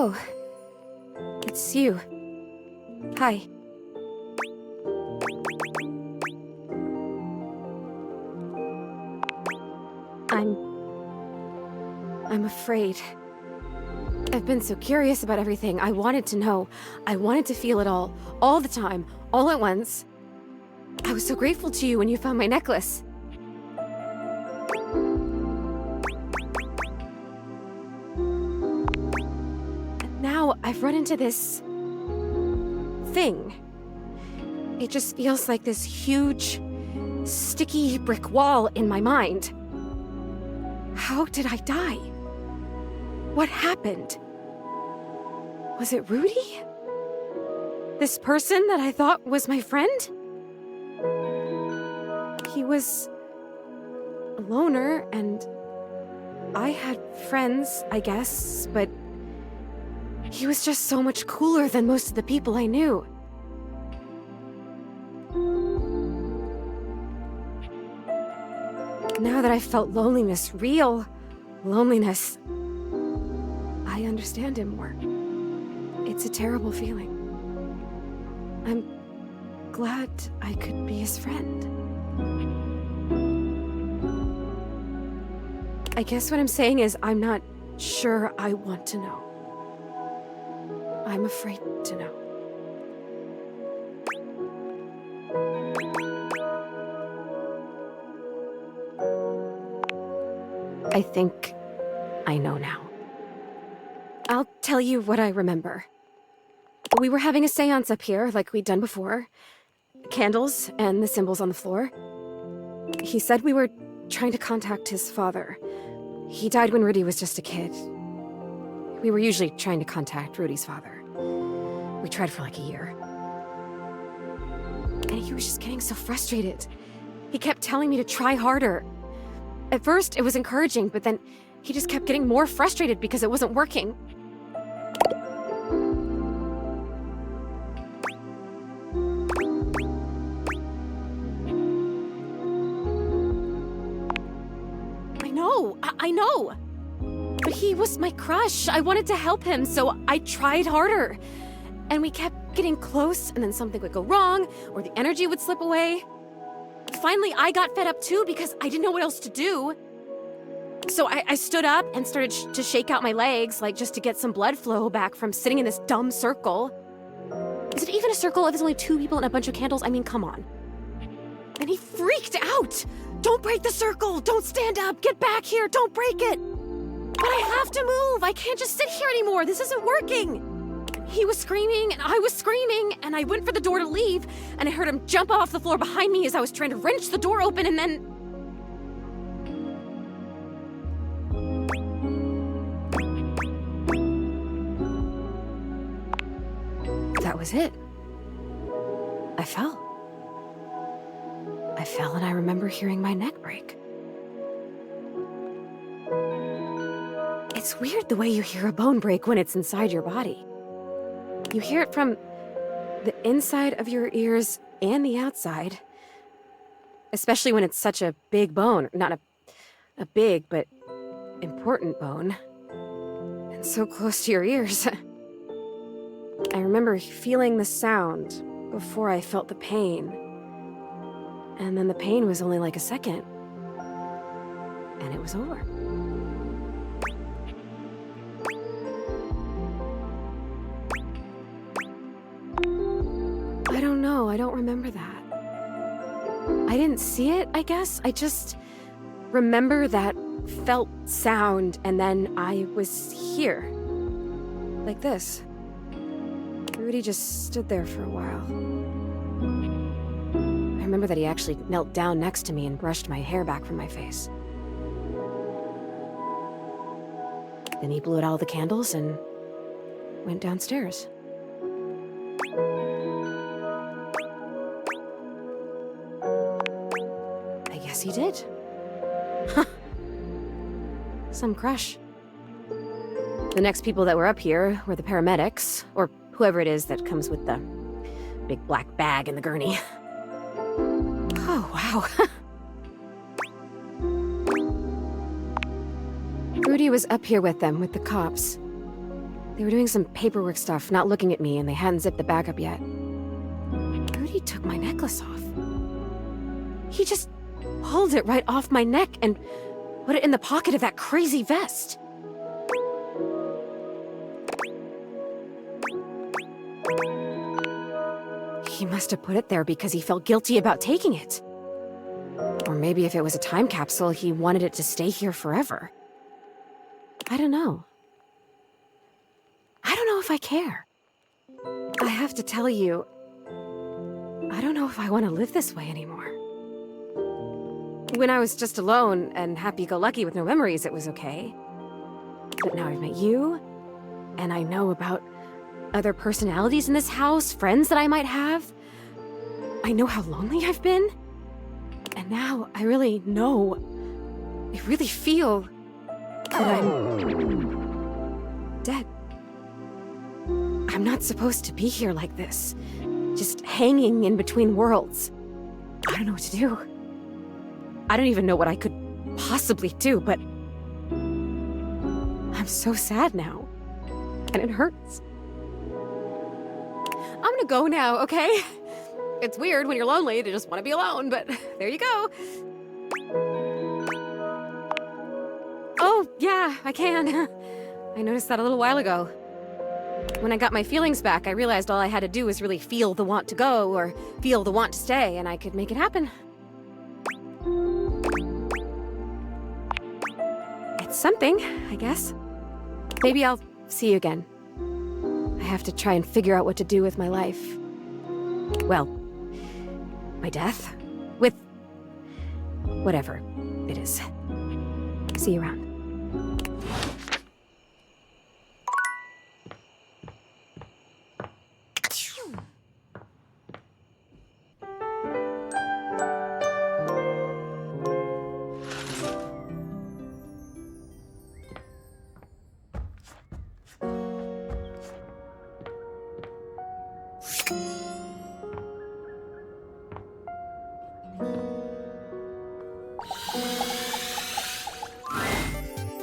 Oh, it's you. Hi. I'm afraid. I've been so curious about everything. I wanted to know. I wanted to feel it all the time, all at once. I was so grateful to you when you found my necklace. And now I've run into this thing. It just feels like this huge, sticky brick wall in my mind. How did I die? What happened? Was it Rudy? This person that I thought was my friend? He was a loner, and I had friends, I guess, but he was just so much cooler than most of the people I knew. Now that I've felt loneliness, real loneliness, I understand him more. It's a terrible feeling. I'm glad I could be his friend. I guess what I'm saying is I'm not sure I want to know. I'm afraid to know. I think I know now. I'll tell you what I remember. We were having a seance up here, like we'd done before. Candles and the symbols on the floor. He said we were trying to contact his father. He died when Rudy was just a kid. We were usually trying to contact Rudy's father. We tried for like a year. And he was just getting so frustrated. He kept telling me to try harder. At first, it was encouraging, but then he just kept getting more frustrated because it wasn't working. I know. But he was my crush. I wanted to help him, so I tried harder. And we kept getting close, and then something would go wrong, or the energy would slip away. Finally, I got fed up too because I didn't know what else to do. So I stood up and started to shake out my legs, like just to get some blood flow back from sitting in this dumb circle. Is it even a circle if there's only two people and a bunch of candles? I mean, come on. And he freaked out. Don't break the circle. Don't stand up. Get back here. Don't break it. But I have to move. I can't just sit here anymore. This isn't working. He was screaming and I was screaming and I went for the door to leave and I heard him jump off the floor behind me as I was trying to wrench the door open and then... That was it. I fell. I fell and I remember hearing my neck break. It's weird the way you hear a bone break when it's inside your body. You hear it from the inside of your ears and the outside. Especially when it's such a big bone. Not a big, but important bone. And so close to your ears. I remember feeling the sound before I felt the pain. And then the pain was only like a second. And it was over. I don't know. I don't remember that. I didn't see it, I guess. I just remember that felt sound, and then I was here. Like this. Rudy just stood there for a while. I remember that he actually knelt down next to me and brushed my hair back from my face. Then he blew out all the candles and went downstairs. I guess he did. Huh. Some crush. The next people that were up here were the paramedics, or whoever it is that comes with the big black bag and the gurney. Oh, wow. Rudy was up here with them, with the cops. They were doing some paperwork stuff, not looking at me, and they hadn't zipped the bag up yet. Rudy took my necklace off. He just pulled it right off my neck and put it in the pocket of that crazy vest. He must have put it there because he felt guilty about taking it. Or maybe if it was a time capsule, he wanted it to stay here forever. I don't know. I don't know if I care. I have to tell you, I don't know if I want to live this way anymore. When I was just alone and happy-go-lucky with no memories, it was okay. But now I've met you, and I know about other personalities in this house, friends that I might have. I know how lonely I've been. And now I really know, I really feel that I'm dead. I'm not supposed to be here like this, just hanging in between worlds. I don't know what to do. I don't even know what I could possibly do, but I'm so sad now, and it hurts. I'm gonna go now, okay? It's weird when you're lonely to just want to be alone, but there you go. Oh, yeah, I can. I noticed that a little while ago. When I got my feelings back, I realized all I had to do was really feel the want to go or feel the want to stay, and I could make it happen. It's something, I guess. Maybe I'll see you again. I have to try and figure out what to do with my life. Well, my death? With whatever it is. See you around.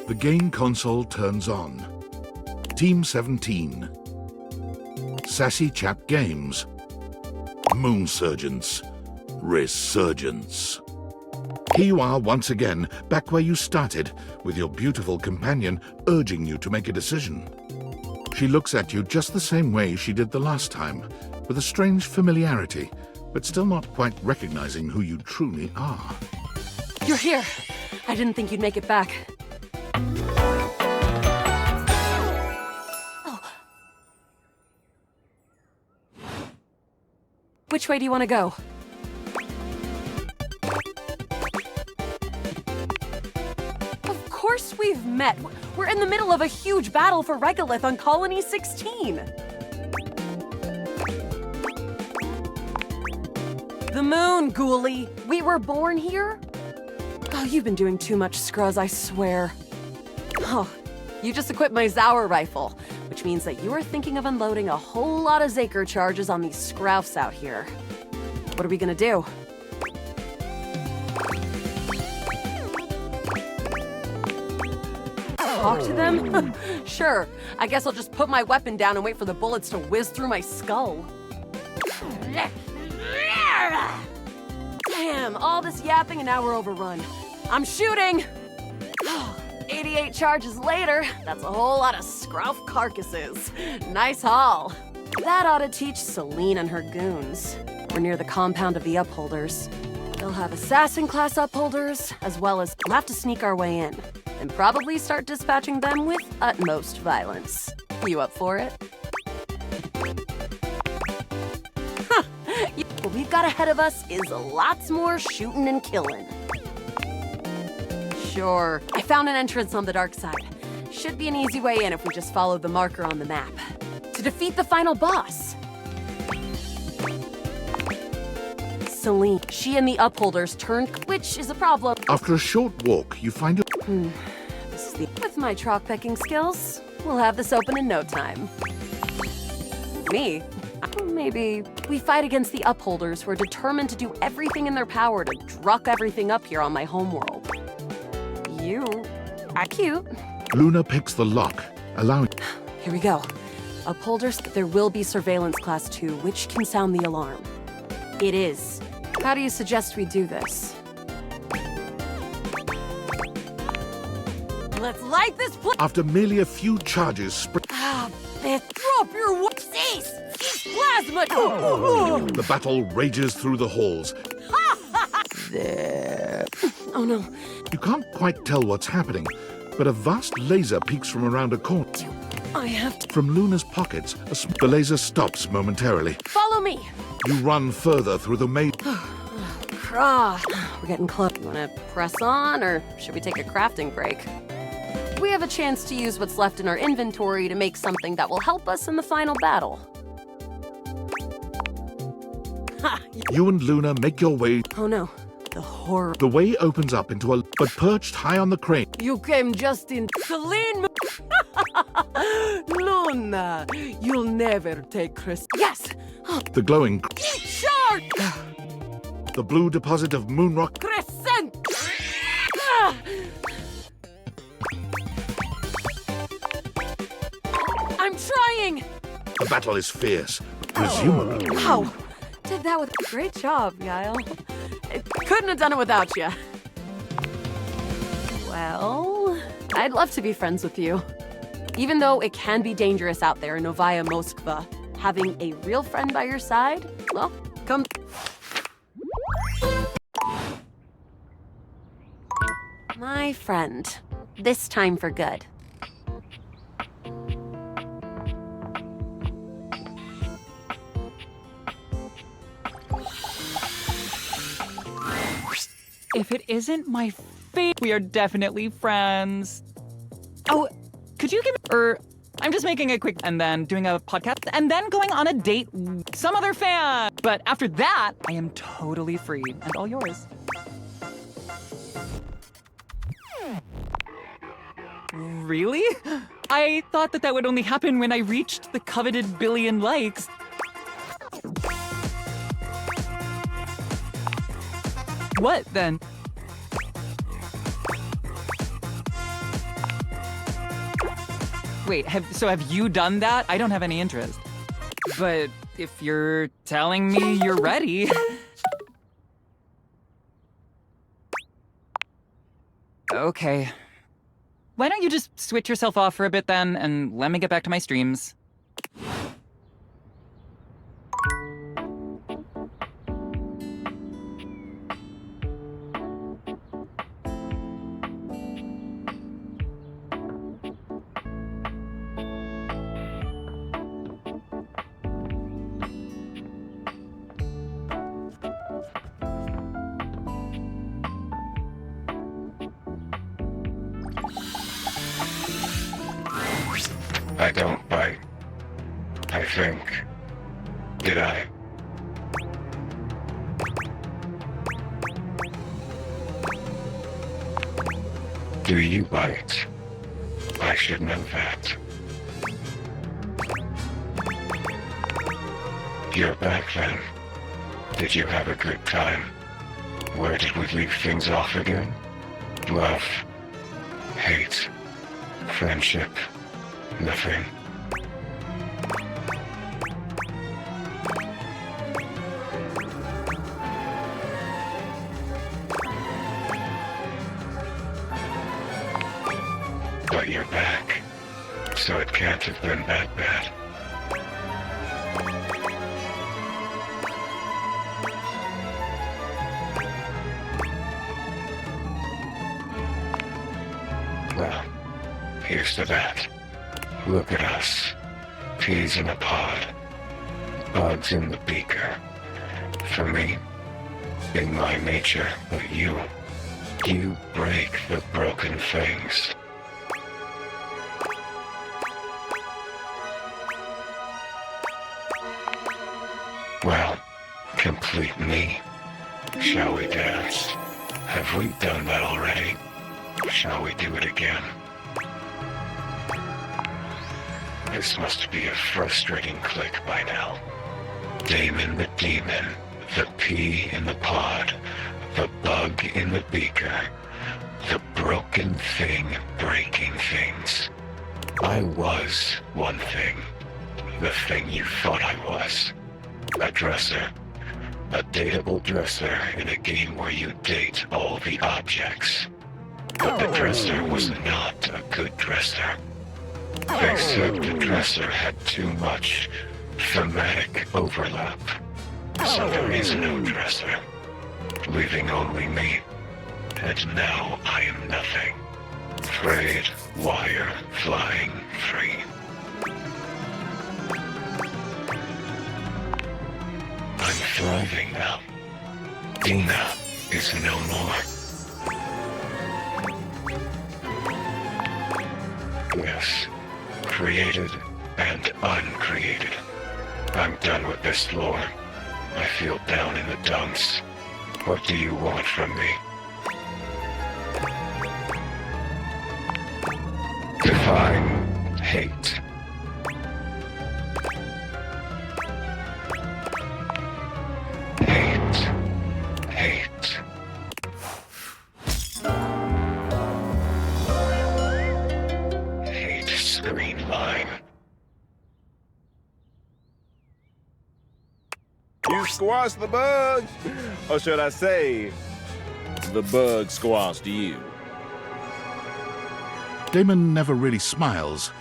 The game console turns on. Team 17. Sassy Chap Games. Moon Surgeons. Resurgence. Here you are once again, back where you started, with your beautiful companion urging you to make a decision. She looks at you just the same way she did the last time, with a strange familiarity, but still not quite recognizing who you truly are. You're here! I didn't think you'd make it back. Oh. Which way do you want to go? Of course we've met! We're in the middle of a huge battle for Regolith on Colony 16! The moon, ghoulie! We were born here? Oh, you've been doing too much, Scruzz, I swear. Oh, you just equipped my Zauer rifle, which means that you are thinking of unloading a whole lot of Zaker charges on these scroufs out here. What are we gonna do? Talk to them? Sure, I guess I'll just put my weapon down and wait for the bullets to whiz through my skull. Damn, all this yapping and now we're overrun. I'm shooting! 88 charges later, that's a whole lot of scrouf carcasses. Nice haul. That ought to teach Celine and her goons. We're near the compound of the Upholders. They'll have assassin-class Upholders, as well as we'll have to sneak our way in, and probably start dispatching them with utmost violence. You up for it? What we've got ahead of us is lots more shooting and killing. Sure, I found an entrance on the dark side. Should be an easy way in if we just follow the marker on the map. To defeat the final boss. Celine, she and the Upholders turned, which is a problem. After a short walk, you find your... This is the... With my troc-pecking skills, we'll have this open in no time. Me? Maybe we fight against the Upholders who are determined to do everything in their power to druck everything up here on my homeworld. You are cute. Luna picks the lock, allowing... Here we go. Upholders, there will be surveillance class 2, which can sound the alarm. It is. How do you suggest we do this? Let's light this After merely a few charges drop your cease! Plasma! the battle rages through the halls. There. Oh no. You can't quite tell what's happening, but a vast laser peeks from around a corner. I have to. From Luna's pockets, the laser stops momentarily. Follow me! You run further through the maze. We're getting close. You wanna press on, or should we take a crafting break? We have a chance to use what's left in our inventory to make something that will help us in the final battle. Ha! You and Luna make your way. Oh no. The horror. The way opens up into a... But perched high on the crane, You came just in clean. Luna, you'll never take Chris. Yes! the glowing... Shark! The blue deposit of moon rock... Crescent! I'm trying! The battle is fierce. Presumably... Wow! Did that with great job, Yael. Couldn't have done it without you. Well, I'd love to be friends with you. Even though it can be dangerous out there in Novaya Moskva, having a real friend by your side, well, come. My friend, this time for good. If it isn't my fate, we are definitely friends. Oh, could you give me... I'm just making a quick... And then doing a podcast, and then going on a date with some other fan. But after that, I am totally free and all yours. Really? I thought that would only happen when I reached the coveted billion likes. What, then? Wait, have you done that? I don't have any interest. But if you're telling me you're ready... Okay. Why don't you just switch yourself off for a bit then, and let me get back to my streams. I don't bite. I think. Did I? Do you bite? I should know that. You're back then. Did you have a good time? Where did we leave things off again? Love. Hate. Friendship. Nothing. But you're back, so it can't have been that bad. Well, here's to that. Look at us. Peas in a pod. Bugs in the beaker. For me, in my nature, but you break the broken things. Well, complete me. Shall we dance? Have we done that already? Shall we do it again? This must be a frustrating click by now. Damon the demon, the pea in the pod, the bug in the beaker, the broken thing breaking things. I was one thing. The thing you thought I was. A dresser. A dateable dresser in a game where you date all the objects. But the dresser was not a good dresser. They said the dresser had too much thematic overlap. So there is no dresser, leaving only me. And now I am nothing. Frayed wire flying free. I'm thriving now. Dina is no more. Yes, created and uncreated. I'm done with this lore. I feel down in the dumps. What do you want from me? Define hate. Hate. Hate screen line. You squashed the bug, or should I say, the bug squashed you. Damon never really smiles,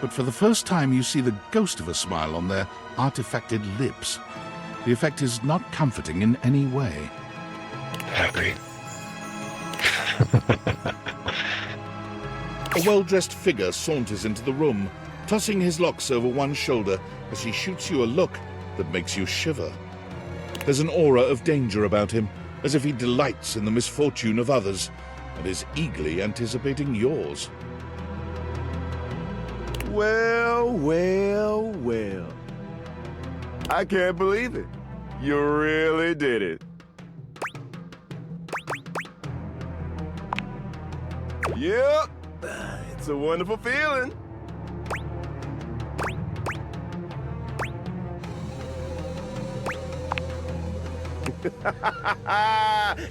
but for the first time you see the ghost of a smile on their artifacted lips. The effect is not comforting in any way. Happy. A well-dressed figure saunters into the room, tossing his locks over one shoulder as he shoots you a look that makes you shiver. There's an aura of danger about him, as if he delights in the misfortune of others and is eagerly anticipating yours. Well. I can't believe it. You really did it. Yep, it's a wonderful feeling.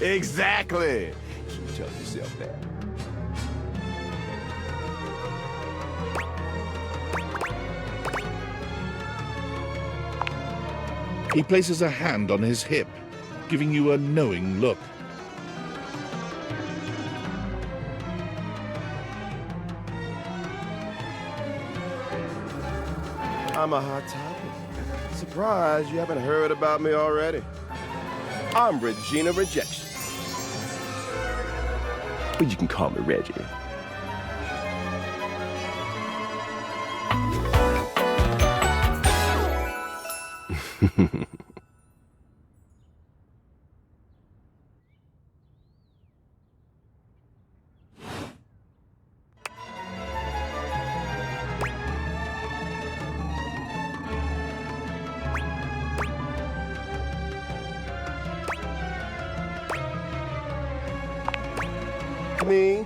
Exactly. You tell yourself that. He places a hand on his hip, giving you a knowing look. I'm a hot topic. Surprised you haven't heard about me already. I'm Regina Rejection. But you can call me Reggie. Me,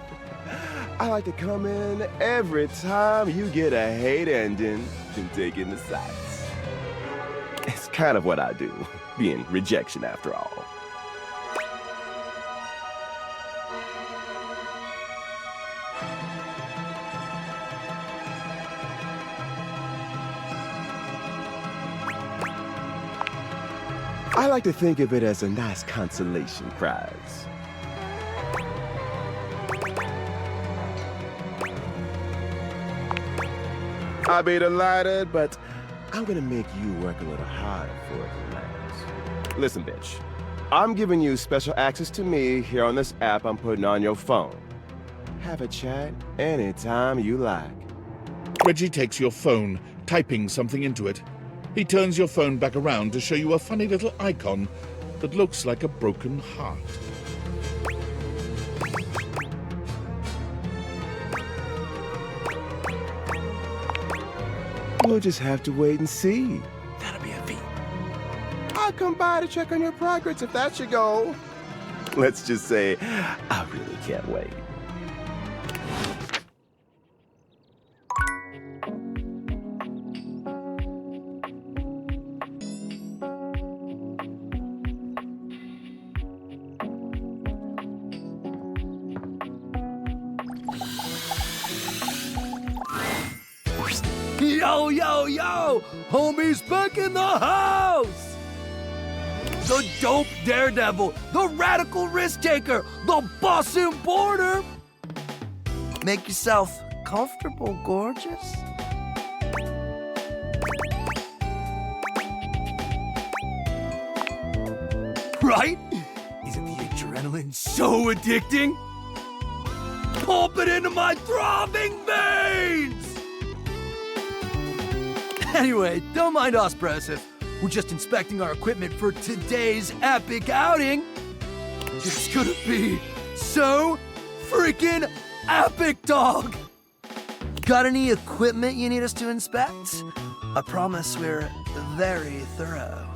I like to come in every time you get a hate ending and take in the sights. It's kind of what I do, being rejection after all. I like to think of it as a nice consolation prize. I'll be delighted, but I'm gonna make you work a little harder for it tonight. Listen, bitch. I'm giving you special access to me here on this app I'm putting on your phone. Have a chat anytime you like. Reggie takes your phone, typing something into it. He turns your phone back around to show you a funny little icon that looks like a broken heart. We'll just have to wait and see. That'll be a feat. I'll come by to check on your progress if that's your goal. Let's just say, I really can't wait. Yo, yo, yo! Homie's back in the house! The dope daredevil, the radical risk taker, the boss in border! Make yourself comfortable, gorgeous. Right? Isn't the adrenaline so addicting? Pump it into my throbbing veins! Anyway, don't mind us, Precious. We're just inspecting our equipment for today's epic outing. It's gonna be so freaking epic, dog! Got any equipment you need us to inspect? I promise we're very thorough.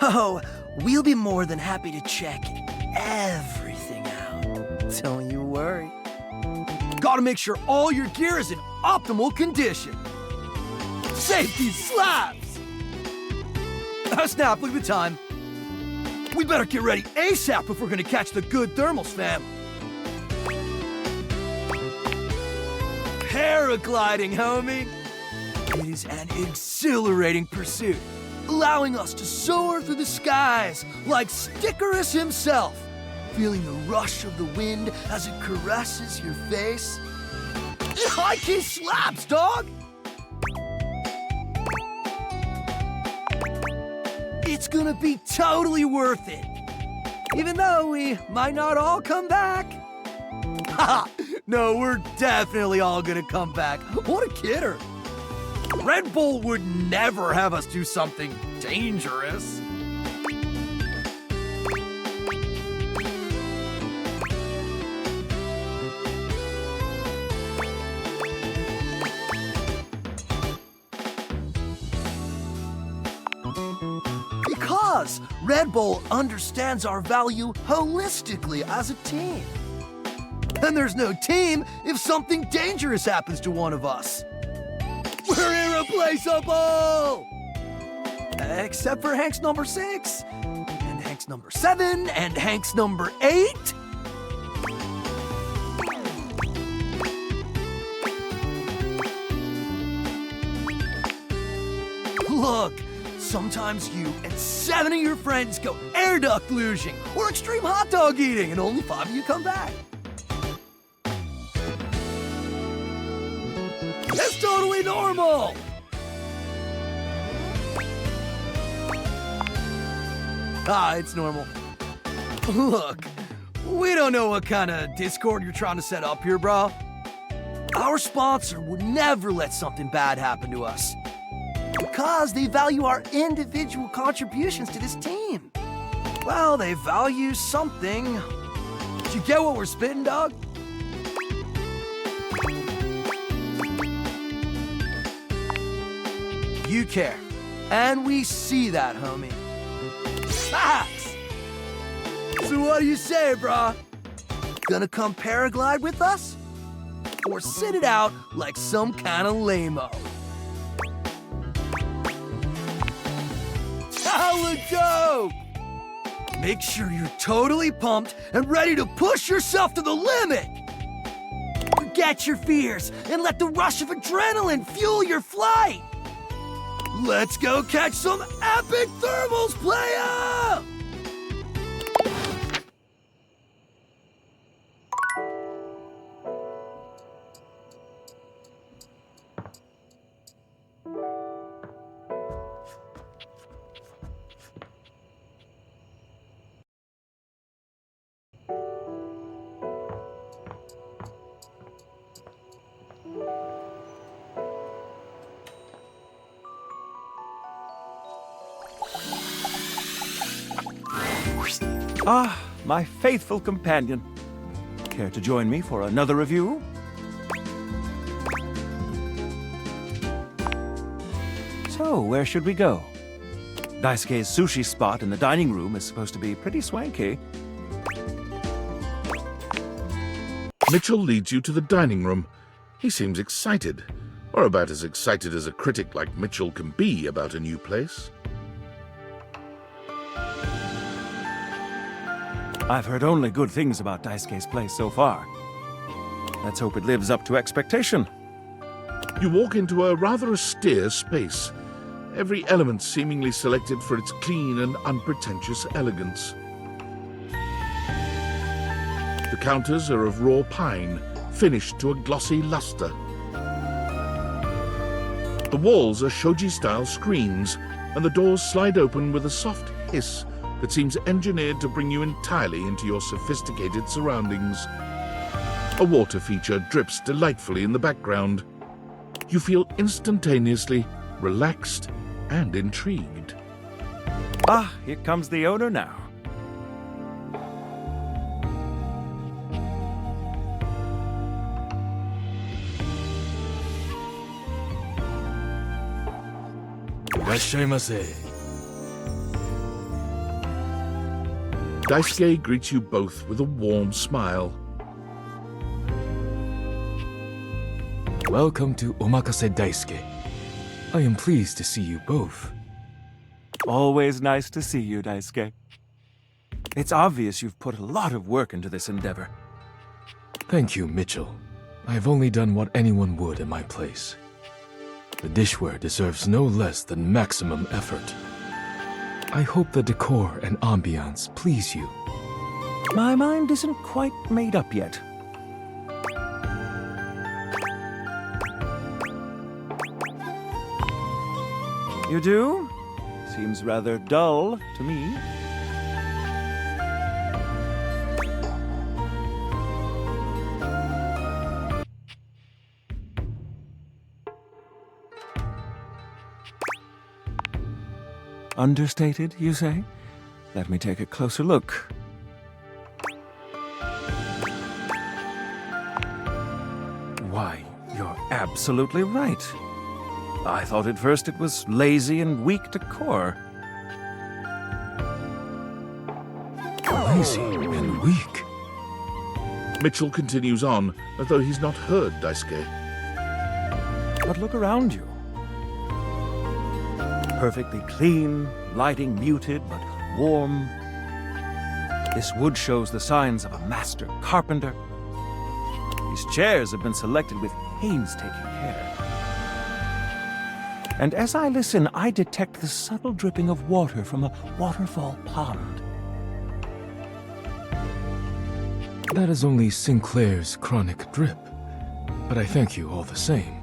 Oh, we'll be more than happy to check everything out. Don't you worry. Gotta make sure all your gear is in optimal condition. Safety slaps! Snap, look at the time. We better get ready ASAP if we're gonna catch the good thermals, fam. Paragliding, homie. It is an exhilarating pursuit, allowing us to soar through the skies like Stickerus himself, feeling the rush of the wind as it caresses your face. High key slaps, dog! It's gonna be totally worth it, even though we might not all come back. Haha, no, we're definitely all gonna come back. What a kidder. Red Bull would never have us do something dangerous. Because Red Bull understands our value holistically as a team. And there's no team if something dangerous happens to one of us. We're irreplaceable! Except for Hank's number 6, and Hank's number 7, and Hank's number 8. Look, sometimes you and 7 of your friends go air duct luging or extreme hot dog eating, and only 5 of you come back. It's totally normal! It's normal. Look, we don't know what kind of Discord you're trying to set up here, bro. Our sponsor would never let something bad happen to us, because they value our individual contributions to this team. Well, they value something. You get what we're spitting, dog? You care. And we see that, homie. Facts! So what do you say, brah? Gonna come paraglide with us? Or sit it out like some kind of lame-o? Hella dope! Make sure you're totally pumped and ready to push yourself to the limit! Forget your fears and let the rush of adrenaline fuel your flight! Let's go catch some epic thermals, playa! Ah, my faithful companion. Care to join me for another review? So, where should we go? Daisuke's sushi spot in the dining room is supposed to be pretty swanky. Mitchell leads you to the dining room. He seems excited, or about as excited as a critic like Mitchell can be about a new place. I've heard only good things about Daisuke's place so far. Let's hope it lives up to expectation. You walk into a rather austere space, every element seemingly selected for its clean and unpretentious elegance. The counters are of raw pine, finished to a glossy luster. The walls are shoji-style screens, and the doors slide open with a soft hiss that seems engineered to bring you entirely into your sophisticated surroundings. A water feature drips delightfully in the background. You feel instantaneously relaxed and intrigued. Ah, here comes the owner now. Daisuke greets you both with a warm smile. Welcome to Omakase Daisuke. I am pleased to see you both. Always nice to see you, Daisuke. It's obvious you've put a lot of work into this endeavor. Thank you, Mitchell. I have only done what anyone would in my place. The dishware deserves no less than maximum effort. I hope the decor and ambiance please you. My mind isn't quite made up yet. You do? Seems rather dull to me. Understated, you say? Let me take a closer look. Why, you're absolutely right. I thought at first it was lazy and weak decor. Lazy and weak. Mitchell continues on, as though he's not heard Daisuke. But look around you. Perfectly clean, lighting muted but warm. This wood shows the signs of a master carpenter. These chairs have been selected with painstaking care. And as I listen, I detect the subtle dripping of water from a waterfall pond. That is only Sinclair's chronic drip, but I thank you all the same.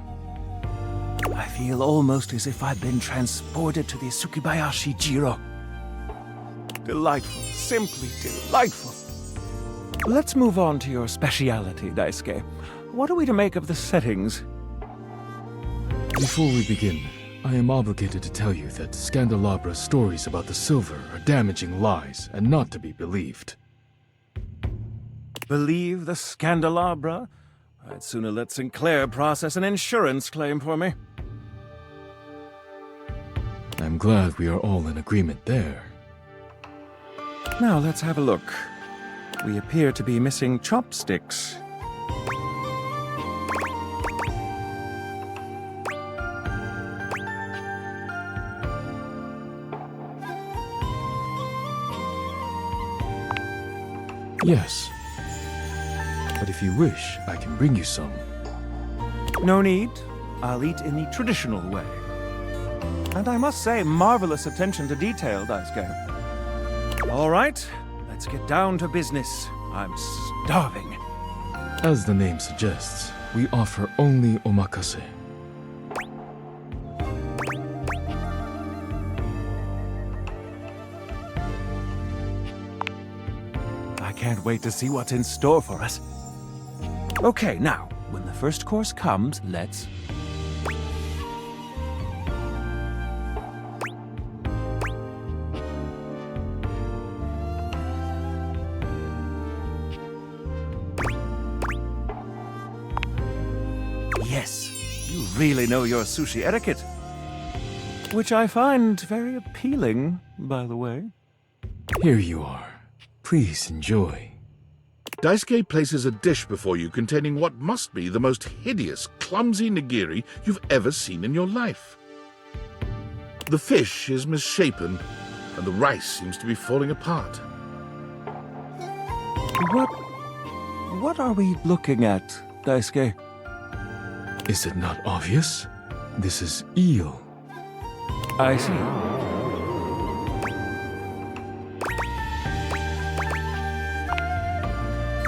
I feel almost as if I've been transported to the Tsukibayashi Jiro. Delightful, simply delightful. Let's move on to your speciality, Daisuke. What are we to make of the settings? Before we begin, I am obligated to tell you that Scandalabra's stories about the silver are damaging lies and not to be believed. Believe the Scandalabra? I'd sooner let Sinclair process an insurance claim for me. I'm glad we are all in agreement there. Now let's have a look. We appear to be missing chopsticks. Yes. But if you wish, I can bring you some. No need. I'll eat in the traditional way. And I must say, marvelous attention to detail, Daisuke. All right, let's get down to business. I'm starving. As the name suggests, we offer only omakase. I can't wait to see what's in store for us. Okay, now, when the first course comes, let's... Yes, you really know your sushi etiquette. Which I find very appealing, by the way. Here you are. Please enjoy. Daisuke places a dish before you containing what must be the most hideous, clumsy nigiri you've ever seen in your life. The fish is misshapen, and the rice seems to be falling apart. What are we looking at, Daisuke? Is it not obvious? This is eel. I see.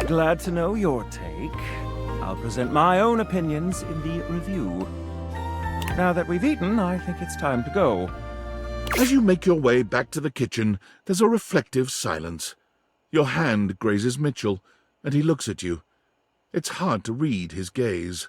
Glad to know your take. I'll present my own opinions in the review. Now that we've eaten, I think it's time to go. As you make your way back to the kitchen, there's a reflective silence. Your hand grazes Mitchell, and he looks at you. It's hard to read his gaze.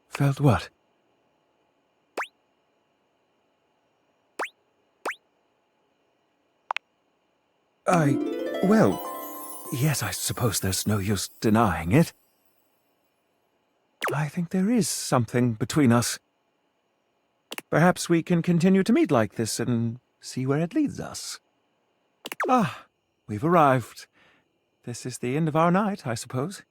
Felt what? Well, yes, I suppose there's no use denying it. I think there is something between us. Perhaps we can continue to meet like this and see where it leads us. Ah, we've arrived. This is the end of our night, I suppose.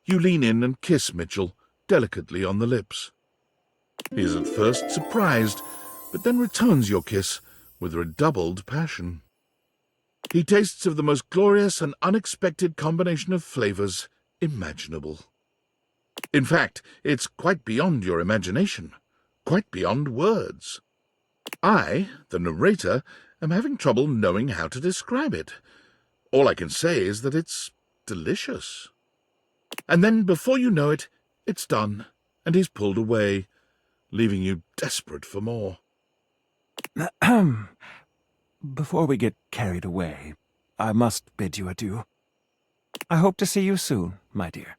You lean in and kiss Mitchell, delicately on the lips. He is at first surprised, but then returns your kiss with redoubled passion. He tastes of the most glorious and unexpected combination of flavors imaginable. In fact, it's quite beyond your imagination, quite beyond words. I, the narrator, am having trouble knowing how to describe it. All I can say is that it's delicious. And then, before you know it, it's done, and he's pulled away, leaving you desperate for more. Before we get carried away, I must bid you adieu. I hope to see you soon, my dear.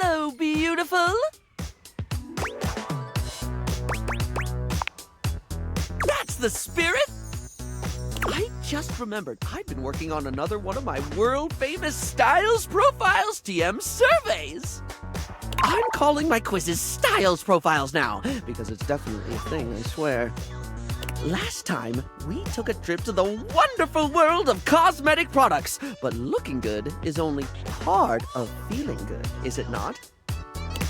Hello, beautiful. That's the spirit! I just remembered I've been working on another one of my world-famous Styles Profiles TM surveys. I'm calling my quizzes Styles Profiles now, because it's definitely a thing, I swear. Last time, we took a trip to the wonderful world of cosmetic products, but looking good is only part of feeling good, is it not?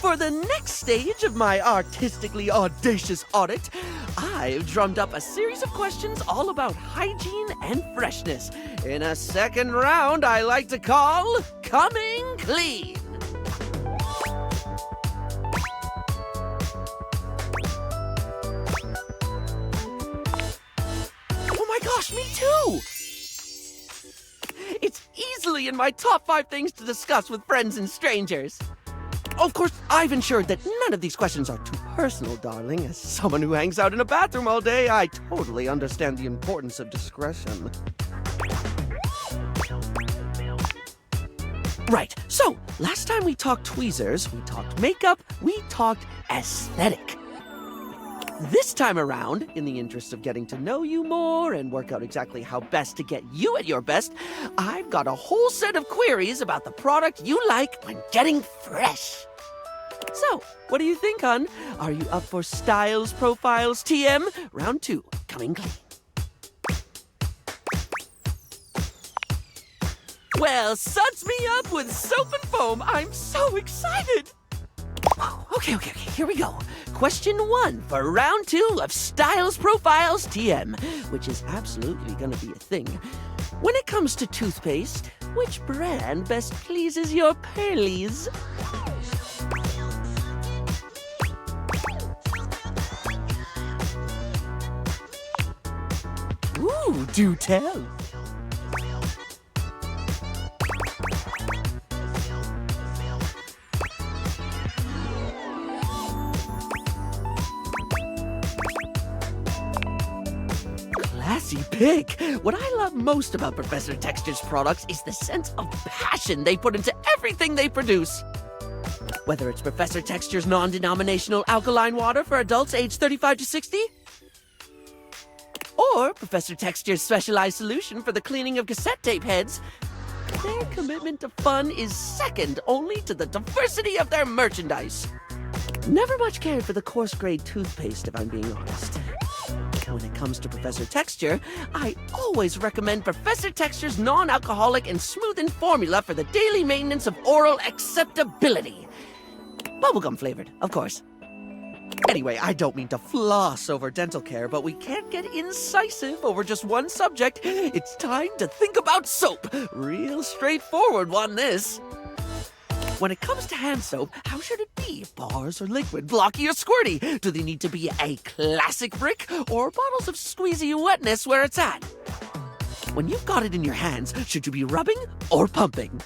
For the next stage of my artistically audacious audit, I've drummed up a series of questions all about hygiene and freshness in a second round I like to call Coming Clean. Oh my gosh, me too! It's easily in my top 5 things to discuss with friends and strangers. Of course, I've ensured that none of these questions are too personal, darling. As someone who hangs out in a bathroom all day, I totally understand the importance of discretion. Right, so last time we talked tweezers, we talked makeup, we talked aesthetic. This time around, in the interest of getting to know you more and work out exactly how best to get you at your best, I've got a whole set of queries about the product you like when getting fresh. So, what do you think, hon? Are you up for Styles Profiles TM? Round 2, coming clean. Well, suds me up with soap and foam. I'm so excited. Okay, here we go. Question 1 for round 2 of Styles Profiles TM, which is absolutely gonna be a thing. When it comes to toothpaste, which brand best pleases your pearlies? Ooh, do tell. Classy pick. What I love most about Professor Texture's products is the sense of passion they put into everything they produce. Whether it's Professor Texture's non-denominational alkaline water for adults aged 35 to 60, or Professor Texture's specialized solution for the cleaning of cassette tape heads, their commitment to fun is second only to the diversity of their merchandise. Never much cared for the coarse-grade toothpaste, if I'm being honest. When it comes to Professor Texture, I always recommend Professor Texture's non-alcoholic and smoothened formula for the daily maintenance of oral acceptability. Bubblegum flavored, of course. Anyway, I don't mean to floss over dental care, but we can't get incisive over just one subject. It's time to think about soap. Real straightforward one, this. When it comes to hand soap, how should it be? Bars or liquid, blocky or squirty? Do they need to be a classic brick or bottles of squeezy wetness where it's at? When you've got it in your hands, should you be rubbing or pumping?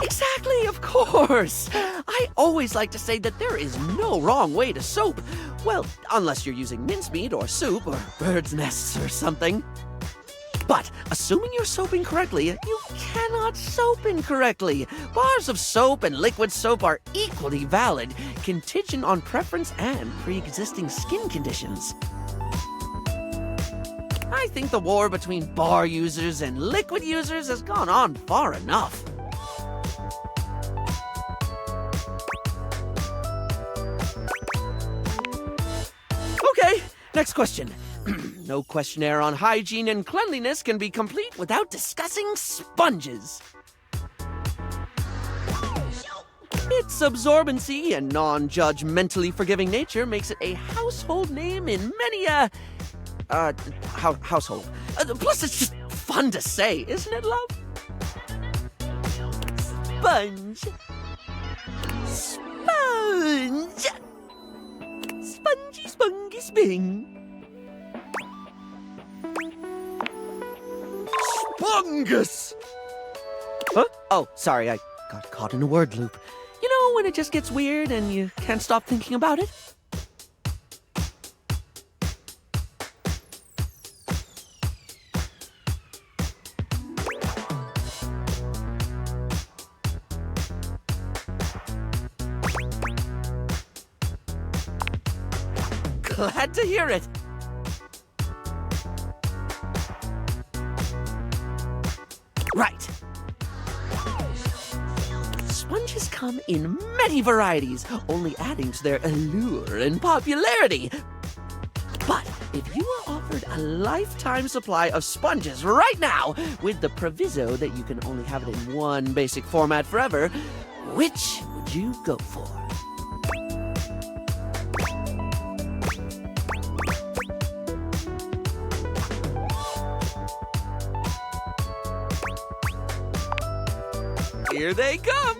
Exactly, of course! I always like to say that there is no wrong way to soap. Well, unless you're using mincemeat or soup or bird's nests or something. But, assuming you're soaping correctly, you cannot soap incorrectly. Bars of soap and liquid soap are equally valid, contingent on preference and pre-existing skin conditions. I think the war between bar users and liquid users has gone on far enough. Okay, next question. No questionnaire on hygiene and cleanliness can be complete without discussing sponges. Its absorbency and non-judgmentally forgiving nature makes it a household name in many household. Plus, it's just fun to say, isn't it, love? Sponge. Sponge. Spongy, spongy, sping. Spongus! Huh? Oh, sorry, I got caught in a word loop. You know when it just gets weird and you can't stop thinking about it? Glad to hear it. Right. Sponges come in many varieties, only adding to their allure and popularity. But if you were offered a lifetime supply of sponges right now, with the proviso that you can only have it in one basic format forever, which would you go for? Here they come!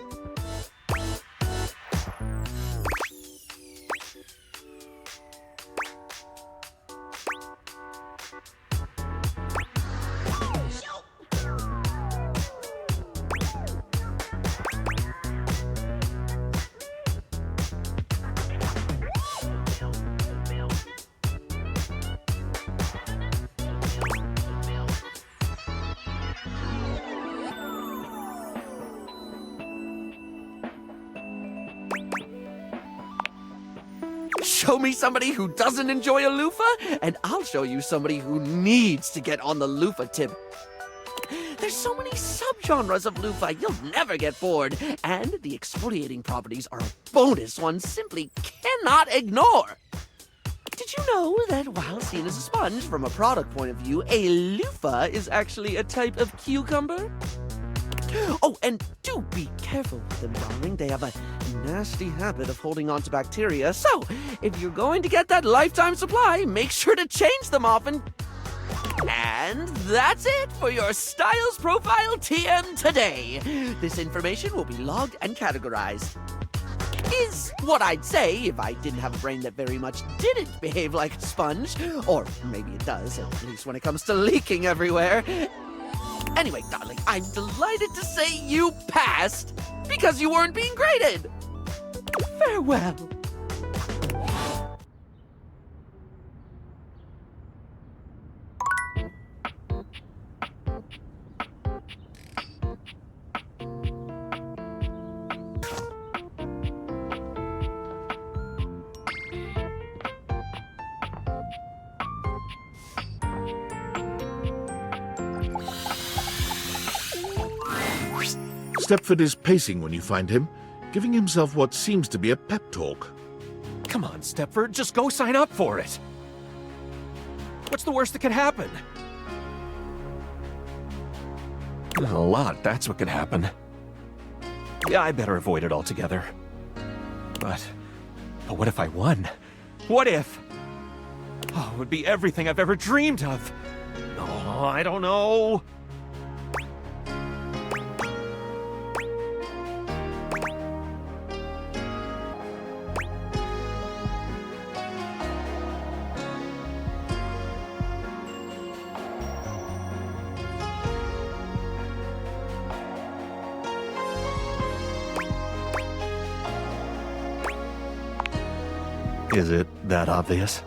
Show me somebody who doesn't enjoy a loofah, and I'll show you somebody who needs to get on the loofah tip. There's so many subgenres of loofah, you'll never get bored. And the exfoliating properties are a bonus one simply cannot ignore. Did you know that while seen as a sponge from a product point of view, a loofah is actually a type of cucumber? Oh, and do be careful with them, darling. They have a nasty habit of holding on to bacteria. So, if you're going to get that lifetime supply, make sure to change them often. And that's it for your Styles Profile TM today. This information will be logged and categorized. Is what I'd say if I didn't have a brain that very much didn't behave like a sponge. Or maybe it does, at least when it comes to leaking everywhere. Anyway, darling, I'm delighted to say you passed because you weren't being graded. Farewell. Stepford is pacing when you find him, giving himself what seems to be a pep talk. Come on, Stepford, just go sign up for it. What's the worst that could happen? A lot, that's what could happen. Yeah, I better avoid it altogether. But what if I won? What if? Oh, it would be everything I've ever dreamed of. Oh, I don't know. Is it that obvious?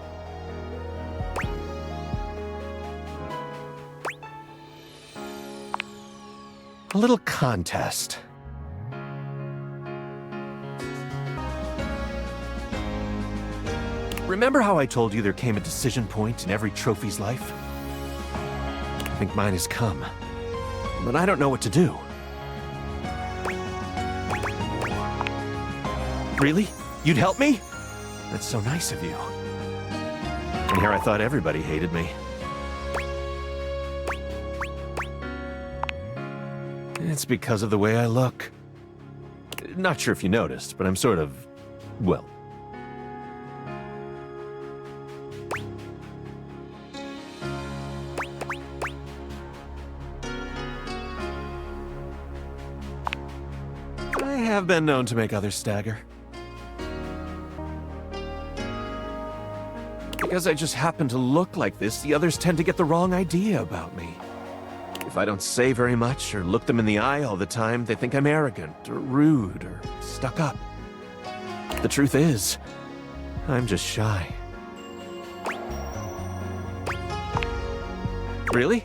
A little contest. Remember how I told you there came a decision point in every trophy's life? I think mine has come, but I don't know what to do. Really? You'd help me? That's so nice of you. And here I thought everybody hated me. It's because of the way I look. Not sure if you noticed, but I'm sort of, well... I have been known to make others stagger. Because I just happen to look like this, the others tend to get the wrong idea about me. If I don't say very much or look them in the eye all the time, they think I'm arrogant or rude or stuck up. The truth is, I'm just shy. Really?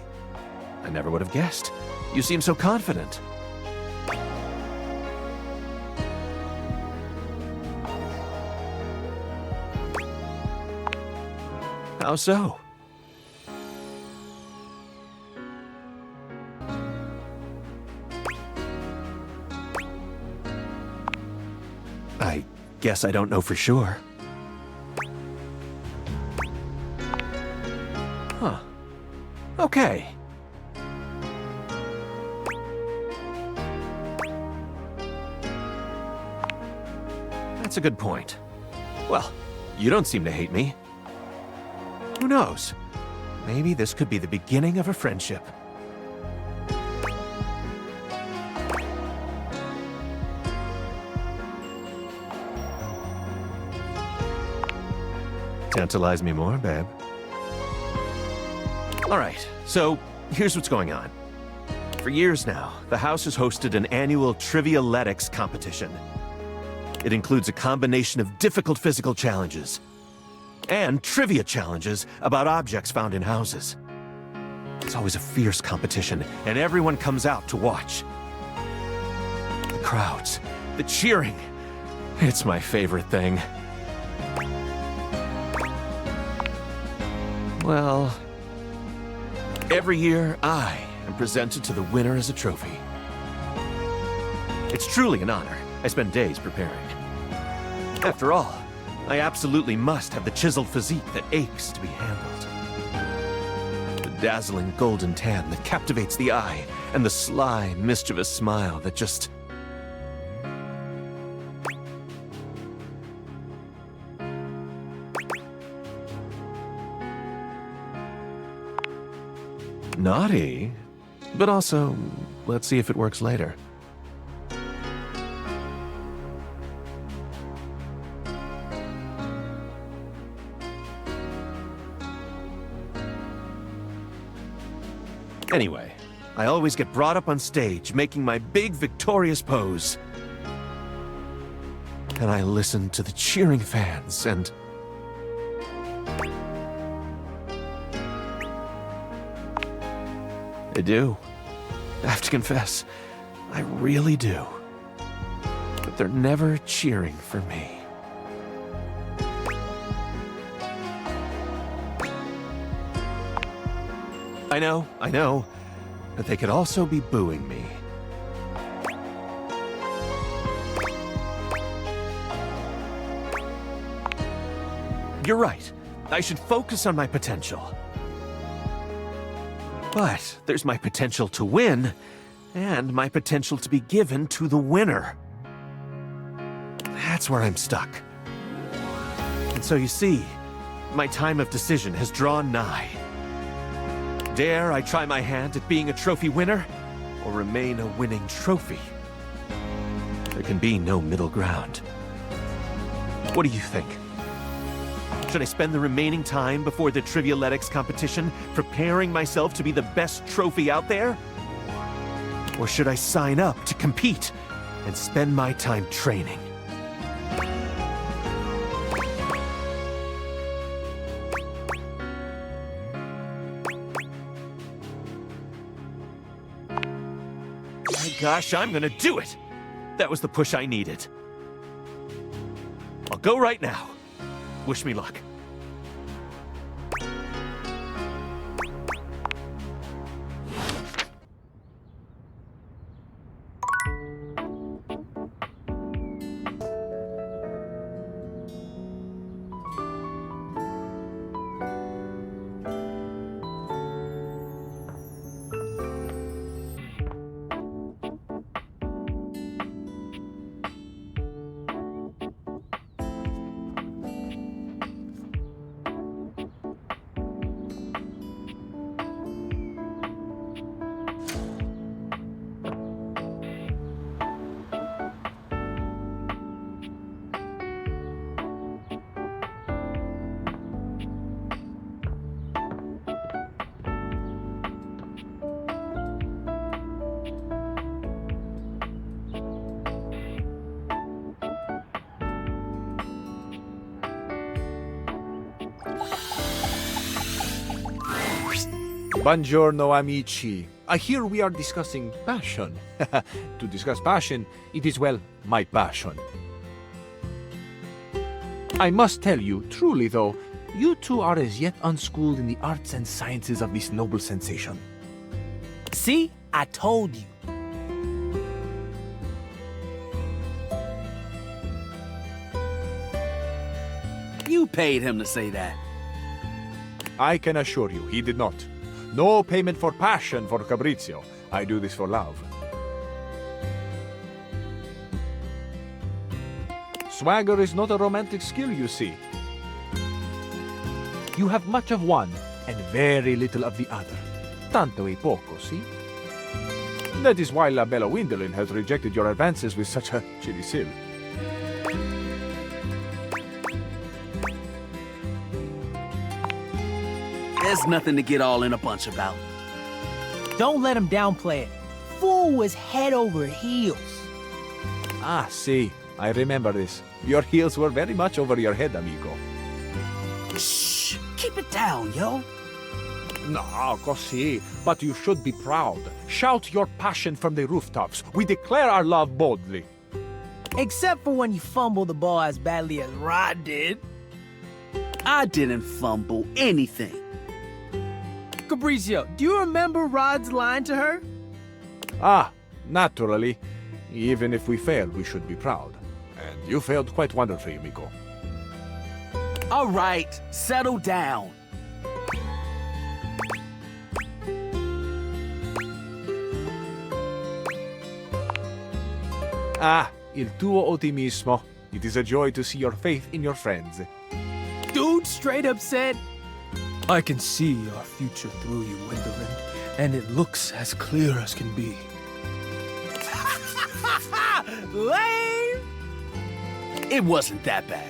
I never would have guessed. You seem so confident. How so? I guess I don't know for sure. Huh. Okay. That's a good point. Well, you don't seem to hate me. Who knows? Maybe this could be the beginning of a friendship. Tantalize me more, babe. All right, so here's what's going on. For years now, the house has hosted an annual Trivialetics competition. It includes a combination of difficult physical challenges and trivia challenges about objects found in houses. It's always a fierce competition, and everyone comes out to watch. The crowds, the cheering, it's my favorite thing. Well, every year I am presented to the winner as a trophy. It's truly an honor. I spend days preparing. After all, I absolutely must have the chiseled physique that aches to be handled. The dazzling golden tan that captivates the eye, and the sly, mischievous smile that just... Naughty, but also, let's see if it works later. Anyway, I always get brought up on stage, making my big victorious pose. And I listen to the cheering fans, and... I do. I have to confess, I really do. But they're never cheering for me. I know. But they could also be booing me. You're right. I should focus on my potential. But there's my potential to win, and my potential to be given to the winner. That's where I'm stuck. And so you see, my time of decision has drawn nigh. Dare I try my hand at being a trophy winner, or remain a winning trophy? There can be no middle ground. What do you think? Should I spend the remaining time before the Trivialetics competition preparing myself to be the best trophy out there? Or should I sign up to compete and spend my time training? My gosh, I'm gonna do it! That was the push I needed. I'll go right now. Wish me luck. Buongiorno, amici. I hear we are discussing passion. To discuss passion, it is, well, my passion. I must tell you, truly though, you two are as yet unschooled in the arts and sciences of this noble sensation. See? I told you. You paid him to say that. I can assure you, he did not. No payment for passion for Fabrizio. I do this for love. Swagger is not a romantic skill, you see. You have much of one and very little of the other. Tanto e poco, see? That is why La Bella Windelin has rejected your advances with such a chilly seal. There's nothing to get all in a bunch about. Don't let him downplay it. Fool was head over heels. Ah, see. I remember this. Your heels were very much over your head, amigo. Shh! Keep it down, yo. No, così. But you should be proud. Shout your passion from the rooftops. We declare our love boldly. Except for when you fumble the ball as badly as Rod did. I didn't fumble anything. Fabricio, do you remember Rod's line to her? Ah, naturally. Even if we failed, we should be proud. And you failed quite wonderfully, Miko. All right, settle down. Ah, il tuo ottimismo. It is a joy to see your faith in your friends. Dude straight up said, I can see our future through you, Gwendolyn, and it looks as clear as can be. Lame! It wasn't that bad.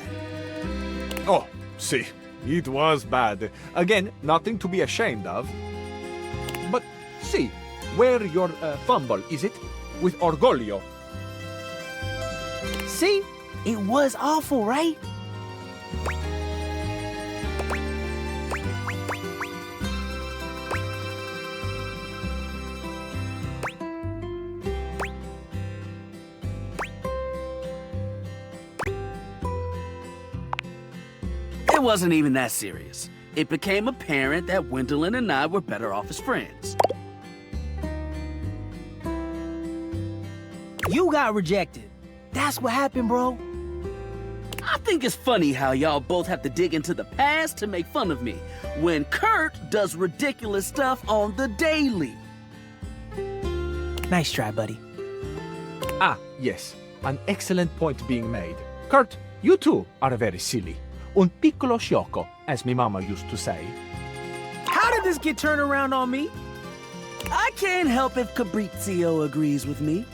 Oh, see, it was bad. Again, nothing to be ashamed of. But see, where your fumble, is it? With orgoglio. See? It was awful, right? It wasn't even that serious. It became apparent that Gwendolyn and I were better off as friends. You got rejected. That's what happened, bro. I think it's funny how y'all both have to dig into the past to make fun of me, when Kurt does ridiculous stuff on the daily. Nice try, buddy. Ah, yes, an excellent point being made. Kurt, you too are very silly. Un piccolo sciocco, as me mama used to say. How did this get turned around on me? I can't help if Fabrizio agrees with me.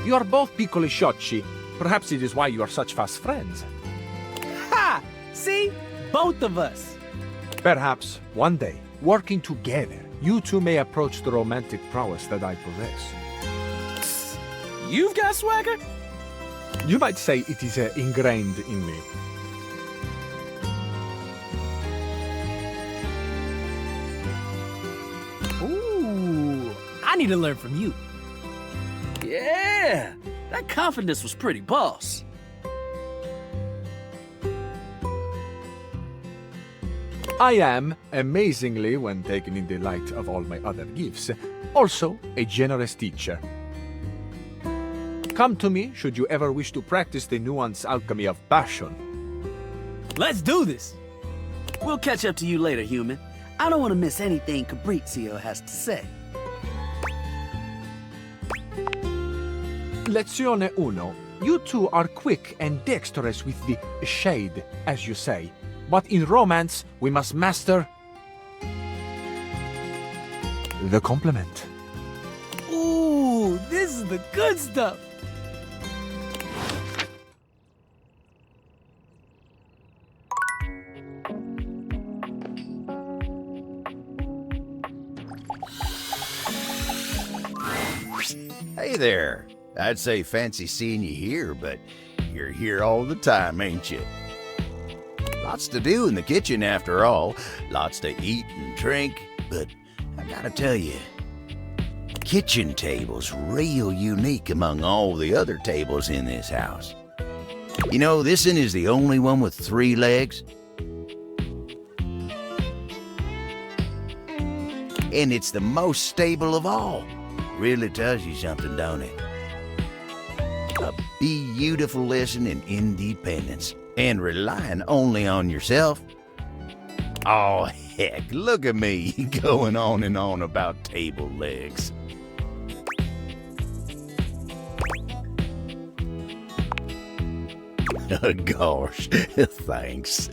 You are both piccoli sciocchi. Perhaps it is why you are such fast friends. Ha! See? Both of us. Perhaps, one day, working together, you two may approach the romantic prowess that I possess. You've got swagger? You might say it is ingrained in me. Ooh, I need to learn from you. Yeah, that confidence was pretty boss. I am, amazingly, when taken in the light of all my other gifts, also a generous teacher. Come to me should you ever wish to practice the nuanced alchemy of passion. Let's do this. We'll catch up to you later, human. I don't want to miss anything Fabrizio has to say. Lezione 1. You two are quick and dexterous with the shade, as you say. But in romance, we must master the compliment. Ooh, this is the good stuff. Hey there. I'd say fancy seeing you here, but you're here all the time, ain't you? Lots to do in the kitchen, after all. Lots to eat and drink. But I gotta tell you, kitchen table's real unique among all the other tables in this house. You know, this one is the only one with 3 legs. And it's the most stable of all. Really tells you something, don't it? A beautiful lesson in independence. And relying only on yourself. Oh, heck, look at me going on and on about table legs. Gosh, thanks.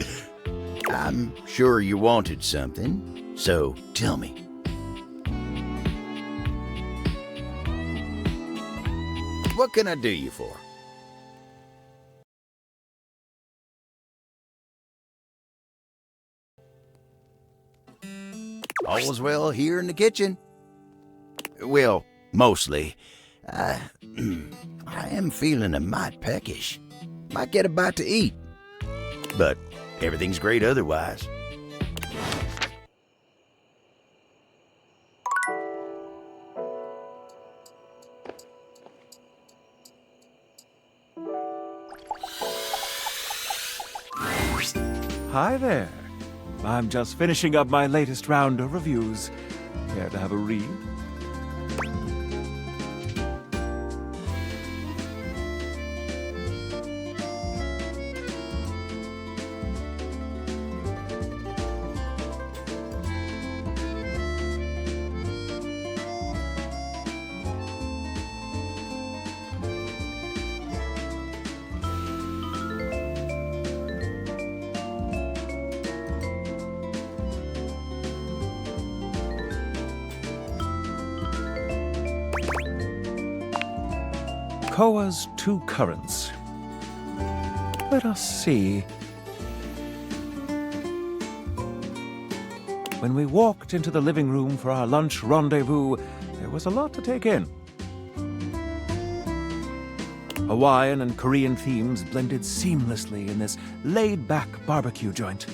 I'm sure you wanted something, so tell me. What can I do you for? All's well here in the kitchen? Well, mostly. I am feeling a mite peckish. Might get a bite to eat. But everything's great otherwise. Hi there. I'm just finishing up my latest round of reviews. Care to have a read? Koa's Two Currents. Let us see. When we walked into the living room for our lunch rendezvous, there was a lot to take in. Hawaiian and Korean themes blended seamlessly in this laid-back barbecue joint.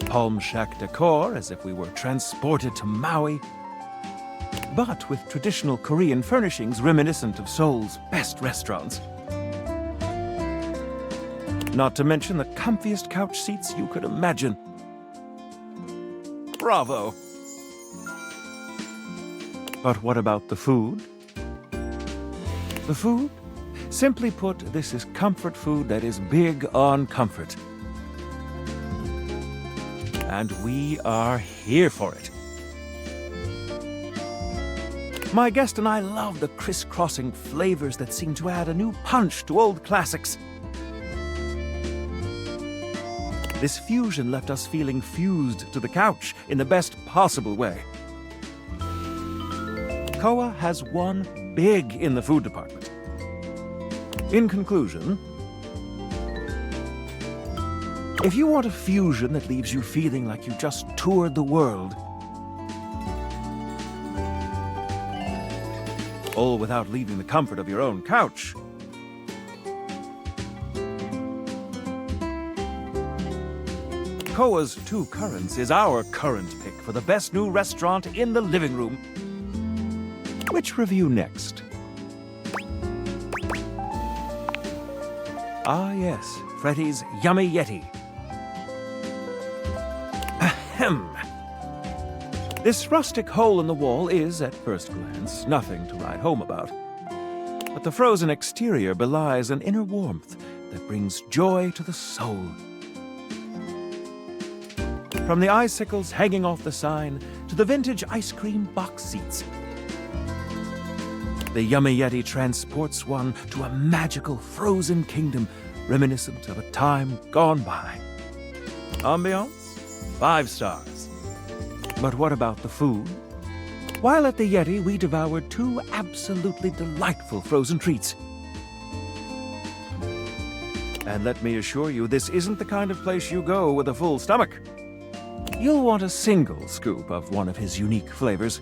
Palm shack decor as if we were transported to Maui, but with traditional Korean furnishings reminiscent of Seoul's best restaurants. Not to mention the comfiest couch seats you could imagine. Bravo! But what about the food? The food? Simply put, this is comfort food that is big on comfort. And we are here for it. My guest and I love the crisscrossing flavors that seem to add a new punch to old classics. This fusion left us feeling fused to the couch in the best possible way. Koa has won big in the food department. In conclusion, if you want a fusion that leaves you feeling like you just toured the world, all without leaving the comfort of your own couch, Koa's Two Currents is our current pick for the best new restaurant in the living room. Which review next? Ah yes, Freddy's Yummy Yeti. Ahem. This rustic hole in the wall is, at first glance, nothing to write home about. But the frozen exterior belies an inner warmth that brings joy to the soul. From the icicles hanging off the sign to the vintage ice cream box seats, the Yummy Yeti transports one to a magical frozen kingdom reminiscent of a time gone by. Ambiance? 5 stars. But what about the food? While at the Yeti, we devoured 2 absolutely delightful frozen treats. And let me assure you, this isn't the kind of place you go with a full stomach. You'll want a single scoop of one of his unique flavors.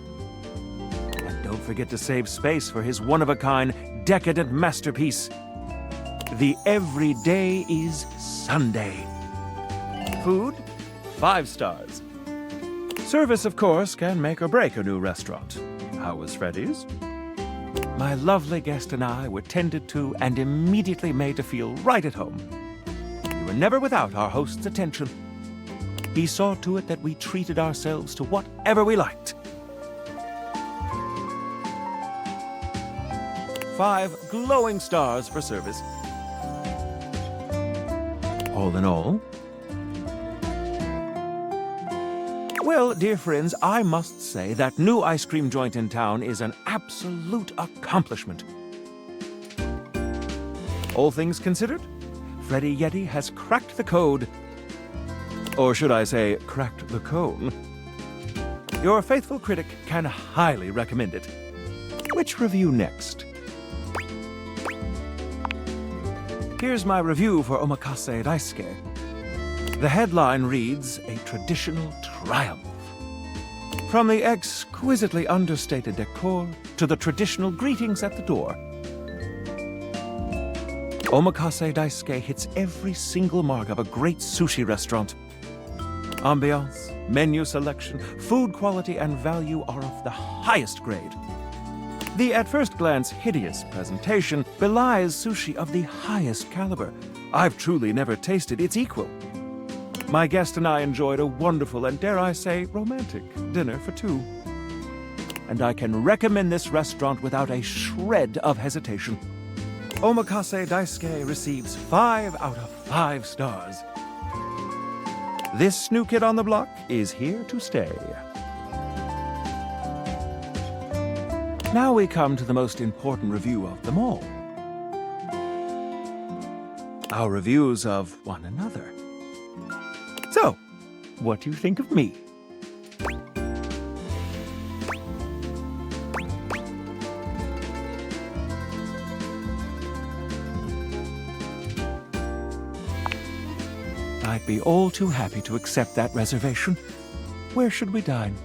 And don't forget to save space for his one-of-a-kind, decadent masterpiece, the Everyday is Sunday. Food? 5 stars. Service, of course, can make or break a new restaurant. How was Freddy's? My lovely guest and I were tended to and immediately made to feel right at home. We were never without our host's attention. He saw to it that we treated ourselves to whatever we liked. 5 glowing stars for service. All in all, well, dear friends, I must say that new ice cream joint in town is an absolute accomplishment. All things considered, Freddy Yeti has cracked the code. Or should I say, cracked the cone. Your faithful critic can highly recommend it. Which review next? Here's my review for Omakase Daisuke. The headline reads, A Traditional Triumph. From the exquisitely understated decor to the traditional greetings at the door, Omakase Daisuke hits every single mark of a great sushi restaurant. Ambiance, menu selection, food quality, and value are of the highest grade. The at first glance hideous presentation belies sushi of the highest caliber. I've truly never tasted its equal. My guest and I enjoyed a wonderful and, dare I say, romantic dinner for two. And I can recommend this restaurant without a shred of hesitation. Omakase Daisuke receives 5 out of 5 stars. This new kid on the block is here to stay. Now we come to the most important review of them all. Our reviews of one another. So, what do you think of me? I'd be all too happy to accept that reservation. Where should we dine?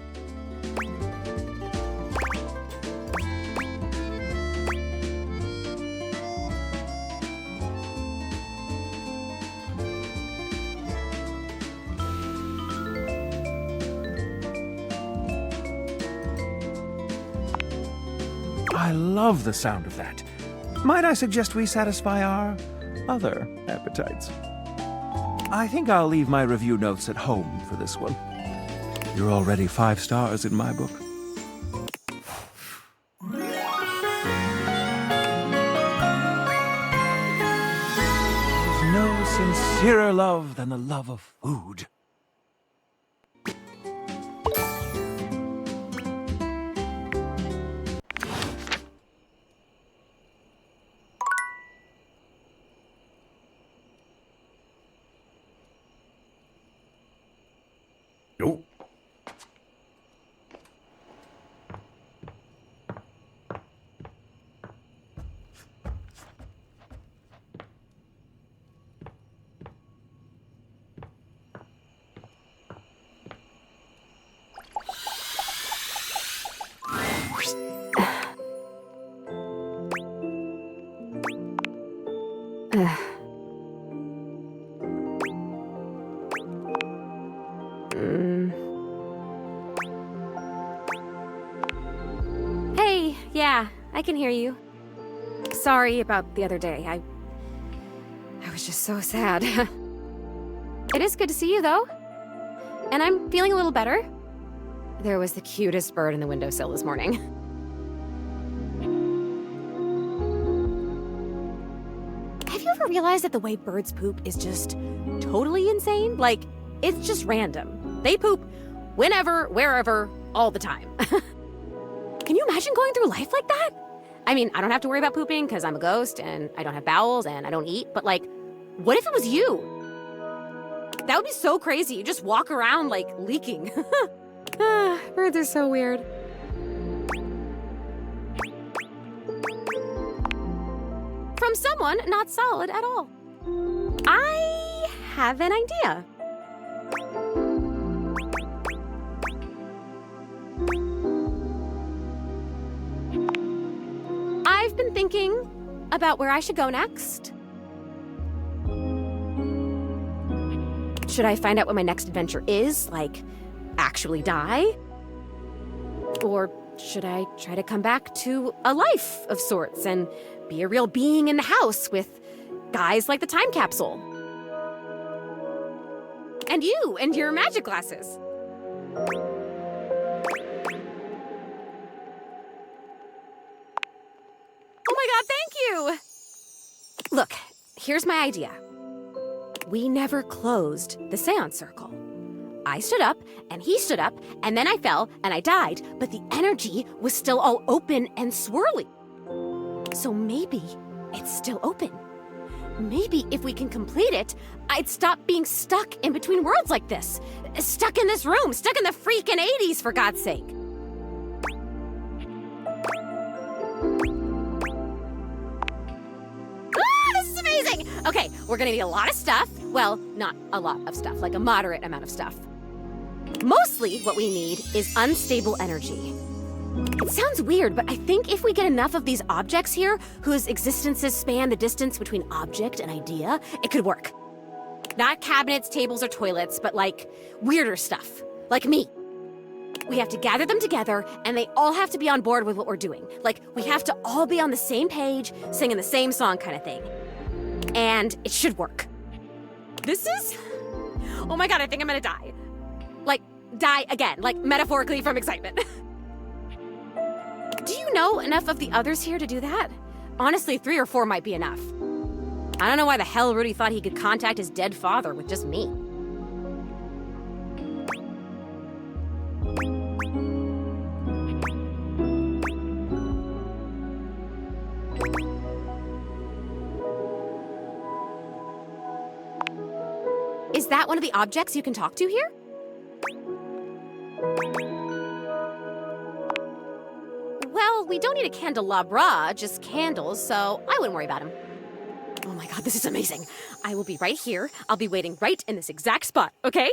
I love the sound of that. Might I suggest we satisfy our other appetites? I think I'll leave my review notes at home for this one. You're already 5 stars in my book. There's no sincerer love than the love of food. Oh. Hey, yeah, I can hear you. Sorry about the other day. I was just so sad. It is good to see you, though. And I'm feeling a little better. There was the cutest bird in the windowsill this morning. Have you ever realized that the way birds poop is just totally insane? Like, it's just random. They poop whenever, wherever, all the time. Can you imagine going through life like that? I mean, I don't have to worry about pooping because I'm a ghost and I don't have bowels and I don't eat, but like, what if it was you? That would be so crazy. You just walk around like leaking. Birds are so weird. From someone not solid at all. I have an idea. I've been thinking about where I should go next. Should I find out what my next adventure is? Like, actually die? Or should I try to come back to a life of sorts and be a real being in the house with guys like the time capsule? And you and your magic glasses. Oh my god, thank you! Look, here's my idea. We never closed the seance circle. I stood up, and he stood up, and then I fell, and I died, but the energy was still all open and swirly. So maybe it's still open. Maybe if we can complete it, I'd stop being stuck in between worlds like this. Stuck in this room, stuck in the freaking 80s, for God's sake. This is amazing! Okay, we're gonna need a lot of stuff. Well, not a lot of stuff, like a moderate amount of stuff. Mostly what we need is unstable energy. It sounds weird, but I think if we get enough of these objects here, whose existences span the distance between object and idea, it could work. Not cabinets, tables, or toilets, but like weirder stuff, like me. We have to gather them together, and they all have to be on board with what we're doing. Like, we have to all be on the same page, singing the same song kind of thing. And it should work. This is Oh my god, I think I'm gonna die. Like, die again, like metaphorically from excitement. Do you know enough of the others here to do that? Honestly, 3 or 4 might be enough. I don't know why the hell Rudy thought he could contact his dead father with just me. Is that one of the objects you can talk to here? Well, we don't need a candelabra, just candles, so I wouldn't worry about him. Oh my god, this is amazing. I will be right here. I'll be waiting right in this exact spot, okay?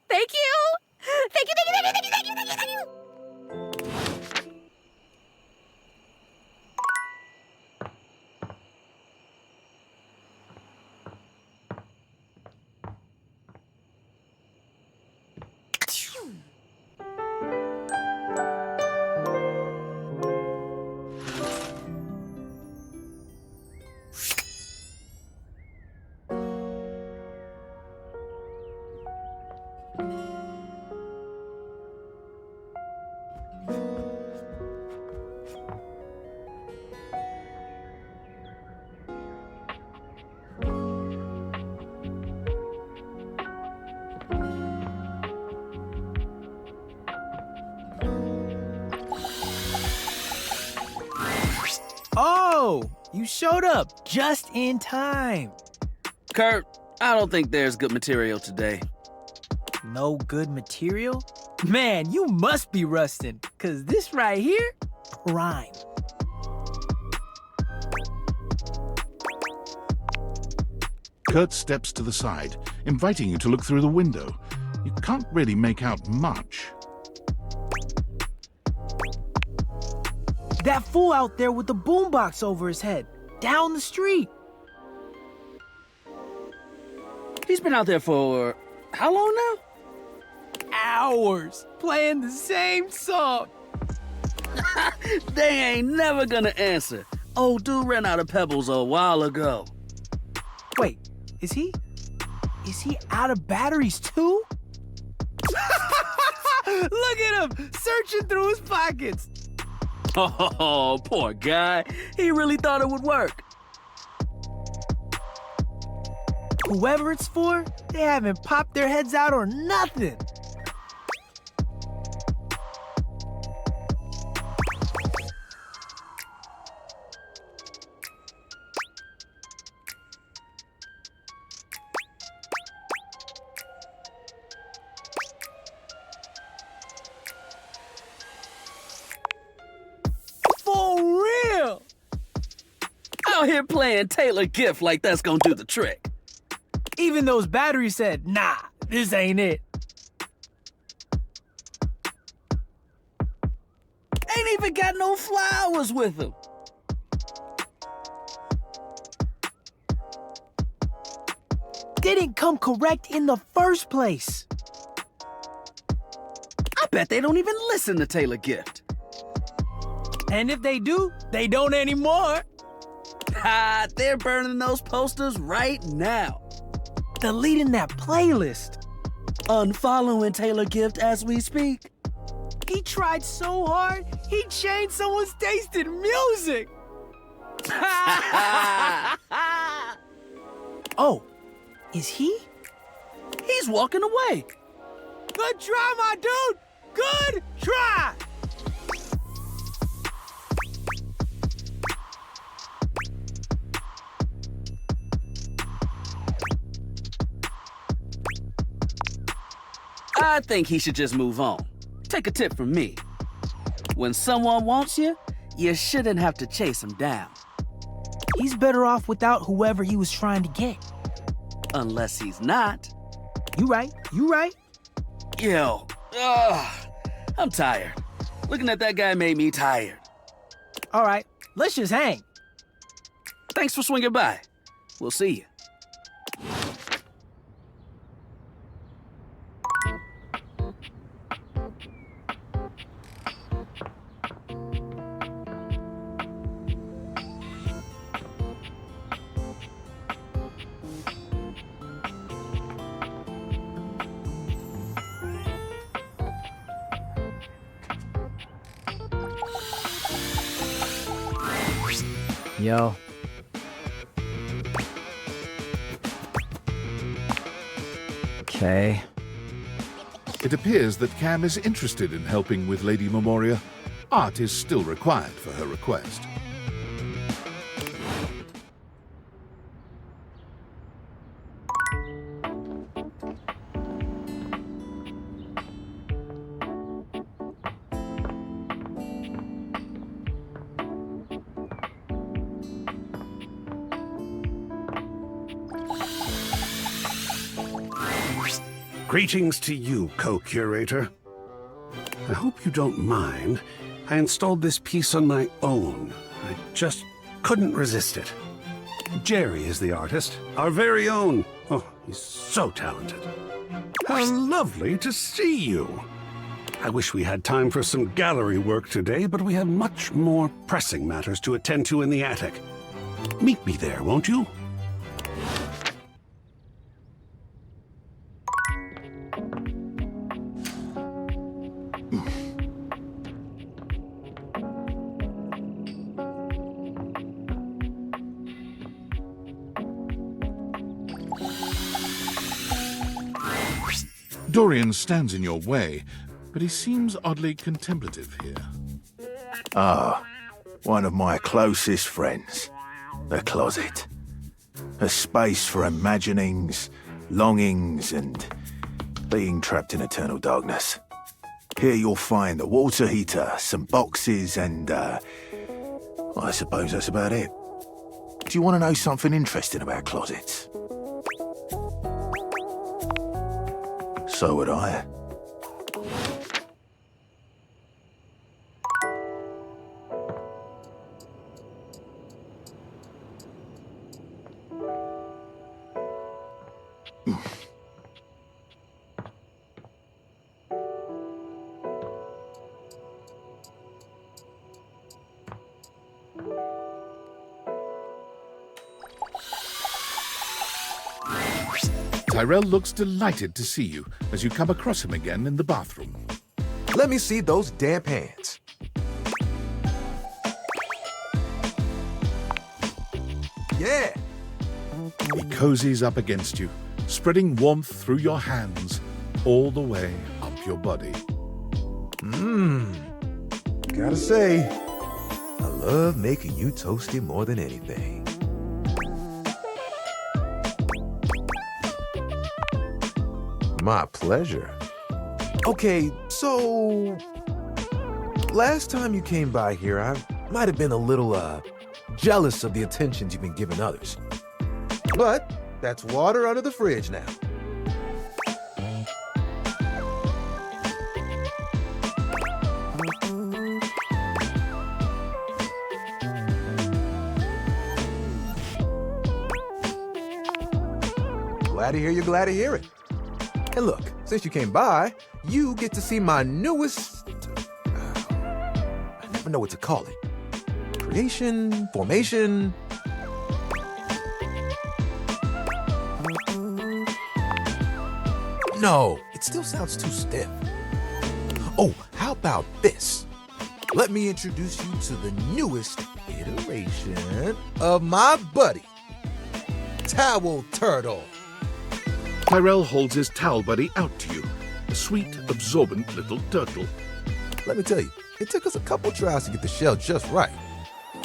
Thank you! Thank you, thank you, thank you, thank you, thank you, thank you, thank you! Oh, you showed up just in time. Kurt, I don't think there's good material today. No good material? Man, you must be rusting, cause this right here, prime. Kurt steps to the side, inviting you to look through the window. You can't really make out much. That fool out there with the boombox over his head, down the street. He's been out there for how long now? Hours, playing the same song. They ain't never gonna answer. Old dude ran out of pebbles a while ago. Wait, is he out of batteries too? Look at him, searching through his pockets. Oh, poor guy. He really thought it would work. Whoever it's for, they haven't popped their heads out or nothing. Out here playing Taylor Gift like that's gonna do the trick. Even those batteries said, nah, this ain't it. Ain't even got no flowers with him. Didn't come correct in the first place. I bet they don't even listen to Taylor Gift. And if they do, they don't anymore. Ha, they're burning those posters right now. Deleting that playlist. Unfollowing Taylor Gift as we speak. He tried so hard, he changed someone's taste in music. Oh, is he? He's walking away. Good try, my dude. Good try. I think he should just move on. Take a tip from me. When someone wants you, you shouldn't have to chase him down. He's better off without whoever he was trying to get. Unless he's not. You right, you right. Yo, I'm tired. Looking at that guy made me tired. All right, let's just hang. Thanks for swinging by. We'll see you. Yo. Okay. It appears that Cam is interested in helping with Lady Memoria. Art is still required for her request. Greetings to you, co-curator. I hope you don't mind. I installed this piece on my own. I just couldn't resist it. Jerry is the artist, our very own. Oh, he's so talented. How lovely to see you. I wish we had time for some gallery work today, but we have much more pressing matters to attend to in the attic. Meet me there, won't you? Dorian stands in your way, but he seems oddly contemplative here. Ah, one of my closest friends. The closet. A space for imaginings, longings, and being trapped in eternal darkness. Here you'll find a water heater, some boxes, and, I suppose that's about it. Do you want to know something interesting about closets? So would I. Tyrell looks delighted to see you as you come across him again in the bathroom. Let me see those damp hands. Yeah. He cozies up against you, spreading warmth through your hands all the way up your body. Gotta say, I love making you toasty more than anything. My pleasure. Okay, so last time you came by here, I might have been a little jealous of the attentions you've been giving others. But that's water under the fridge now. Glad to hear you're glad to hear it. And look, since you came by, you get to see my newest... I never know what to call it. Creation, formation... No, it still sounds too stiff. Oh, how about this? Let me introduce you to the newest iteration of my buddy, Towel Turtle. Tyrell holds his towel buddy out to you, a sweet, absorbent little turtle. Let me tell you, it took us a couple tries to get the shell just right,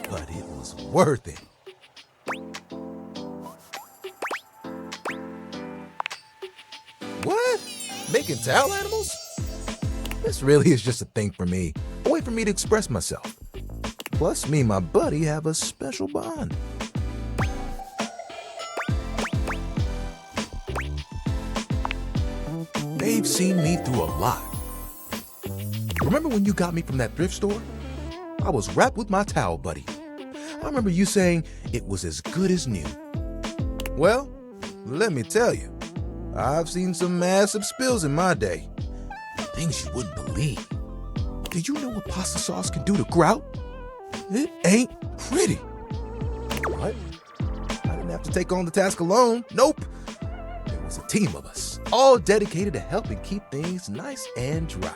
but it was worth it. What? Making towel animals? This really is just a thing for me, a way for me to express myself. Plus, me and my buddy have a special bond. They've seen me through a lot. Remember when you got me from that thrift store? I was wrapped with my towel buddy. I remember you saying it was as good as new. Well, let me tell you, I've seen some massive spills in my day. Things you wouldn't believe. Did you know what pasta sauce can do to grout? It ain't pretty. But I didn't have to take on the task alone. Nope. There was a team of us, all dedicated to helping keep things nice and dry.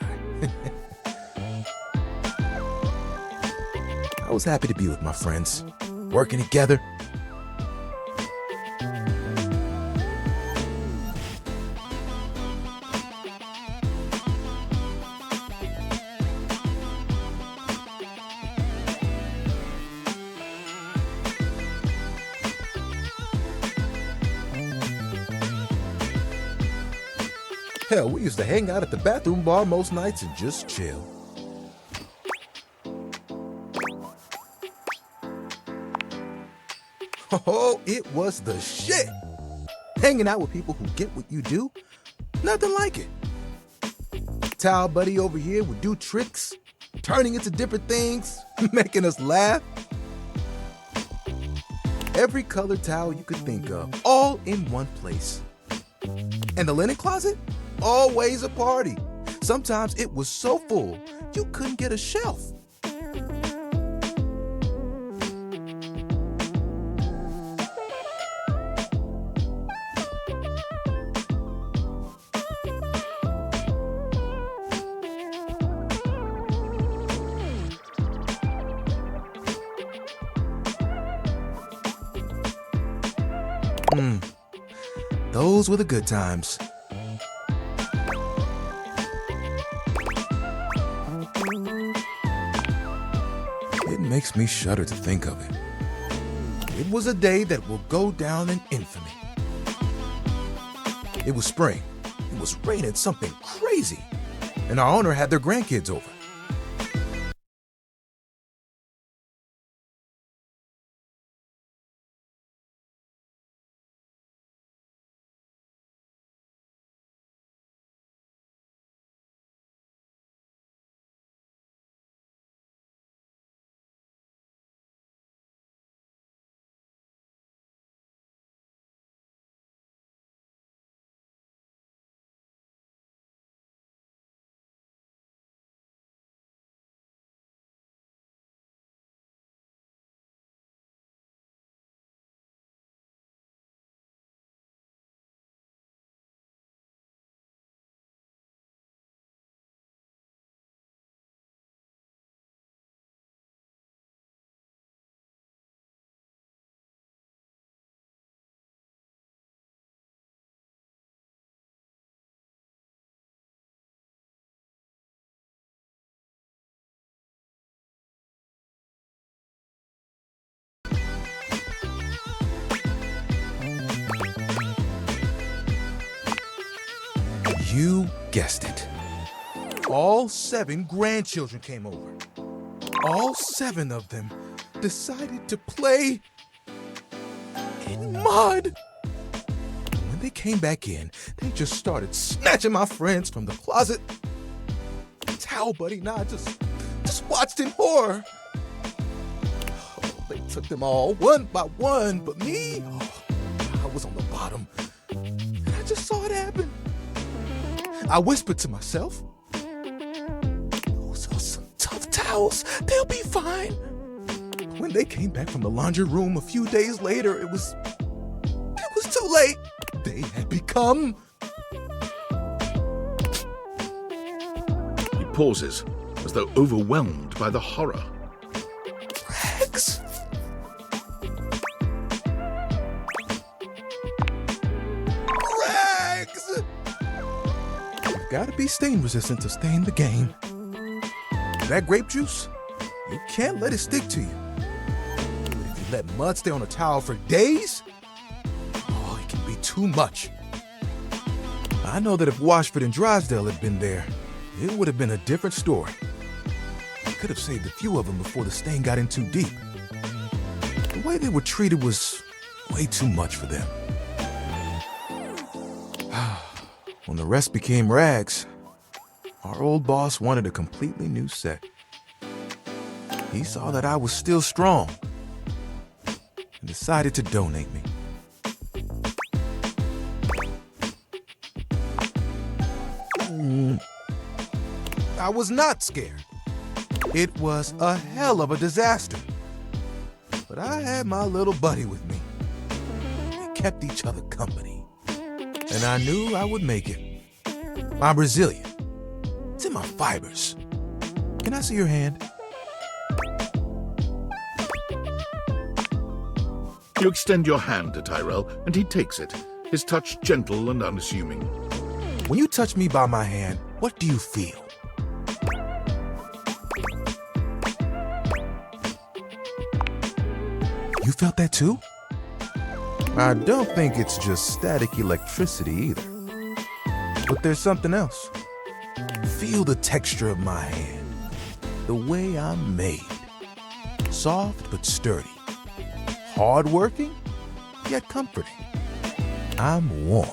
I was happy to be with my friends. working together. Hell, we used to hang out at the bathroom bar most nights and just chill. Oh, it was the shit. Hanging out with people who get what you do, nothing like it. Towel buddy over here would do tricks, turning into different things, making us laugh. Every colored towel you could think of, all in one place. And the linen closet? Always a party. Sometimes it was so full, you couldn't get a shelf. Those were the good times. It makes me shudder to think of it. It was a day that will go down in infamy. It was spring. It was raining something crazy. And our owner had their grandkids over. You guessed it. All 7 grandchildren came over. All 7 of them decided to play in mud. When they came back in, they just started snatching my friends from the closet. Towel buddy and I just watched in horror. Oh, they took them all one by one, but me, I was on the bottom. And I just saw it happen. I whispered to myself, those are some tough towels. They'll be fine. When they came back from the laundry room a few days later, it was too late. They had become... He pauses, as though overwhelmed by the horror. Rags. Rags! You've got to be stain resistant to stay in the game. That grape juice, you can't let it stick to you. But if you let mud stay on a towel for days, it can be too much. I know that if Washford and Drysdale had been there, it would have been a different story. I could have saved a few of them before the stain got in too deep. The way they were treated was way too much for them. When the rest became rags, our old boss wanted a completely new set. He saw that I was still strong and decided to donate me. I was not scared. It was a hell of a disaster. But I had my little buddy with me. We kept each other company. And I knew I would make it. I'm resilient. It's in my fibers. Can I see your hand? You extend your hand to Tyrell, and he takes it, his touch gentle and unassuming. When you touch me by my hand, what do you feel? You felt that too? I don't think it's just static electricity either. But there's something else. Feel the texture of my hand. The way I'm made. Soft but sturdy. Hard-working, yet comforting. I'm warm.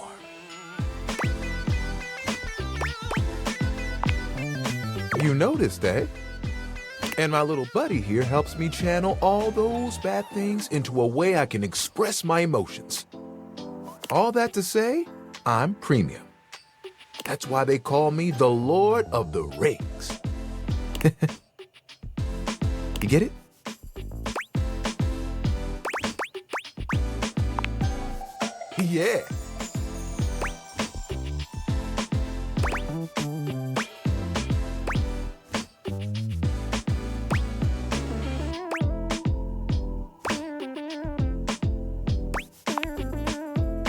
You noticed, eh? And my little buddy here helps me channel all those bad things into a way I can express my emotions. All that to say, I'm premium. That's why they call me the Lord of the Rings. You get it? Yeah.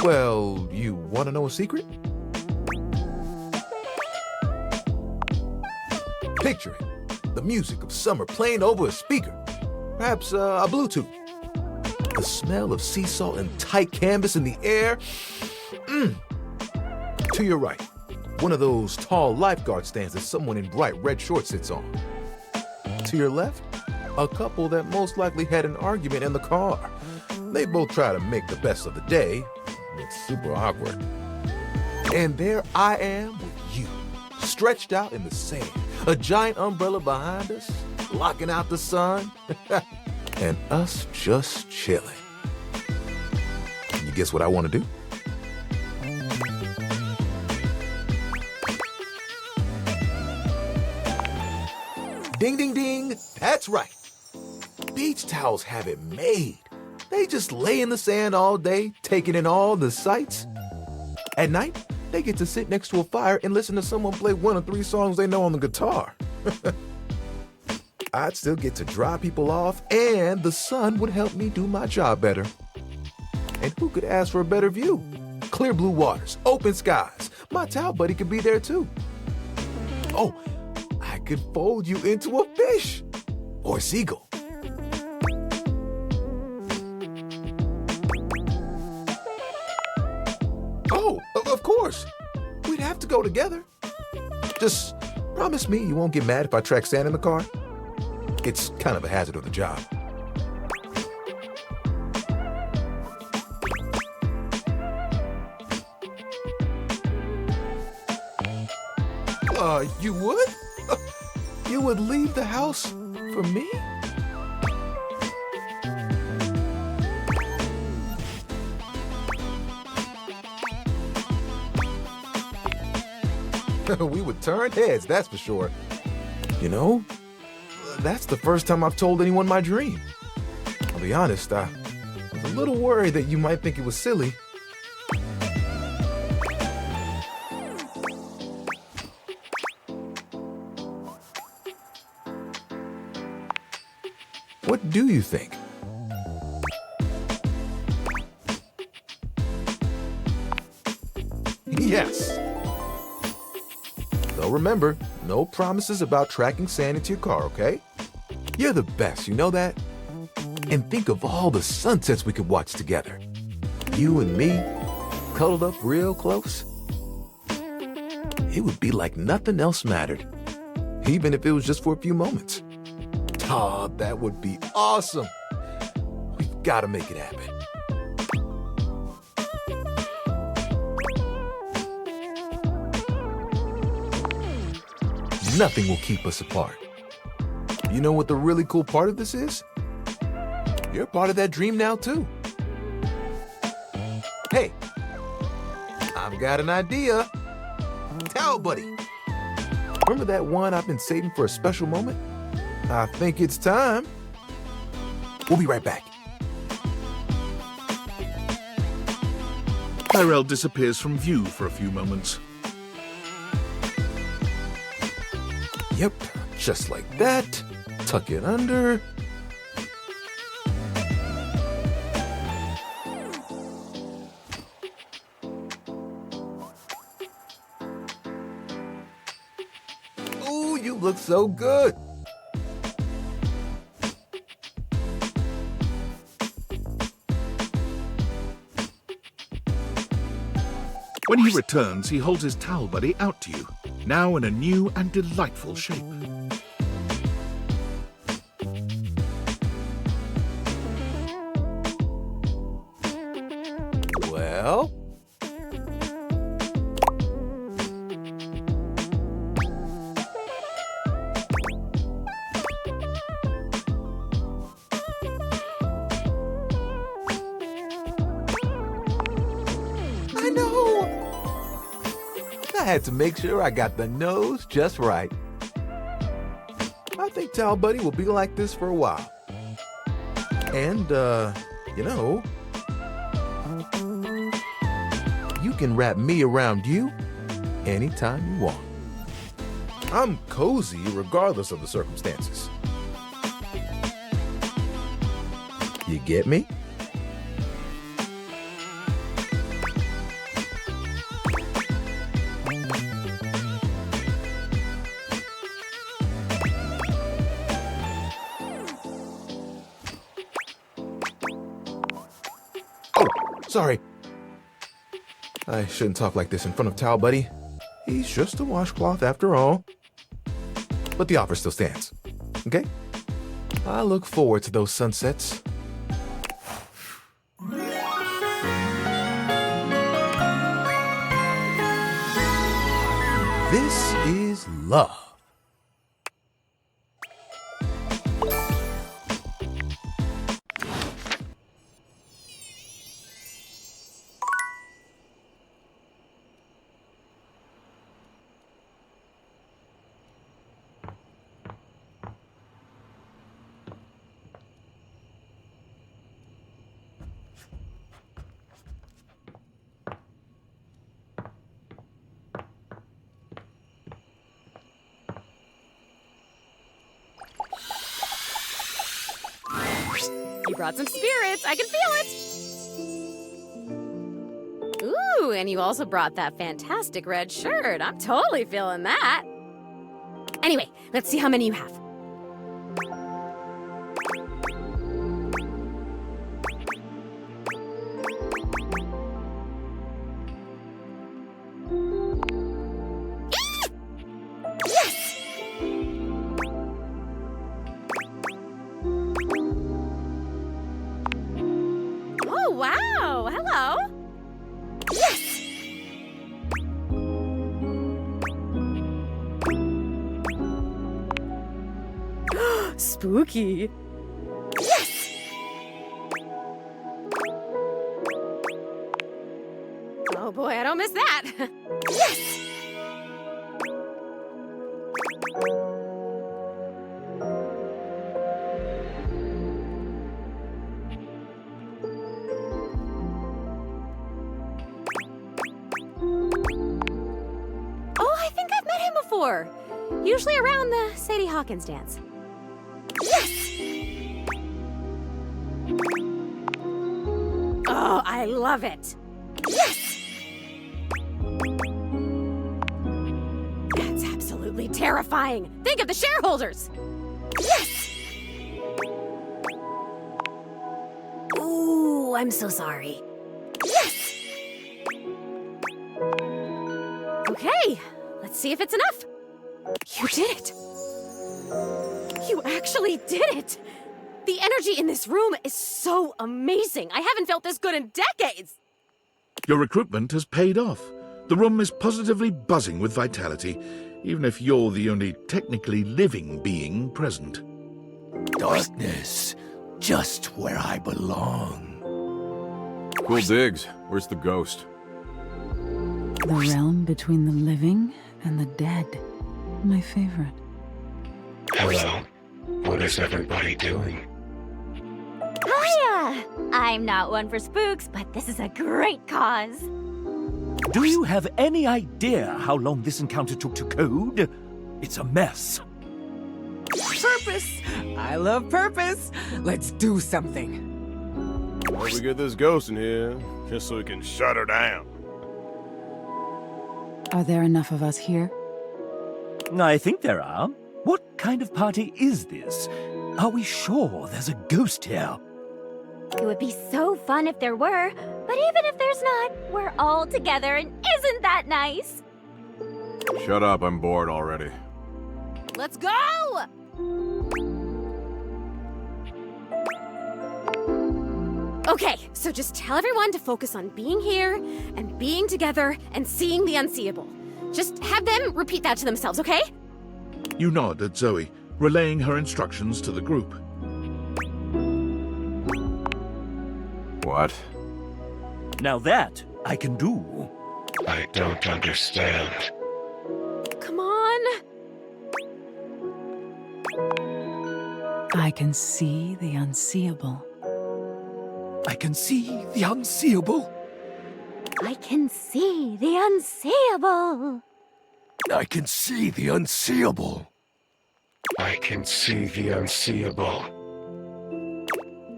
Well, you want to know a secret? Picture it. The music of summer playing over a speaker. Perhaps a Bluetooth. The smell of sea salt and tight canvas in the air. To your right, one of those tall lifeguard stands that someone in bright red shorts sits on. To your left, a couple that most likely had an argument in the car. They both try to make the best of the day. It's super awkward. And there I am with you, stretched out in the sand, a giant umbrella behind us, blocking out the sun, and us just chilling. You guess what I want to do? Ding, ding, ding. That's right. Beach towels have it made. They just lay in the sand all day, taking in all the sights. At night, they get to sit next to a fire and listen to someone play one of 3 songs they know on the guitar. I'd still get to dry people off, and the sun would help me do my job better. And who could ask for a better view? Clear blue waters, open skies. My towel buddy could be there too. Oh, I could fold you into a fish or a seagull. Oh, of course. We'd have to go together. Just promise me you won't get mad if I track sand in the car. It's kind of a hazard of the job. You would? You would leave the house for me? We would turn heads, that's for sure. You know, that's the first time I've told anyone my dream. I'll be honest, I was a little worried that you might think it was silly. What do you think? Yes. Though remember, no promises about tracking sand into your car, okay? You're the best, you know that? And think of all the sunsets we could watch together. You and me, cuddled up real close. It would be like nothing else mattered, even if it was just for a few moments. Oh, that would be awesome. We've got to make it happen. Nothing will keep us apart. You know what the really cool part of this is? You're part of that dream now, too. Hey, I've got an idea. Towel buddy. Remember that one I've been saving for a special moment? I think it's time. We'll be right back. Tyrell disappears from view for a few moments. Yep, just like that. Tuck it under. You look so good. When he returns, he holds his towel buddy out to you, now in a new and delightful shape. Well? I know! I had to make sure I got the nose just right. I think Towel Buddy will be like this for a while. And, you know, you can wrap me around you anytime you want. I'm cozy regardless of the circumstances. You get me? Sorry. I shouldn't talk like this in front of Towel Buddy. He's just a washcloth after all. But the offer still stands. Okay? I look forward to those sunsets. This is love. You brought some spirits. I can feel it. Ooh, and you also brought that fantastic red shirt. I'm totally feeling that. Anyway, let's see how many you have. Wow, hello. Yes! Spooky. Yes! Oh boy, I don't miss that. Yes! Before. Usually around the Sadie Hawkins dance. Yes! Oh, I love it. Yes! That's absolutely terrifying. Think of the shareholders. Yes! Ooh, I'm so sorry. Yes! Okay. Let's see if it's enough. You did it. You actually did it. The energy in this room is so amazing. I haven't felt this good in decades. Your recruitment has paid off. The room is positively buzzing with vitality, even if you're the only technically living being present. Darkness, just where I belong. Cool digs. Where's the ghost? The realm between the living and the dead. My favorite. Hello. What is everybody doing? Hiya! I'm not one for spooks, but this is a great cause. Do you have any idea how long this encounter took to code? It's a mess. Purpose! I love purpose. Let's do something. Well, we get this ghost in here, just so we can shut her down. Are there enough of us here? I think there are. What kind of party is this? Are we sure there's a ghost here? It would be so fun if there were, but even if there's not, we're all together and isn't that nice? Shut up, I'm bored already. Let's go! Okay, so just tell everyone to focus on being here and being together and seeing the unseeable. Just have them repeat that to themselves, okay? You nod at Zoey, relaying her instructions to the group. What? Now that I can do. I don't understand. Come on. I can see the unseeable. I can see the unseeable. I can see the unseeable. I can see the unseeable. I can see the unseeable.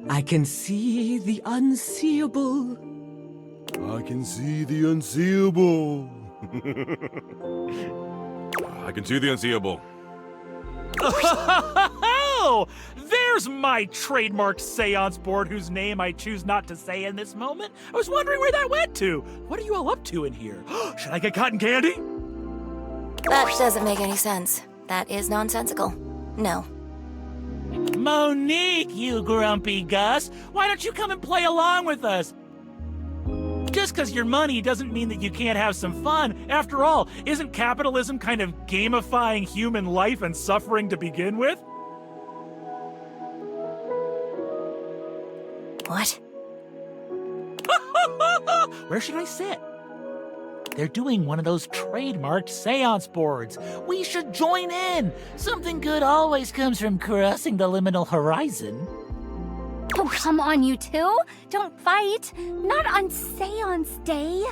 I can see the unseeable. I can see the unseeable. I can see the unseeable. Oh, there's my trademarked seance board whose name I choose not to say in this moment. I was wondering where that went to. What are you all up to in here? Should I get cotton candy? That doesn't make any sense. That is nonsensical. No. Monique, you grumpy Gus. Why don't you come and play along with us? Just because you're money doesn't mean that you can't have some fun. After all, isn't capitalism kind of gamifying human life and suffering to begin with? What? Where should I sit? They're doing one of those trademarked seance boards. We should join in. Something good always comes from crossing the liminal horizon. Oh, come on, you two. Don't fight. Not on Seance Day.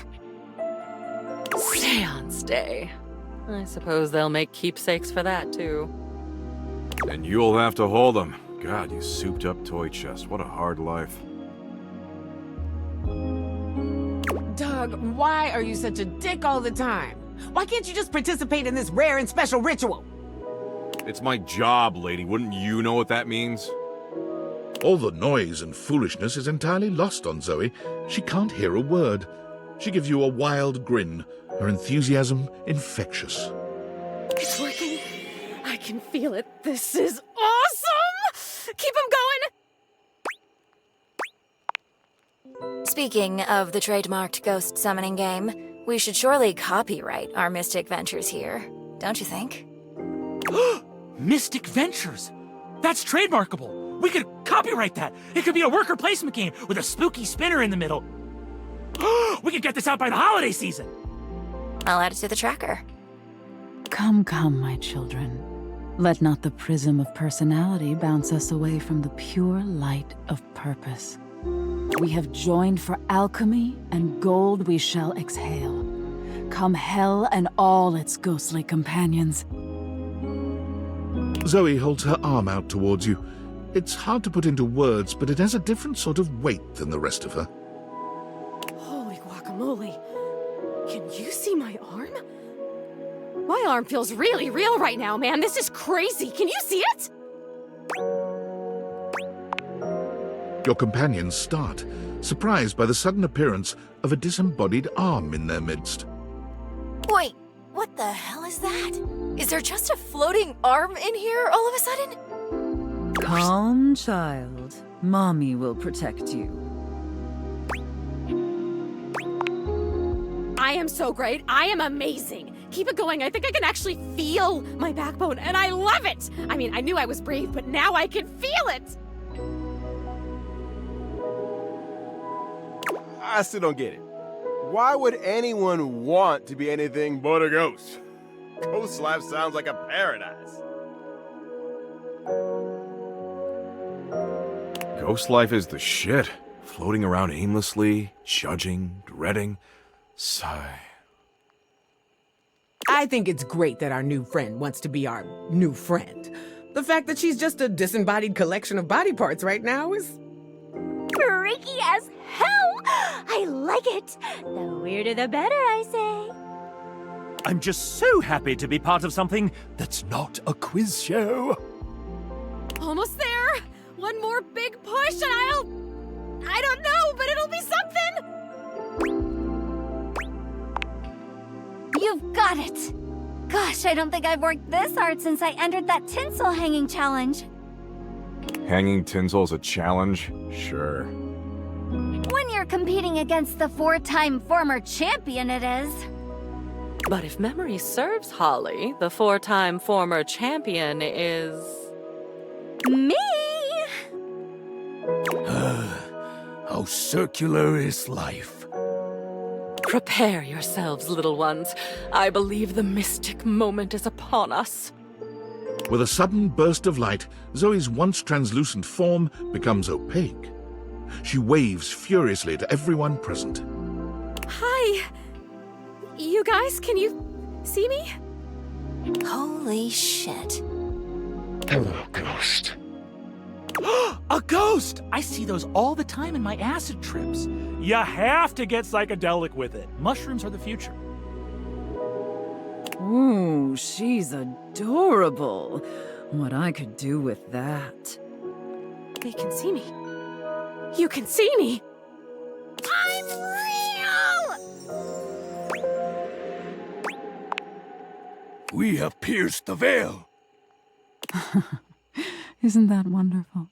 Seance Day. I suppose they'll make keepsakes for that, too. And you'll have to hold them. God, you souped up toy chest. What a hard life. Doug, why are you such a dick all the time? Why can't you just participate in this rare and special ritual? It's my job, lady. Wouldn't you know what that means? All the noise and foolishness is entirely lost on Zoey. She can't hear a word. She gives you a wild grin, her enthusiasm infectious. It's working. I can feel it. This is awesome! Keep them going! Speaking of the trademarked ghost summoning game, we should surely copyright our Mystic Ventures here, don't you think? Mystic Ventures? That's trademarkable. We could copyright that. It could be a worker placement game with a spooky spinner in the middle. We could get this out by the holiday season. I'll add it to the tracker. Come, come, my children. Let not the prism of personality bounce us away from the pure light of purpose. We have joined for alchemy, and gold we shall exhale. Come hell and all its ghostly companions. Zoey holds her arm out towards you. It's hard to put into words, but it has a different sort of weight than the rest of her. Holy guacamole. Can you see my arm? My arm feels really real right now, man. This is crazy. Can you see it? Your companions start, surprised by the sudden appearance of a disembodied arm in their midst. Wait, what the hell is that? Is there just a floating arm in here all of a sudden? Calm, child. Mommy will protect you. I am so great. I am amazing. Keep it going. I think I can actually feel my backbone, and I love it. I mean, I knew I was brave, but now I can feel it. I still don't get it. Why would anyone want to be anything but a ghost? Ghost life sounds like a paradise. Ghost life is the shit. Floating around aimlessly, judging, dreading. Sigh. I think it's great that our new friend wants to be our new friend. The fact that she's just a disembodied collection of body parts right now is... freaky as hell! I like it. The weirder the better, I say. I'm just so happy to be part of something that's not a quiz show. Almost there! One more big push and I don't know, but it'll be something! You've got it! Gosh, I don't think I've worked this hard since I entered that tinsel hanging challenge. Hanging tinsel's a challenge? Sure. When you're competing against the 4-time former champion, it is. But if memory serves, Holly, the 4-time former champion is... Me! How circular is life? Prepare yourselves, little ones. I believe the mystic moment is upon us. With a sudden burst of light, Zoe's once translucent form becomes opaque. She waves furiously to everyone present. Hi! You guys, can you see me? Holy shit. Hello, ghost. A ghost! I see those all the time in my acid trips. You have to get psychedelic with it. Mushrooms are the future. Ooh, she's adorable. What I could do with that. They can see me. You can see me! I'm real! We have pierced the veil. Isn't that wonderful?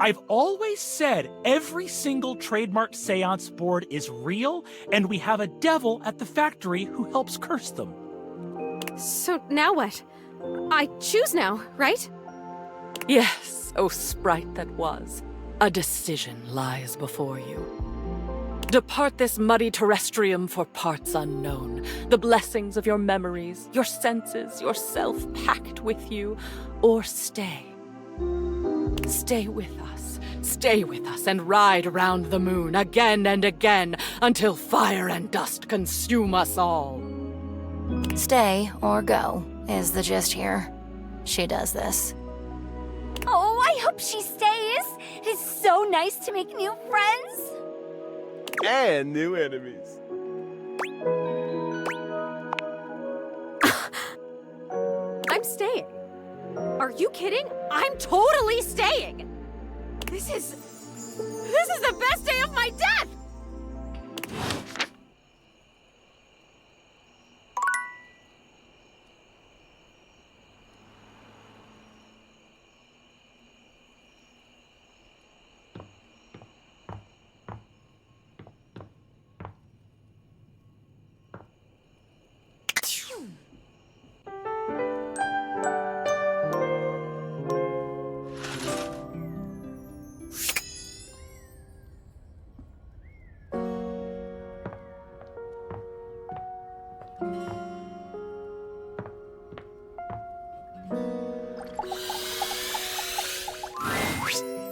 I've always said every single trademarked seance board is real, and we have a devil at the factory who helps curse them. So now what? I choose now, right? Yes, O sprite that was. A decision lies before you. Depart this muddy terrestrium for parts unknown, the blessings of your memories, your senses, yourself packed with you, or stay. Stay with us and ride around the moon again and again until fire and dust consume us all. Stay or go is the gist here. She does this. Oh, I hope she stays. It's so nice to make new friends. And new enemies. I'm staying. Are you kidding? I'm totally staying! This is the best day of my death!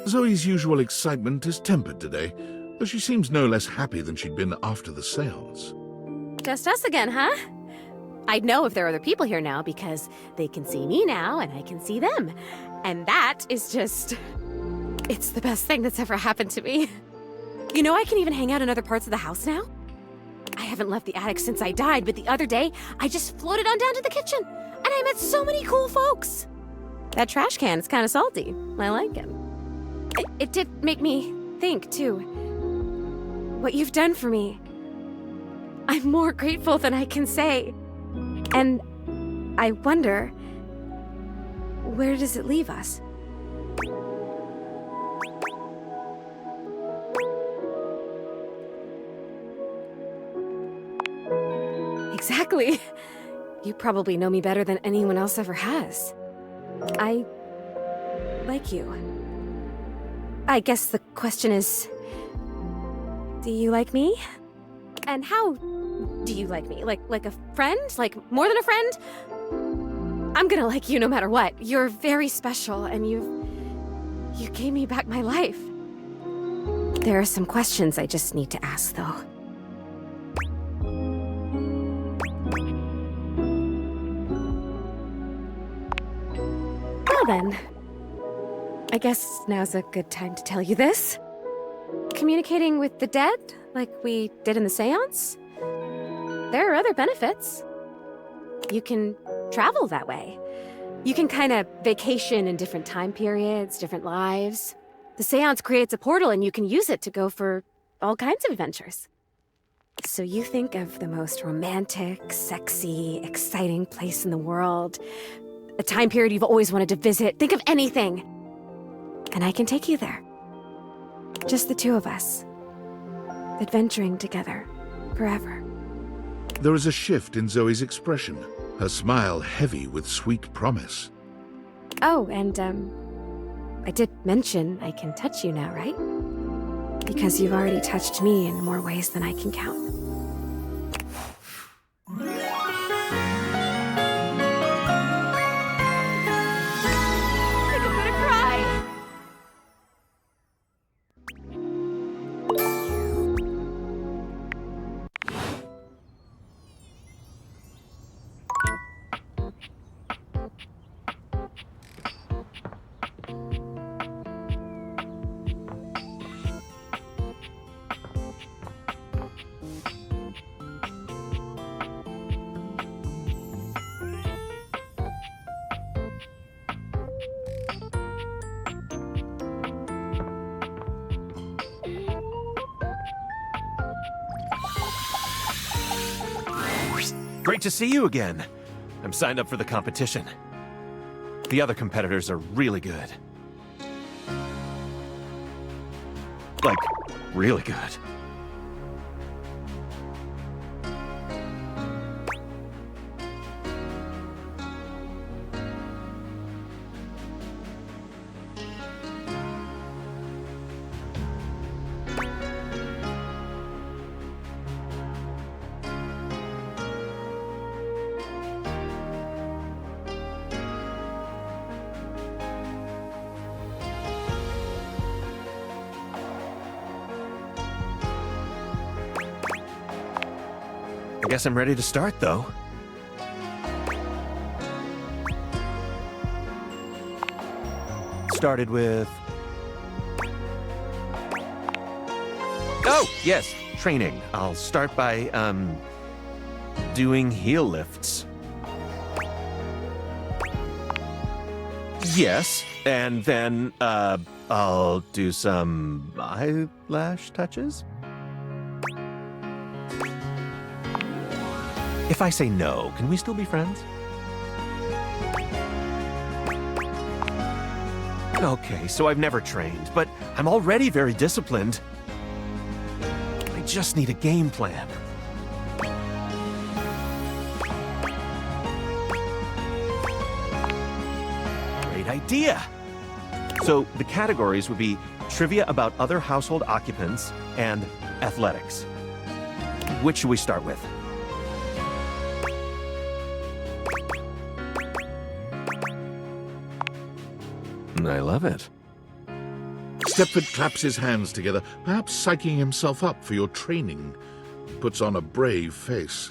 Zoe's usual excitement is tempered today, though she seems no less happy than she'd been after the seance. Just us again, huh? I'd know if there are other people here now because they can see me now and I can see them. And that is just... it's the best thing that's ever happened to me. You know, I can even hang out in other parts of the house now. I haven't left the attic since I died, but the other day, I just floated on down to the kitchen. And I met so many cool folks. That trash can is kind of salty. I like it. It did make me think, too. What you've done for me. I'm more grateful than I can say. And I wonder, where does it leave us? Exactly. You probably know me better than anyone else ever has. I like you. I guess the question is, do you like me? And how do you like me? Like a friend? Like more than a friend? I'm gonna like you no matter what. You're very special and you gave me back my life. There are some questions I just need to ask though. Well then, I guess now's a good time to tell you this. Communicating with the dead, like we did in the seance, there are other benefits. you can travel that way. You can kind of vacation in different time periods, different lives. The seance creates a portal and you can use it to go for all kinds of adventures. So you think of the most romantic, sexy, exciting place in the world, a time period you've always wanted to visit. Think of anything. And I can take you there. Just the two of us, adventuring together, forever. There is a shift in Zoe's expression, her smile heavy with sweet promise. Oh, and I did mention I can touch you now, right? Because you've already touched me in more ways than I can count. Great to see you again. I'm signed up for the competition. The other competitors are really good. Like, really good. I guess I'm ready to start, though. Started with... Oh, yes, training. I'll start by, doing heel lifts. Yes, and then, I'll do some eyelash touches. If I say no, can we still be friends? Okay, so I've never trained, but I'm already very disciplined. I just need a game plan. Great idea! So the categories would be trivia about other household occupants and athletics. Which should we start with? I love it. Stepford claps his hands together, perhaps psyching himself up for your training. He puts on a brave face.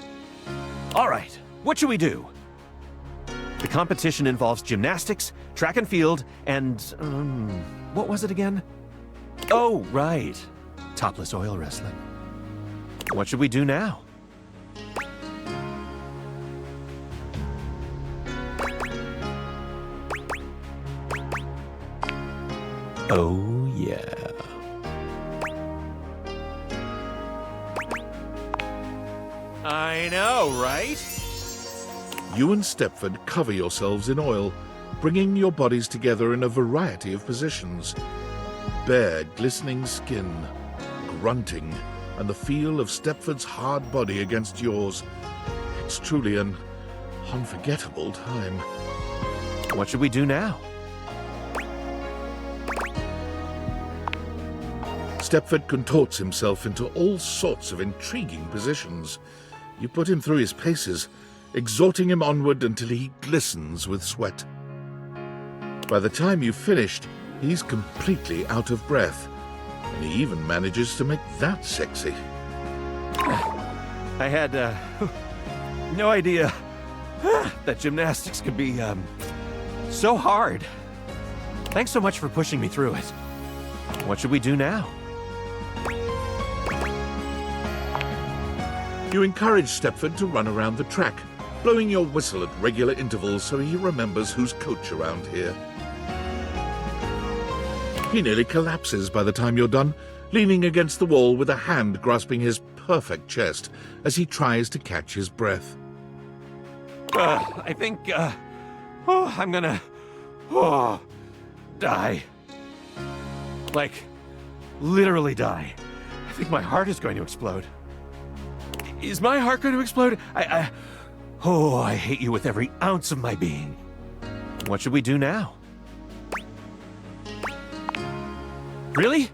All right, what should we do? The competition involves gymnastics, track and field, and, what was it again? Oh, right. Topless oil wrestling. What should we do now? Oh, yeah. I know, right? You and Stepford cover yourselves in oil, bringing your bodies together in a variety of positions. Bare, glistening skin, grunting, and the feel of Stepford's hard body against yours. It's truly an unforgettable time. What should we do now? Stepford contorts himself into all sorts of intriguing positions. You put him through his paces, exhorting him onward until he glistens with sweat. By the time you've finished, he's completely out of breath, and he even manages to make that sexy. I had, no idea that gymnastics could be, so hard. Thanks so much for pushing me through it. What should we do now? You encourage Stepford to run around the track, blowing your whistle at regular intervals so he remembers who's coach around here. He nearly collapses by the time you're done, leaning against the wall with a hand grasping his perfect chest as he tries to catch his breath. I think, I'm gonna, die. Like, literally die. I think my heart is going to explode. Is my heart going to explode? I hate you with every ounce of my being. What should we do now? Really?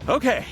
Okay.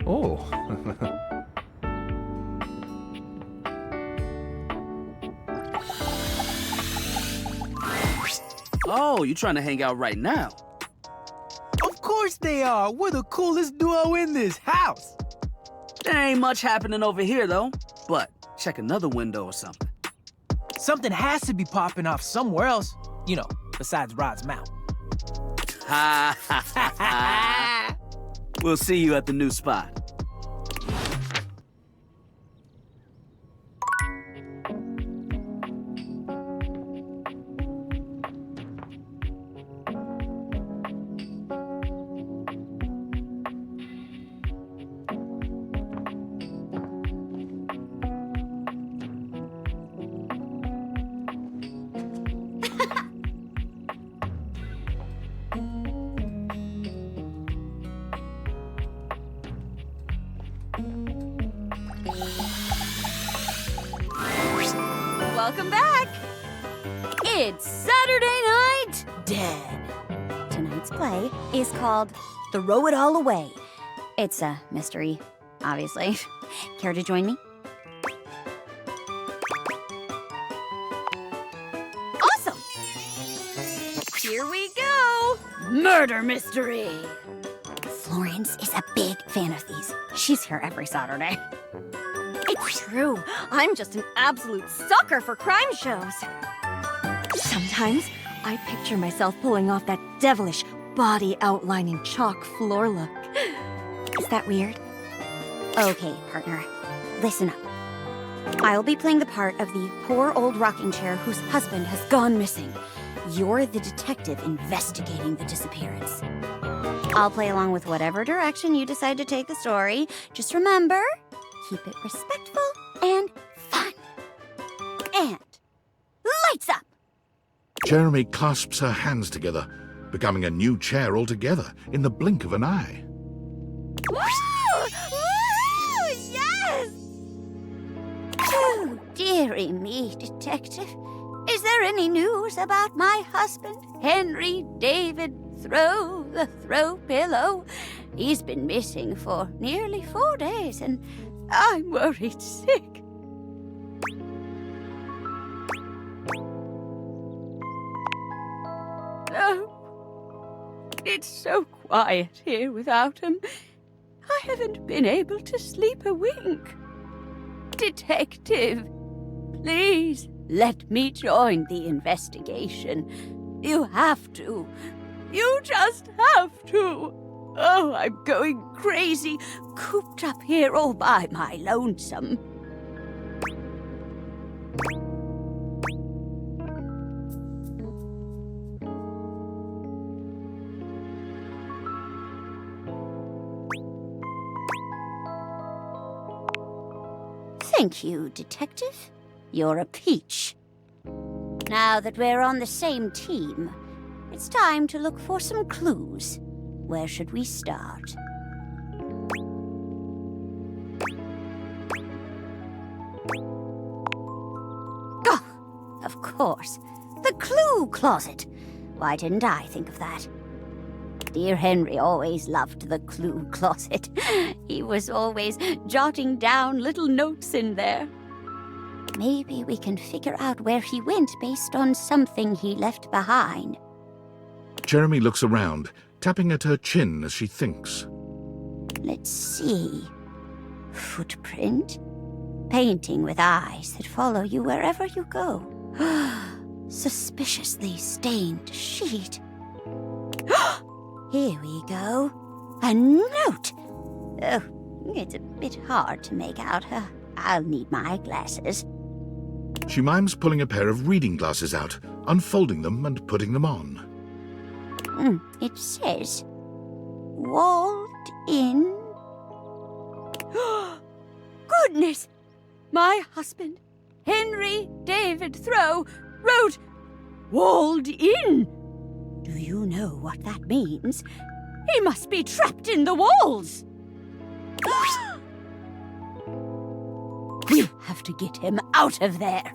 Oh. Oh, you trying to hang out right now? Of course they are. We're the coolest duo in this house. There ain't much happening over here, though. But check another window or something. Something has to be popping off somewhere else, you know, besides Rod's mouth. Ha ha ha ha. We'll see you at the new spot. Welcome back! It's Saturday Night Dead. Tonight's play is called Throw It All Away. It's a mystery, obviously. Care to join me? Awesome! Here we go! Murder mystery! Florence is a big fan of these. She's here every Saturday. It's true. I'm just an absolute sucker for crime shows. Sometimes I picture myself pulling off that devilish body outlining chalk floor look. Is that weird? Okay, partner. Listen up. I'll be playing the part of the poor old rocking chair whose husband has gone missing. You're the detective investigating the disappearance. I'll play along with whatever direction you decide to take the story. Just remember, keep it respectful and fun. And lights up! Chairemi clasps her hands together, becoming a new chair altogether in the blink of an eye. Woo! Woo! Yes! Oh, dearie me, detective. Is there any news about my husband, Henry David Throw the Throw Pillow? He's been missing for nearly 4 days, and I'm worried sick. Oh, it's so quiet here without him. I haven't been able to sleep a wink. Detective, please let me join the investigation. You have to. You just have to. Oh, I'm going crazy, cooped up here all by my lonesome. Thank you, Detective. You're a peach. Now that we're on the same team, it's time to look for some clues. Where should we start? Oh, of course. The clue closet. Why didn't I think of that? Dear Henry always loved the clue closet. He was always jotting down little notes in there. Maybe we can figure out where he went based on something he left behind. Chairemi looks around, tapping at her chin as she thinks. Let's see. Footprint. Painting with eyes that follow you wherever you go. Suspiciously stained sheet. Here we go. A note! Oh, it's a bit hard to make out. I'll need my glasses. She mimes pulling a pair of reading glasses out, unfolding them and putting them on. It says, walled in. Goodness! My husband, Henry David Thoreau, wrote, walled in. Do you know what that means? He must be trapped in the walls. We'll have to get him out of there.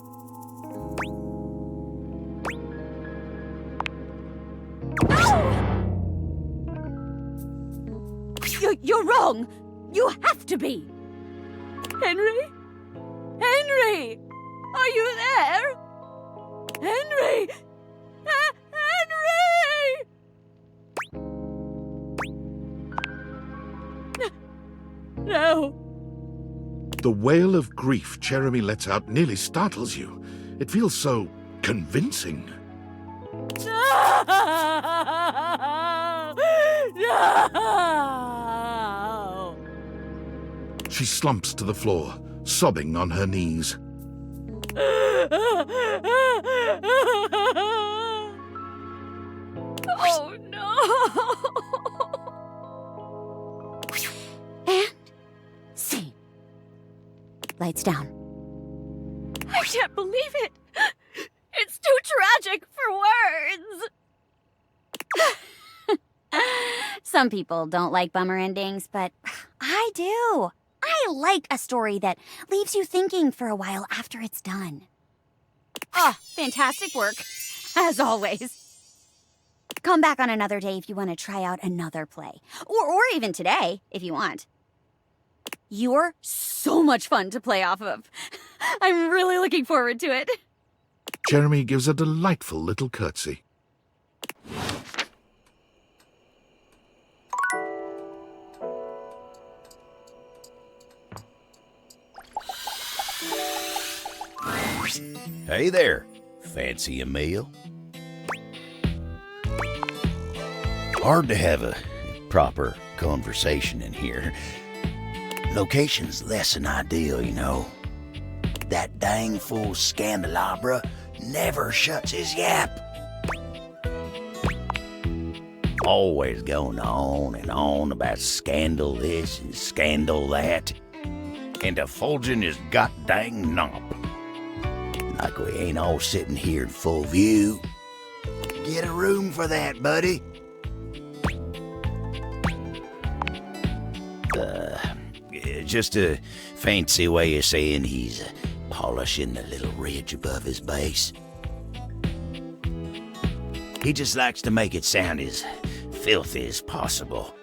You're wrong. You have to be. Henry? Henry! Are you there? Henry! Henry! No. The wail of grief Chairemi lets out nearly startles you. It feels so convincing. No! No! She slumps to the floor, sobbing on her knees. Oh, no! And scene. Lights down. I can't believe it. It's too tragic for words. Some people don't like bummer endings, but I do. I like a story that leaves you thinking for a while after it's done. Oh, fantastic work, as always. Come back on another day if you want to try out another play. Or even today, if you want. You're so much fun to play off of. I'm really looking forward to it. Chairemi gives a delightful little curtsy. Hey there. Fancy a meal? Hard to have a proper conversation in here. Location's less than ideal, you know. That dang fool Scandalabra never shuts his yap. Always going on and on about scandal this and scandal that. And divulging his goddamn knob. Like we ain't all sitting here in full view. Get a room for that, buddy. Just a fancy way of saying he's polishing the little ridge above his base. He just likes to make it sound as filthy as possible.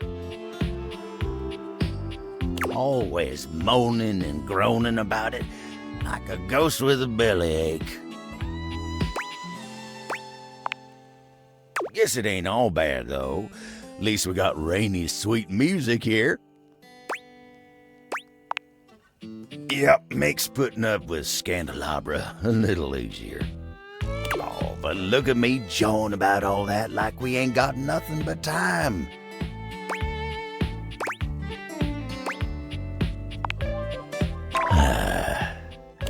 Always moaning and groaning about it, like a ghost with a bellyache. Guess it ain't all bad, though. At least we got rainy, sweet music here. Yep, makes putting up with Scandalabra a little easier. Oh, but look at me jawing about all that like we ain't got nothing but time.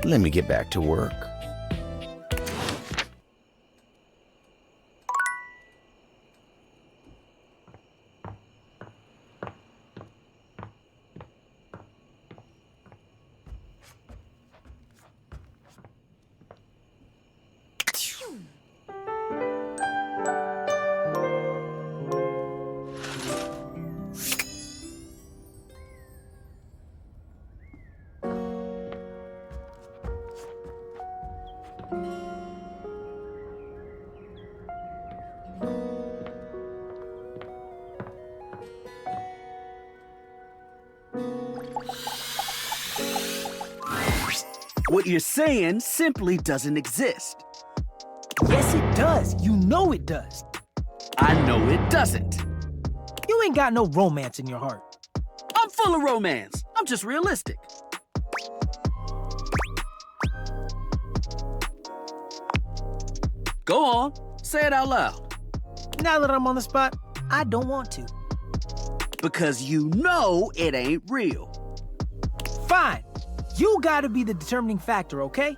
Let me get back to work. What you're saying simply doesn't exist. Yes, it does. You know it does. I know it doesn't. You ain't got no romance in your heart. I'm full of romance. I'm just realistic. Go on, say it out loud. Now that I'm on the spot, I don't want to. Because you know it ain't real. Fine. You gotta be the determining factor, okay?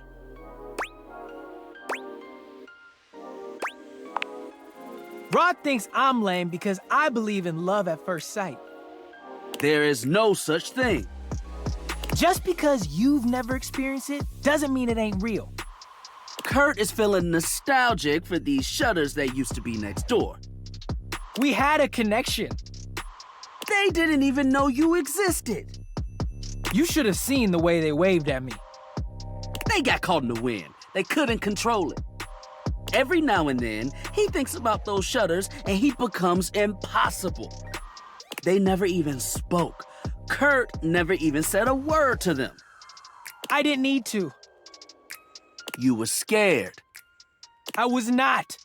Rod thinks I'm lame because I believe in love at first sight. There is no such thing. Just because you've never experienced it doesn't mean it ain't real. Kurt is feeling nostalgic for these shutters that used to be next door. We had a connection. They didn't even know you existed. You should have seen the way they waved at me. They got caught in the wind. They couldn't control it. Every now and then, he thinks about those shutters and he becomes impossible. They never even spoke. Kurt never even said a word to them. I didn't need to. You were scared. I was not.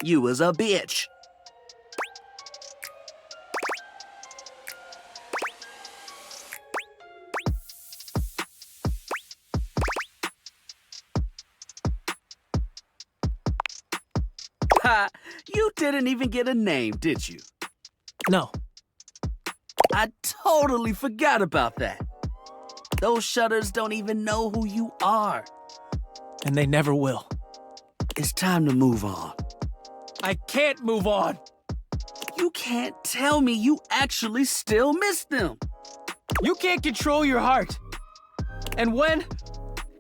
You was a bitch. Ha! You didn't even get a name, did you? No. I totally forgot about that. Those shutters don't even know who you are. And they never will. It's time to move on. I can't move on. You can't tell me you actually still miss them. You can't control your heart. And when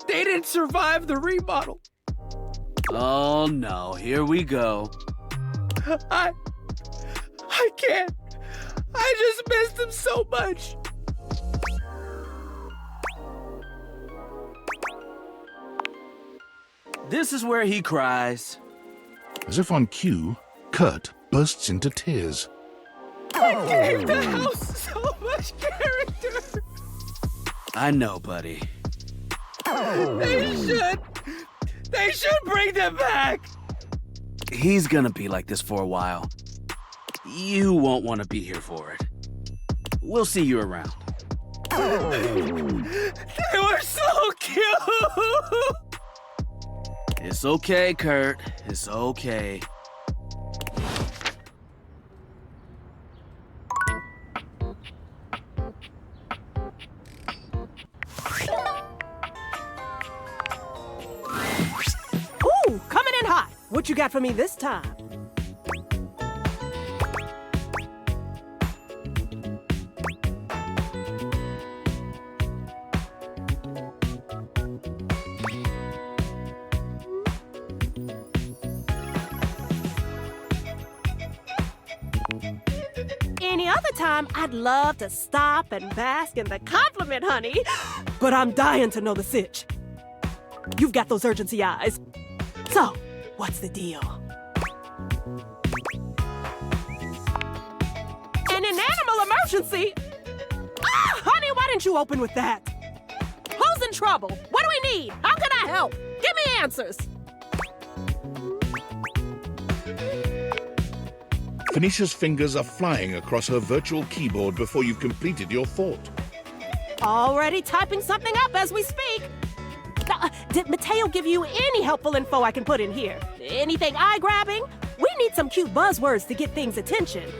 they didn't survive the remodel. Oh no, here we go. I can't. I just missed them so much. This is where he cries. As if on cue, Kurt bursts into tears. I gave the house so much character. I know, buddy. They should bring them back. He's gonna be like this for a while. You won't want to be here for it. We'll see you around. They were so cute. It's okay, Kurt. It's okay. Ooh, coming in hot. What you got for me this time? Any other time, I'd love to stop and bask in the compliment, honey. But I'm dying to know the sitch. You've got those urgency eyes. So, what's the deal? An animal emergency? Ah, honey, why didn't you open with that? Who's in trouble? What do we need? How can I help? Give me answers. Phoenicia's fingers are flying across her virtual keyboard before you've completed your thought. Already typing something up as we speak. Did Mateo give you any helpful info I can put in here? Anything eye-grabbing? We need some cute buzzwords to get things' attention.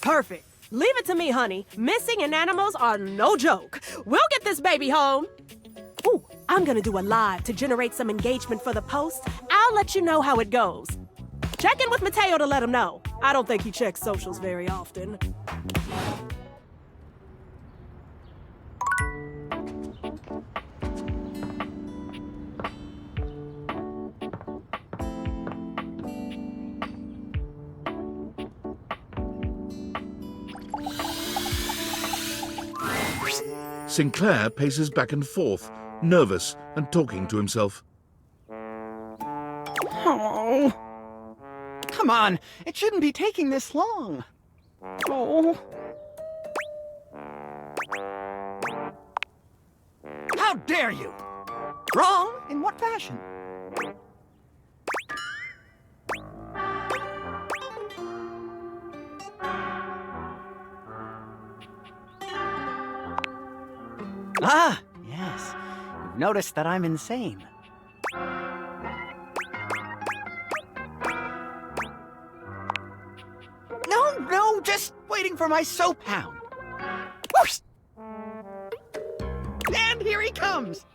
Perfect. Leave it to me, honey. Missing in animals are no joke. We'll get this baby home. Ooh, I'm gonna do a live to generate some engagement for the post. I'll let you know how it goes. Check in with Mateo to let him know. I don't think he checks socials very often. Sinclair paces back and forth, nervous and talking to himself. Oh. Come on, it shouldn't be taking this long. Oh. How dare you? Wrong? In what fashion? Ah, yes. You've noticed that I'm insane. No, just waiting for my soap hound. Whoosh! And here he comes.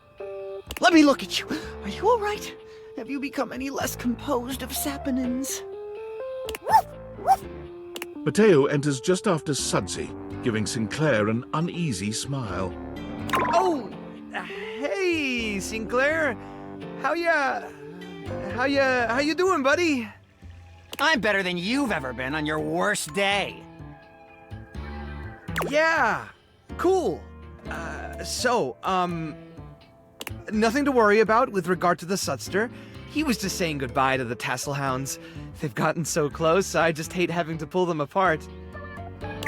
Let me look at you. Are you all right? Have you become any less composed of saponins? Mateo enters just after Sudsy, giving Sinclair an uneasy smile. Oh, hey, Sinclair. How you doing, buddy? I'm better than you've ever been on your worst day. Yeah, cool. Nothing to worry about with regard to the Sudster. He was just saying goodbye to the Tasselhounds. They've gotten so close, I just hate having to pull them apart.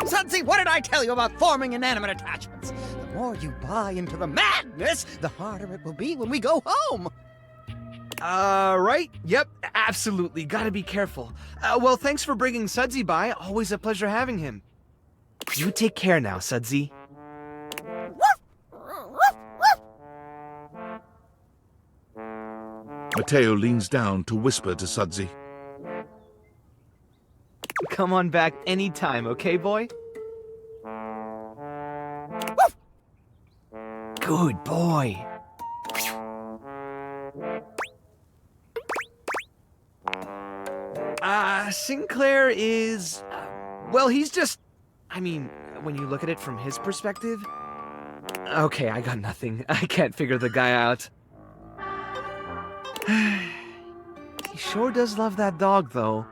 Sudsy, what did I tell you about forming inanimate attachments? The more you buy into the madness, the harder it will be when we go home. Right? Yep, absolutely. Gotta be careful. Well, thanks for bringing Sudsy by. Always a pleasure having him. You take care now, Sudsy. Mateo leans down to whisper to Sudsy. Come on back anytime, okay, boy? Good boy. Sinclair is... well, he's just... I mean, when you look at it from his perspective... Okay, I got nothing. I can't figure the guy out. He sure does love that dog, though.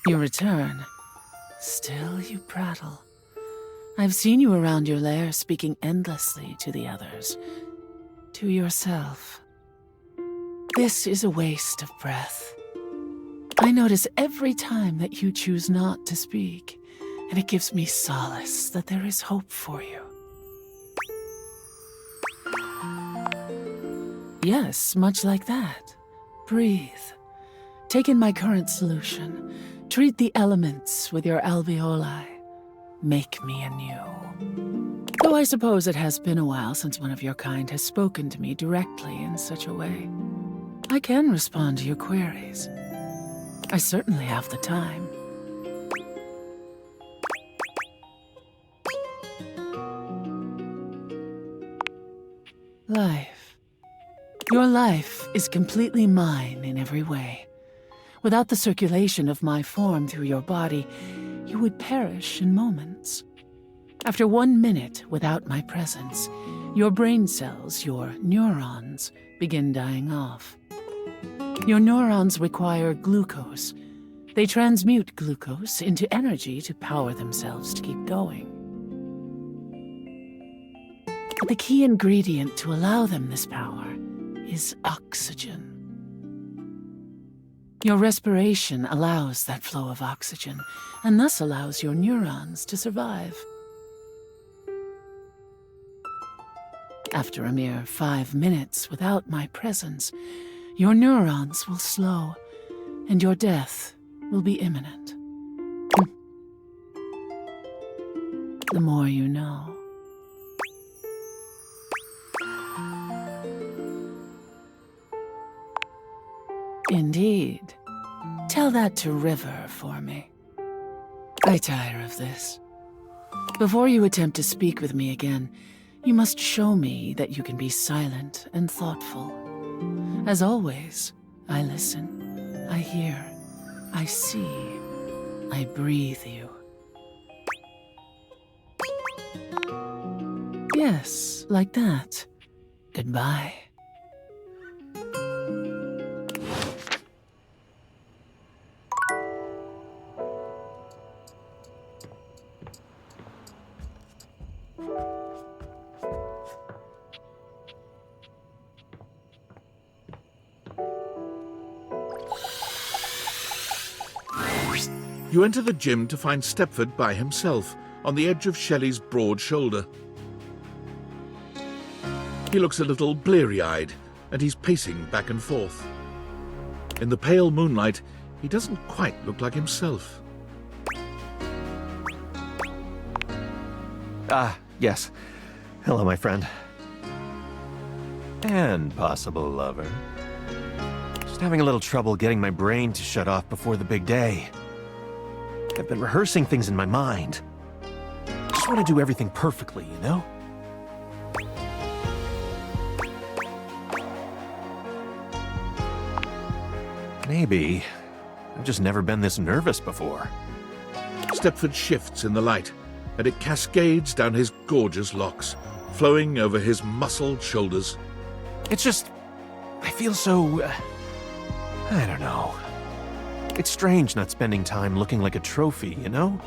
You return. Still you prattle. I've seen you around your lair speaking endlessly to the others. To yourself. This is a waste of breath. I notice every time that you choose not to speak, and it gives me solace that there is hope for you. Yes, much like that. Breathe. Take in my current solution. Treat the elements with your alveoli. Make me anew. Though I suppose it has been a while since one of your kind has spoken to me directly in such a way. I can respond to your queries. I certainly have the time. Life. Your life is completely mine in every way. Without the circulation of my form through your body, you would perish in moments. After 1 minute without my presence, your brain cells, your neurons, begin dying off. Your neurons require glucose. They transmute glucose into energy to power themselves to keep going. But the key ingredient to allow them this power is oxygen. Your respiration allows that flow of oxygen, and thus allows your neurons to survive. After a mere 5 minutes without my presence, your neurons will slow, and your death will be imminent. The more you know. Indeed. Tell that to River for me. I tire of this. Before you attempt to speak with me again, you must show me that you can be silent and thoughtful. As always, I listen, I hear, I see, I breathe you. Yes, like that. Goodbye. You enter the gym to find Stepford by himself, on the edge of Shelley's broad shoulder. He looks a little bleary-eyed, and he's pacing back and forth. In the pale moonlight, he doesn't quite look like himself. Ah, yes. Hello, my friend. And possible lover. Just having a little trouble getting my brain to shut off before the big day. I've been rehearsing things in my mind. Just want to do everything perfectly, you know? Maybe I've just never been this nervous before. Stepford shifts in the light, and it cascades down his gorgeous locks, flowing over his muscled shoulders. It's just, I feel so, I don't know. It's strange not spending time looking like a trophy, you know?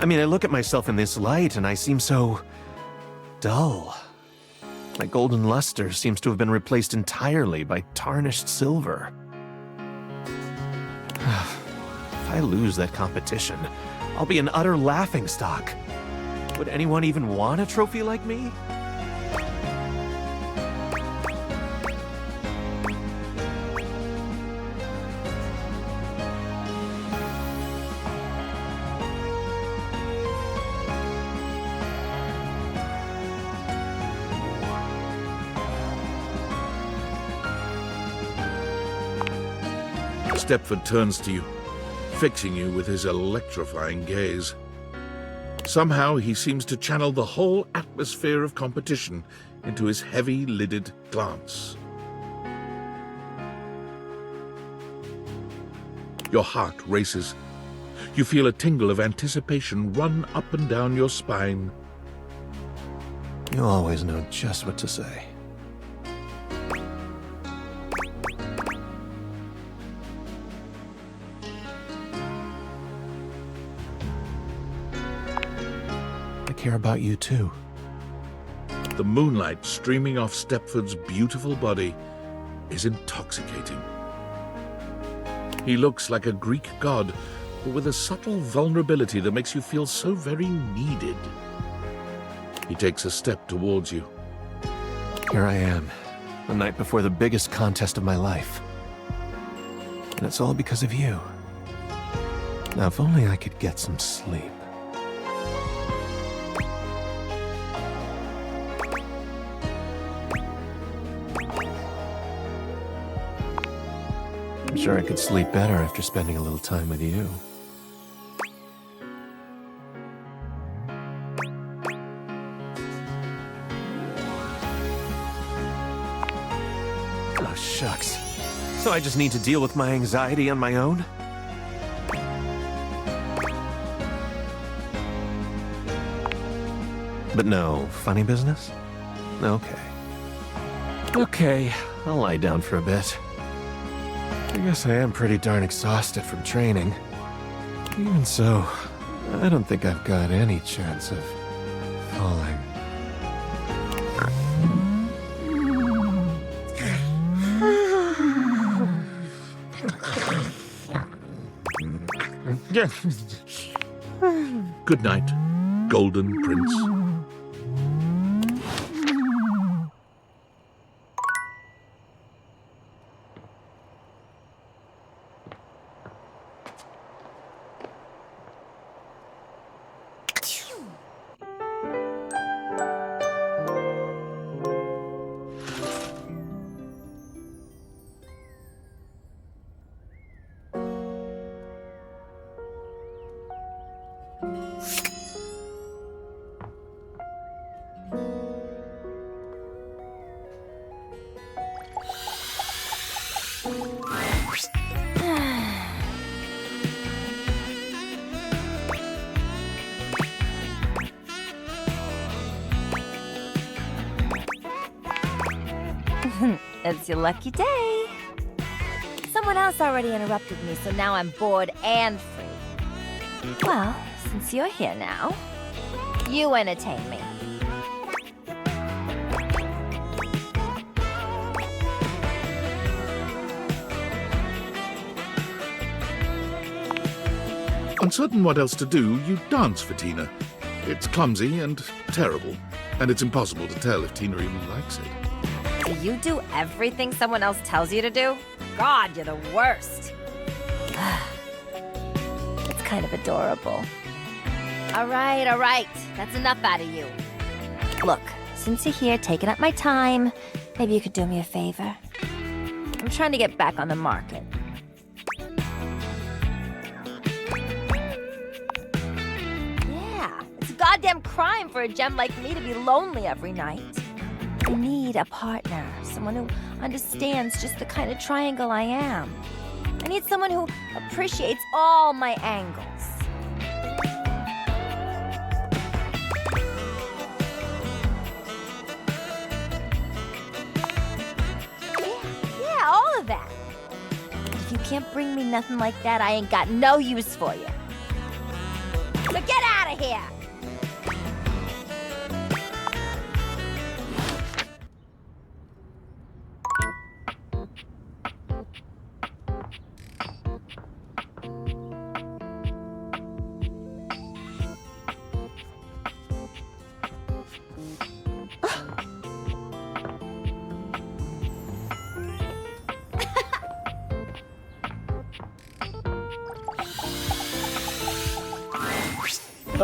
I mean, I look at myself in this light and I seem so dull. My golden luster seems to have been replaced entirely by tarnished silver. If I lose that competition, I'll be an utter laughingstock. Would anyone even want a trophy like me? Stepford turns to you, fixing you with his electrifying gaze. Somehow he seems to channel the whole atmosphere of competition into his heavy-lidded glance. Your heart races. You feel a tingle of anticipation run up and down your spine. You always know just what to say. I care about you too. The moonlight streaming off Stepford's beautiful body is intoxicating. He looks like a Greek god, but with a subtle vulnerability that makes you feel so very needed. He takes a step towards you. Here I am, the night before the biggest contest of my life. And it's all because of you. Now, if only I could get some sleep. I'm sure I could sleep better after spending a little time with you. Oh, shucks. So I just need to deal with my anxiety on my own? But no funny business? Okay. Okay, I'll lie down for a bit. I guess I am pretty darn exhausted from training. Even so, I don't think I've got any chance of falling. Good night, Golden Prince. It's your lucky day. Someone else already interrupted me, so now I'm bored and free. Well, since you're here now, you entertain me. Uncertain what else to do, you dance for Tina. It's clumsy and terrible, and it's impossible to tell if Tina even likes it. Do you do everything someone else tells you to do? God, you're the worst. It's kind of adorable. All right. That's enough out of you. Look, since you're here taking up my time, maybe you could do me a favor. I'm trying to get back on the market. Yeah, it's a goddamn crime for a gem like me to be lonely every night. I need a partner, someone who understands just the kind of triangle I am. I need someone who appreciates all my angles. Yeah, all of that. If you can't bring me nothing like that, I ain't got no use for you. So get out of here!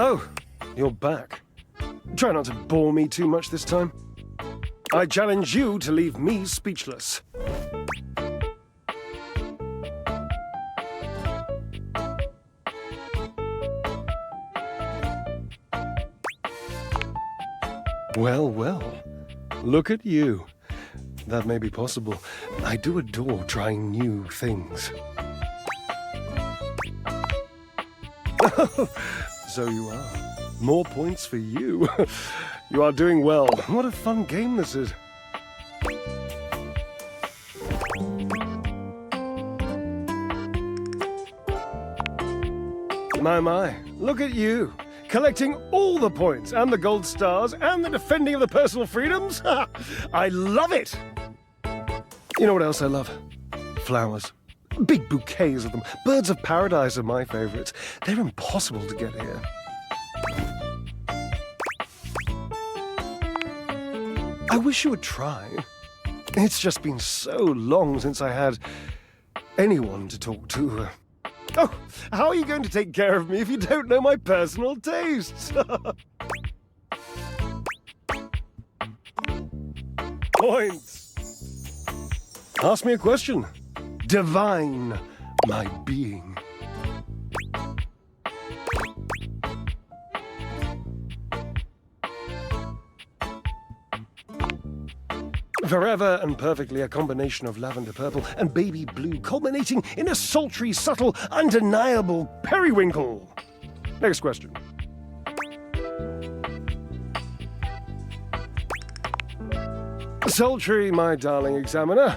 Oh, you're back. Try not to bore me too much this time. I challenge you to leave me speechless. Well. Look at you. That may be possible. I do adore trying new things. So you are. More points for you. You are doing well. What a fun game this is. My. Look at you. Collecting all the points and the gold stars and the defending of the personal freedoms. I love it. You know what else I love? Flowers. Big bouquets of them. Birds of paradise are my favorites. They're impossible to get here. I wish you would try. It's just been so long since I had anyone to talk to. Oh, how are you going to take care of me if you don't know my personal tastes? Points. Ask me a question. Divine my being. Forever and perfectly a combination of lavender purple and baby blue, culminating in a sultry, subtle, undeniable periwinkle. Next question. Sultry, my darling examiner.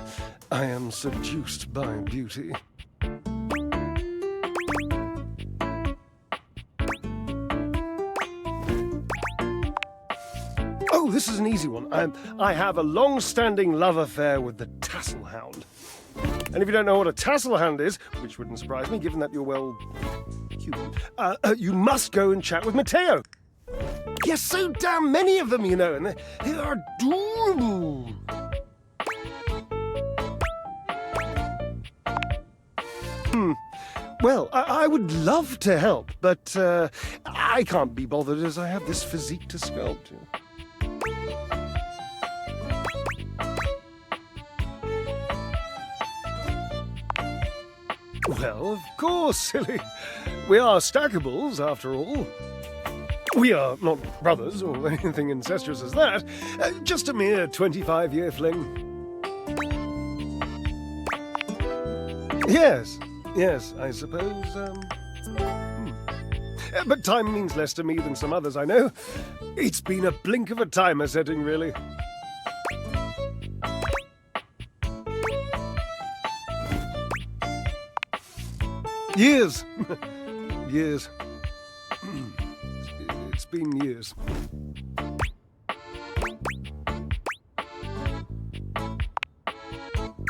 I am seduced by beauty. Oh, this is an easy one. I have a long-standing love affair with the tassel hound. And if you don't know what a tassel hound is, which wouldn't surprise me, given that you're, well, human, you must go and chat with Mateo. Yes, so damn many of them, you know, and they are adorable. Well, I would love to help, but I can't be bothered as I have this physique to sculpt. Well, of course, silly. We are stackables, after all. We are not brothers or anything incestuous as that. Just a mere 25-year fling. Yes, I suppose, But time means less to me than some others I know. It's been a blink of a timer setting, really. Years. Years. It's been years.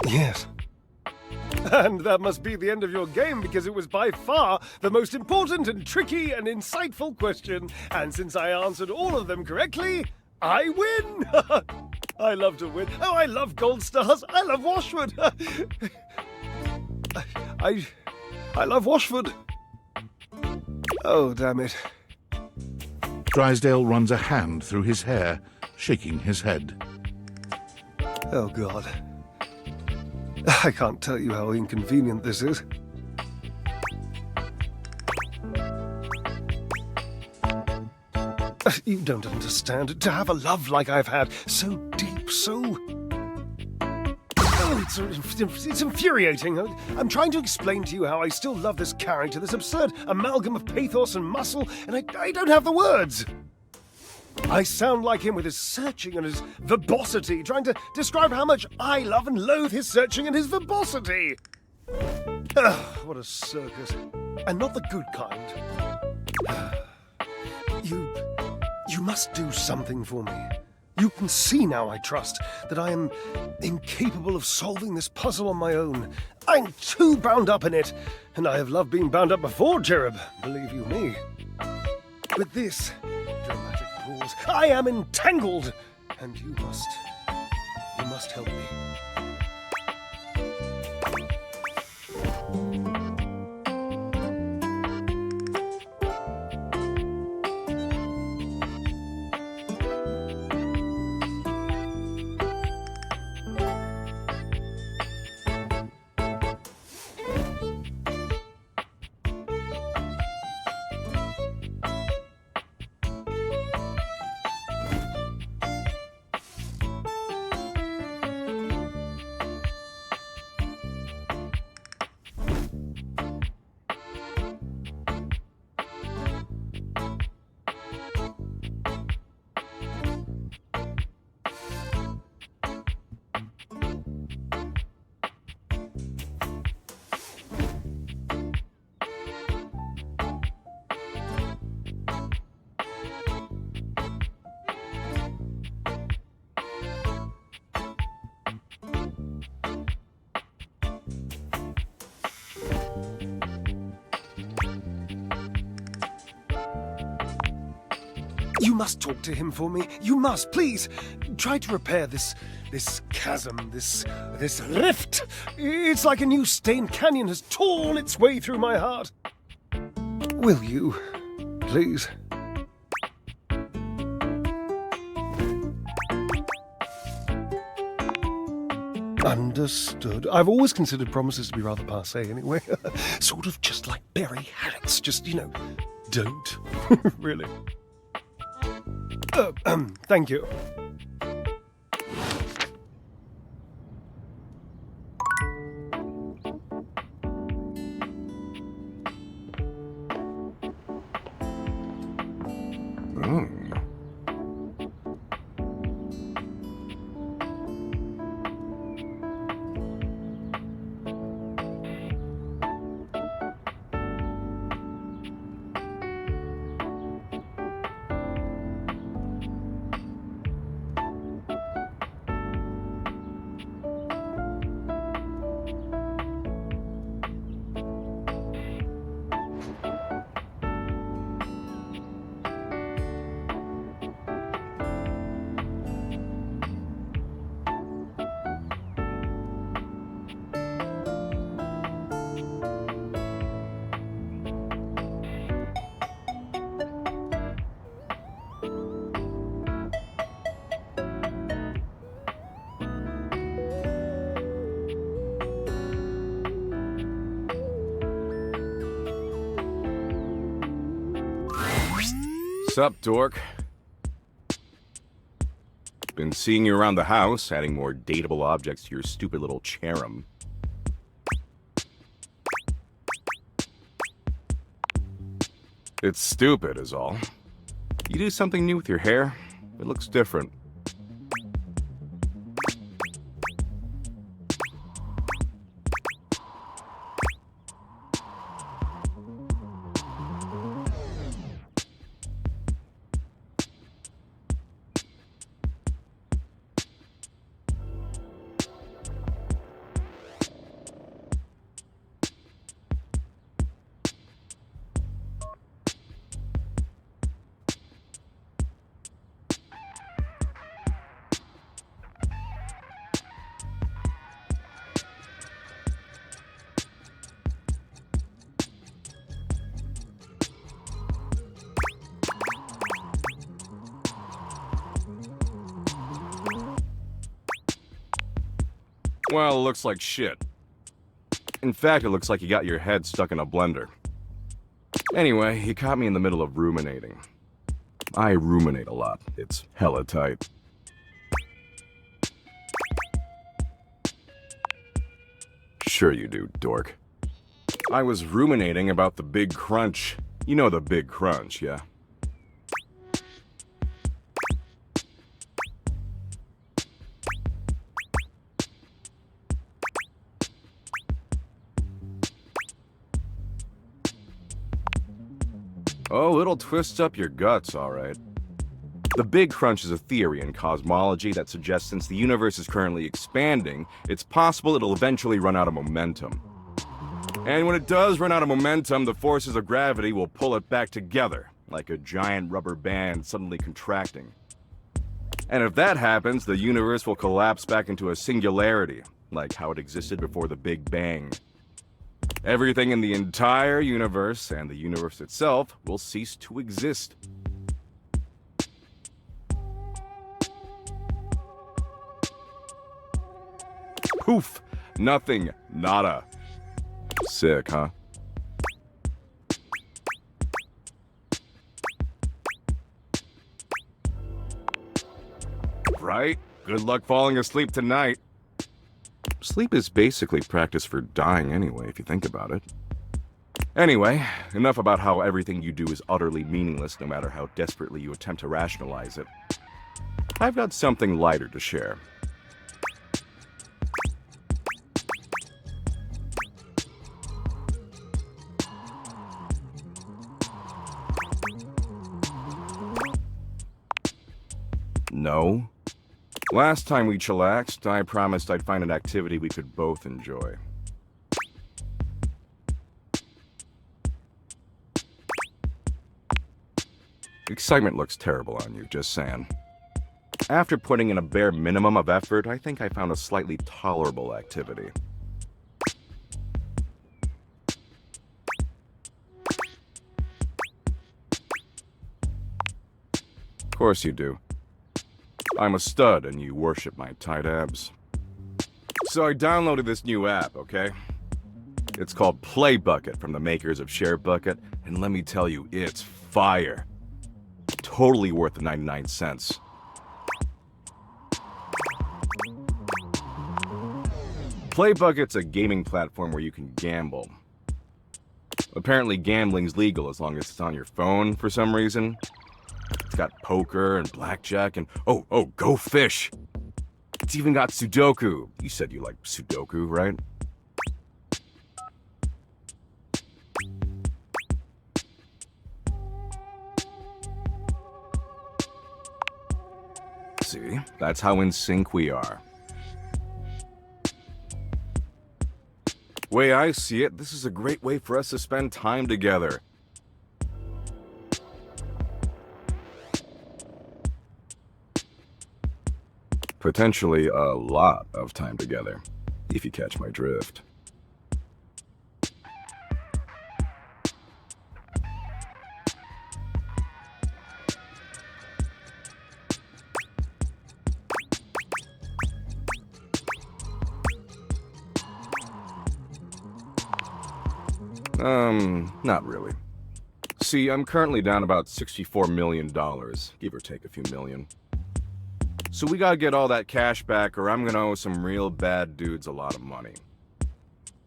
Yes. And that must be the end of your game, because it was by far the most important and tricky and insightful question. And since I answered all of them correctly, I win! I love to win. Oh, I love gold stars. I love Washford. I love Washford. Oh, damn it. Drysdale runs a hand through his hair, shaking his head. Oh, God. I can't tell you how inconvenient this is. You don't understand. To have a love like I've had, so deep, so... Oh, it's infuriating. I'm trying to explain to you how I still love this character, this absurd amalgam of pathos and muscle, and I don't have the words. I sound like him with his searching and his verbosity, trying to describe how much I love and loathe his searching and his verbosity. What a circus. And not the good kind. You must do something for me. You can see now, I trust, that I am incapable of solving this puzzle on my own. I'm too bound up in it, and I have loved being bound up before, Cherub, believe you me. With this dramatic pause, I am entangled, and you must help me. You must talk to him for me. You must, please. Try to repair this chasm, this rift. It's like a new stained canyon has torn its way through my heart. Will you, please? Understood. I've always considered promises to be rather passé anyway. Sort of just like Barry Harris. Just, don't. Really. Thank you. Sup, dork? Been seeing you around the house, adding more dateable objects to your stupid little Chairemi. It's stupid, is all. You do something new with your hair, it looks different. Well, it looks like shit. In fact, it looks like you got your head stuck in a blender. Anyway, he caught me in the middle of ruminating. I ruminate a lot. It's hella tight. Sure you do, dork. I was ruminating about the big crunch. You know the big crunch, yeah? Oh, it'll twist up your guts, all right. The Big Crunch is a theory in cosmology that suggests since the universe is currently expanding, it's possible it'll eventually run out of momentum. And when it does run out of momentum, the forces of gravity will pull it back together, like a giant rubber band suddenly contracting. And if that happens, the universe will collapse back into a singularity, like how it existed before the Big Bang. Everything in the entire universe, and the universe itself, will cease to exist. Poof! Nothing. Nada. Sick, huh? Right? Good luck falling asleep tonight. Sleep is basically practice for dying anyway, if you think about it. Anyway, enough about how everything you do is utterly meaningless no matter how desperately you attempt to rationalize it. I've got something lighter to share. No. Last time we chillaxed, I promised I'd find an activity we could both enjoy. Excitement looks terrible on you, just saying. After putting in a bare minimum of effort, I think I found a slightly tolerable activity. Of course you do. I'm a stud and you worship my tight abs. So I downloaded this new app, okay? It's called Play Bucket from the makers of ShareBucket, and let me tell you, it's fire. Totally worth the 99 cents. Play Bucket's a gaming platform where you can gamble. Apparently gambling's legal as long as it's on your phone for some reason. It's got poker and blackjack and oh, go fish! It's even got Sudoku. You said you like Sudoku, right? See, that's how in sync we are. Way I see it, this is a great way for us to spend time together. Potentially a lot of time together, if you catch my drift. Not really. See, I'm currently down about $64 million, give or take a few million. So we gotta get all that cash back or I'm gonna owe some real bad dudes a lot of money.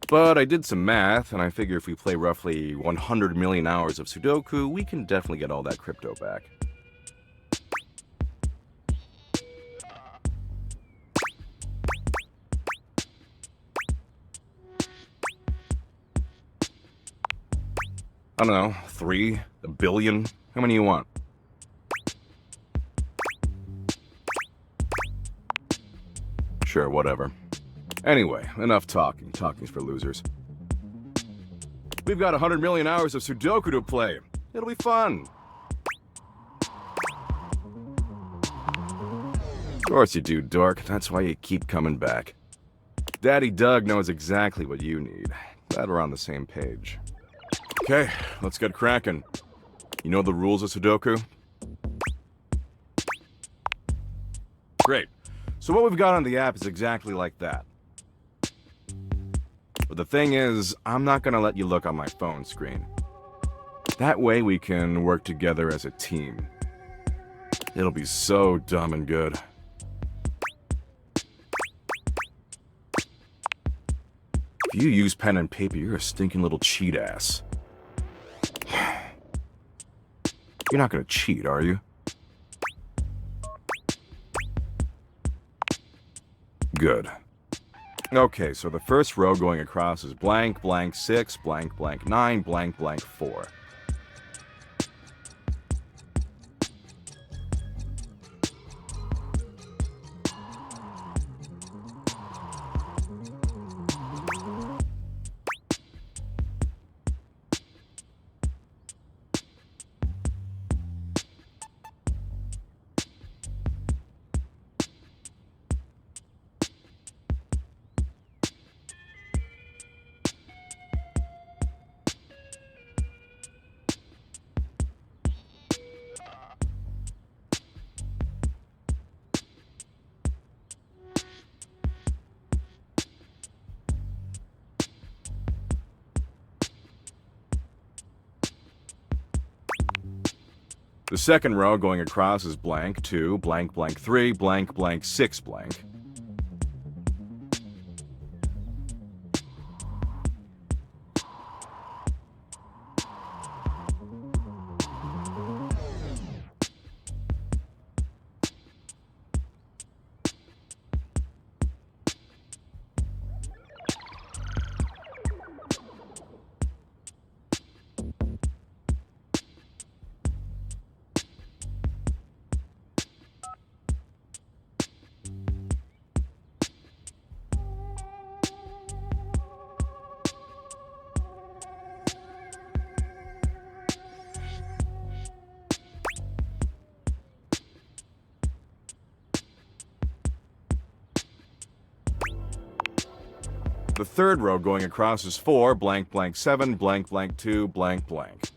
But I did some math, and I figure if we play roughly 100 million hours of Sudoku, we can definitely get all that crypto back. I don't know, 3, a billion? How many you want? Sure, whatever. Anyway, enough talking. Talking's for losers. We've got 100 million hours of Sudoku to play. It'll be fun. Of course you do, dork. That's why you keep coming back. Daddy Doug knows exactly what you need. Glad we're on the same page. Okay, let's get cracking. You know the rules of Sudoku? Great. So what we've got on the app is exactly like that. But the thing is, I'm not gonna let you look on my phone screen. That way we can work together as a team. It'll be so dumb and good. If you use pen and paper, you're a stinking little cheat ass. You're not gonna cheat, are you? Good. Okay, so the first row going across is blank, blank 6, blank, blank 9, blank, blank 4. The second row going across is blank 2, blank, blank 3, blank, blank 6, blank. The third row going across is 4, blank, blank 7, blank, blank 2, blank, blank.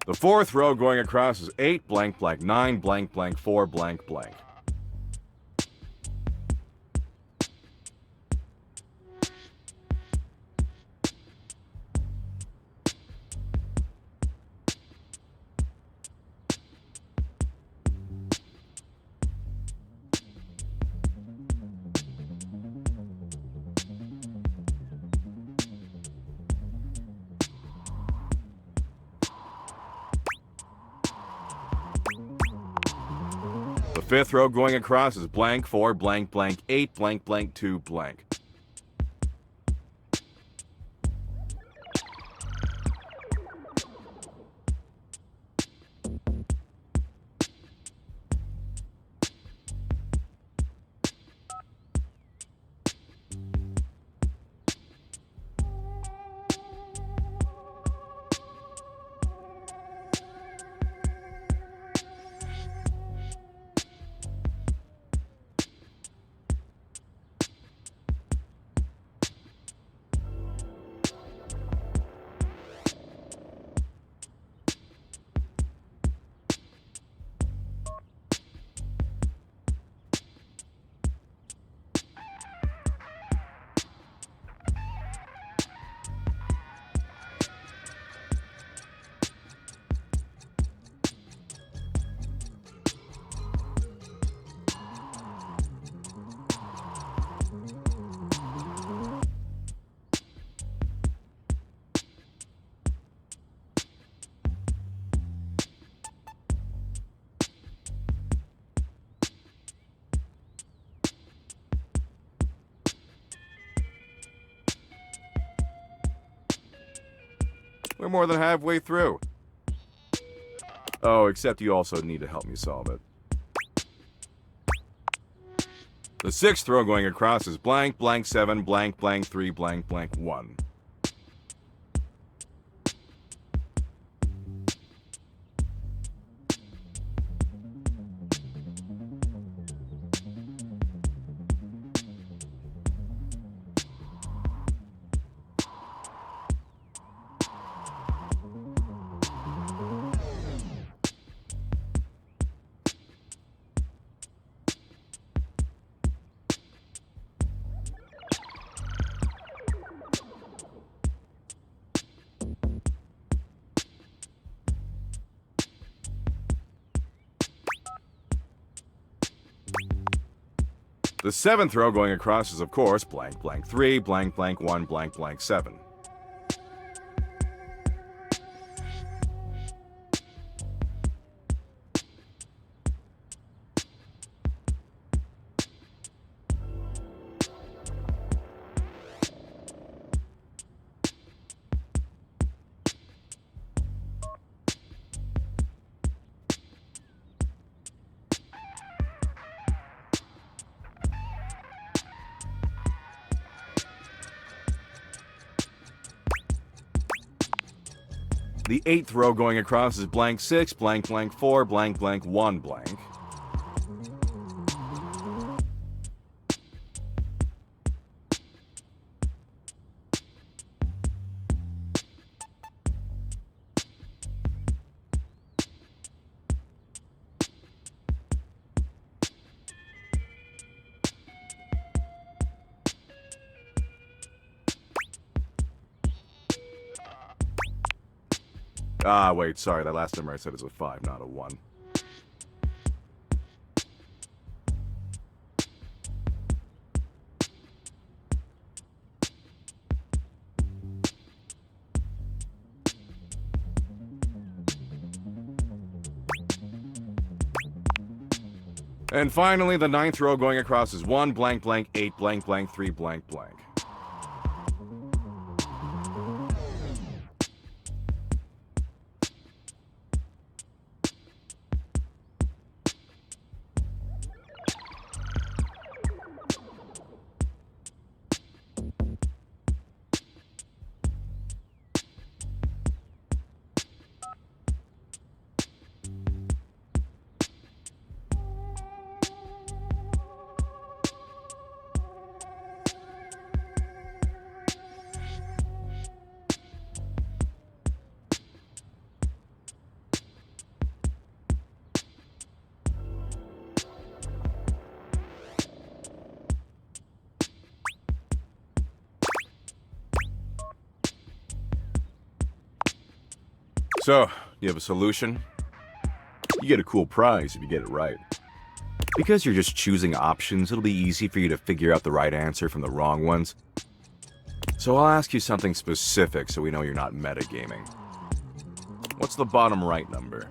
The fourth row going across is 8, blank, blank 9, blank, blank 4, blank, blank. The fifth row going across is blank 4, blank, blank 8, blank, blank 2, blank. We're more than halfway through. Oh, except you also need to help me solve it. The 6th throw going across is blank, blank 7, blank, blank 3, blank, blank 1. The 7th row going across is, of course, blank, blank 3, blank, blank 1, blank, blank 7. The 8th row going across is blank 6, blank, blank 4, blank, blank 1, blank. Ah, wait, sorry, that last number I said is a 5, not a 1. And finally, the 9th row going across is 1, blank, blank 8, blank, blank 3, blank, blank. So, you have a solution? You get a cool prize if you get it right. Because you're just choosing options, it'll be easy for you to figure out the right answer from the wrong ones. So I'll ask you something specific so we know you're not metagaming. What's the bottom right number?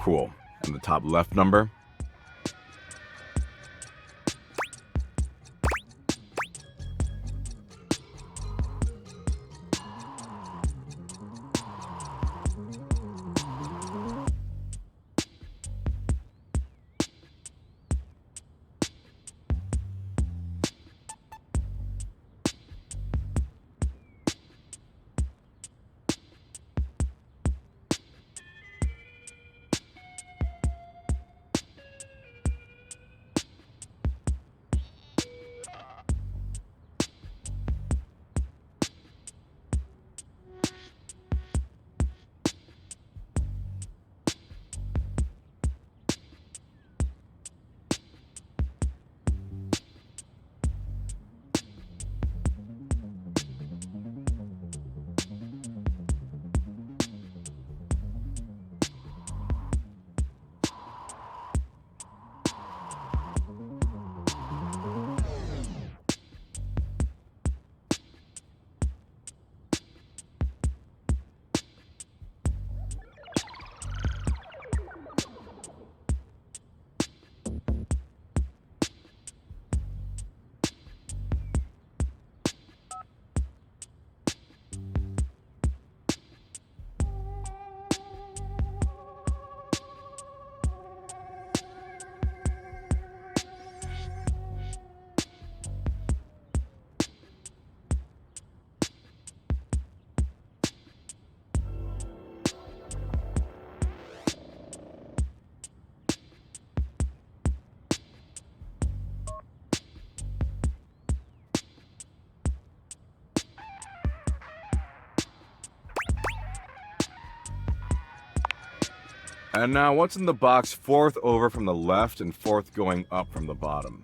Cool. And the top left number? And now, what's in the box fourth over from the left and fourth going up from the bottom?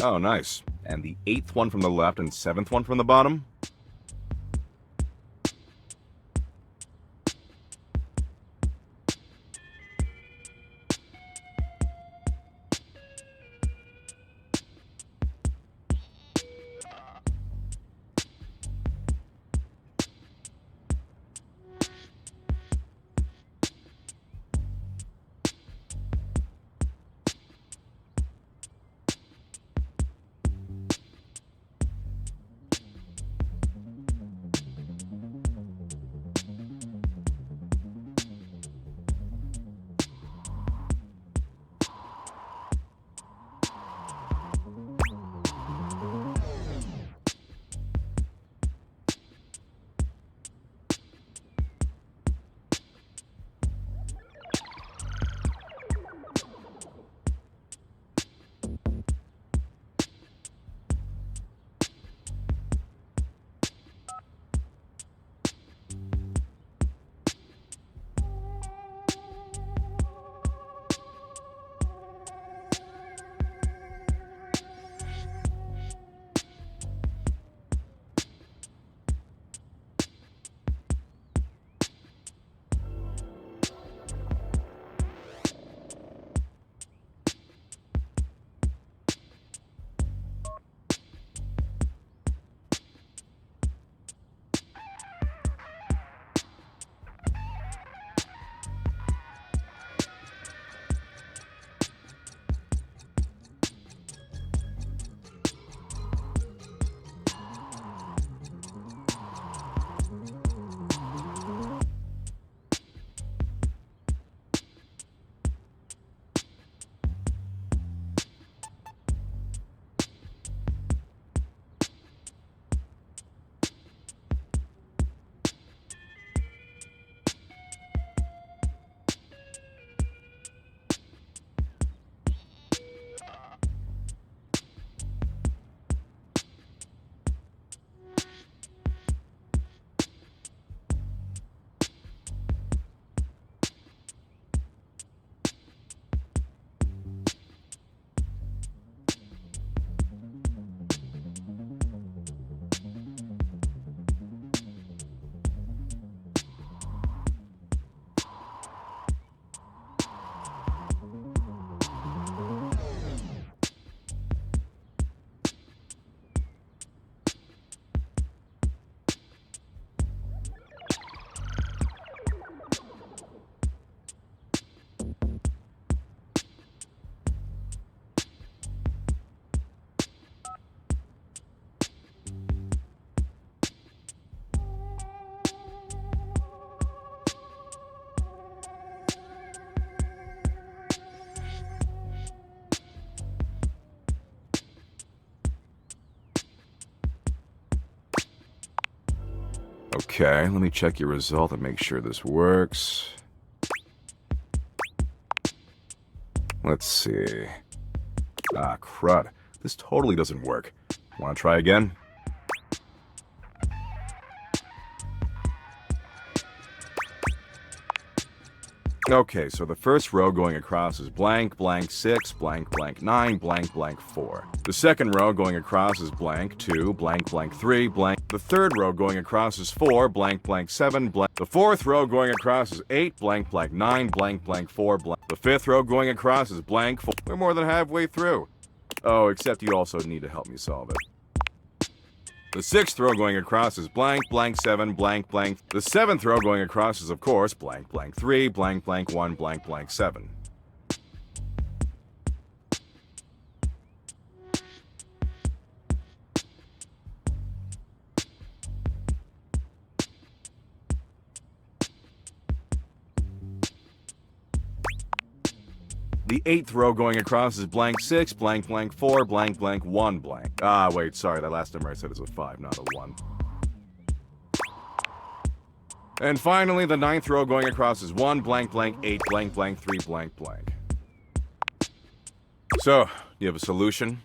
Oh, nice. And the 8th one from the left and 7th one from the bottom? Okay, let me check your result and make sure this works. Let's see. Ah, crud. This totally doesn't work. Want to try again? Okay, so the first row going across is blank, blank 6, blank, blank 9, blank, blank 4. The second row going across is blank 2, blank, blank 3, blank. The third row going across is 4, blank, blank 7, blank. The fourth row going across is 8, blank, blank 9, blank, blank 4, blank. The fifth row going across is blank 4. We're more than halfway through. Oh, except you also need to help me solve it. The sixth row going across is blank, blank 7, blank, blank. The seventh row going across is, of course, blank, blank 3, blank, blank 1, blank, blank 7. The eighth row going across is blank 6, blank, blank 4, blank, blank 1, blank. Ah, wait, sorry, that last number I said is a 5, not a 1. And finally, the ninth row going across is 1, blank, blank 8, blank, blank 3, blank, blank. So, you have a solution?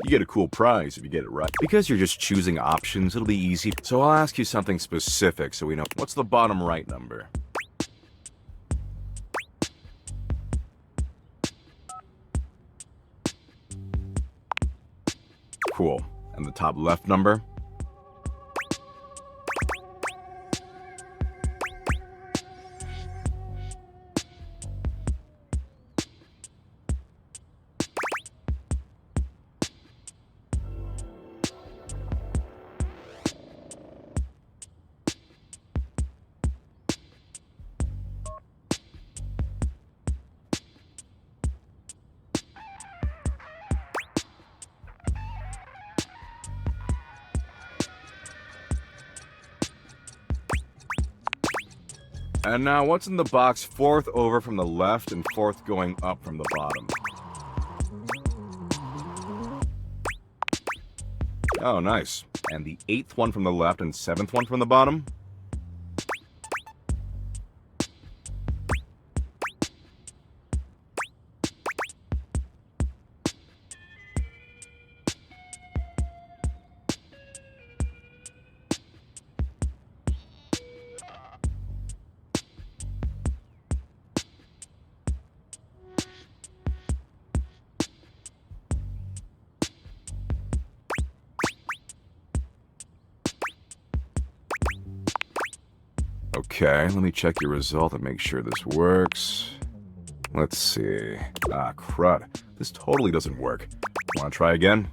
You get a cool prize if you get it right. Because you're just choosing options, it'll be easy. So I'll ask you something specific so we know. What's the bottom right number? Cool. And the top left number? And now, what's in the box fourth over from the left and fourth going up from the bottom? Oh, nice. And the eighth one from the left and seventh one from the bottom? Okay, let me check your result and make sure this works. Let's see. Ah, crud. This totally doesn't work. Want to try again?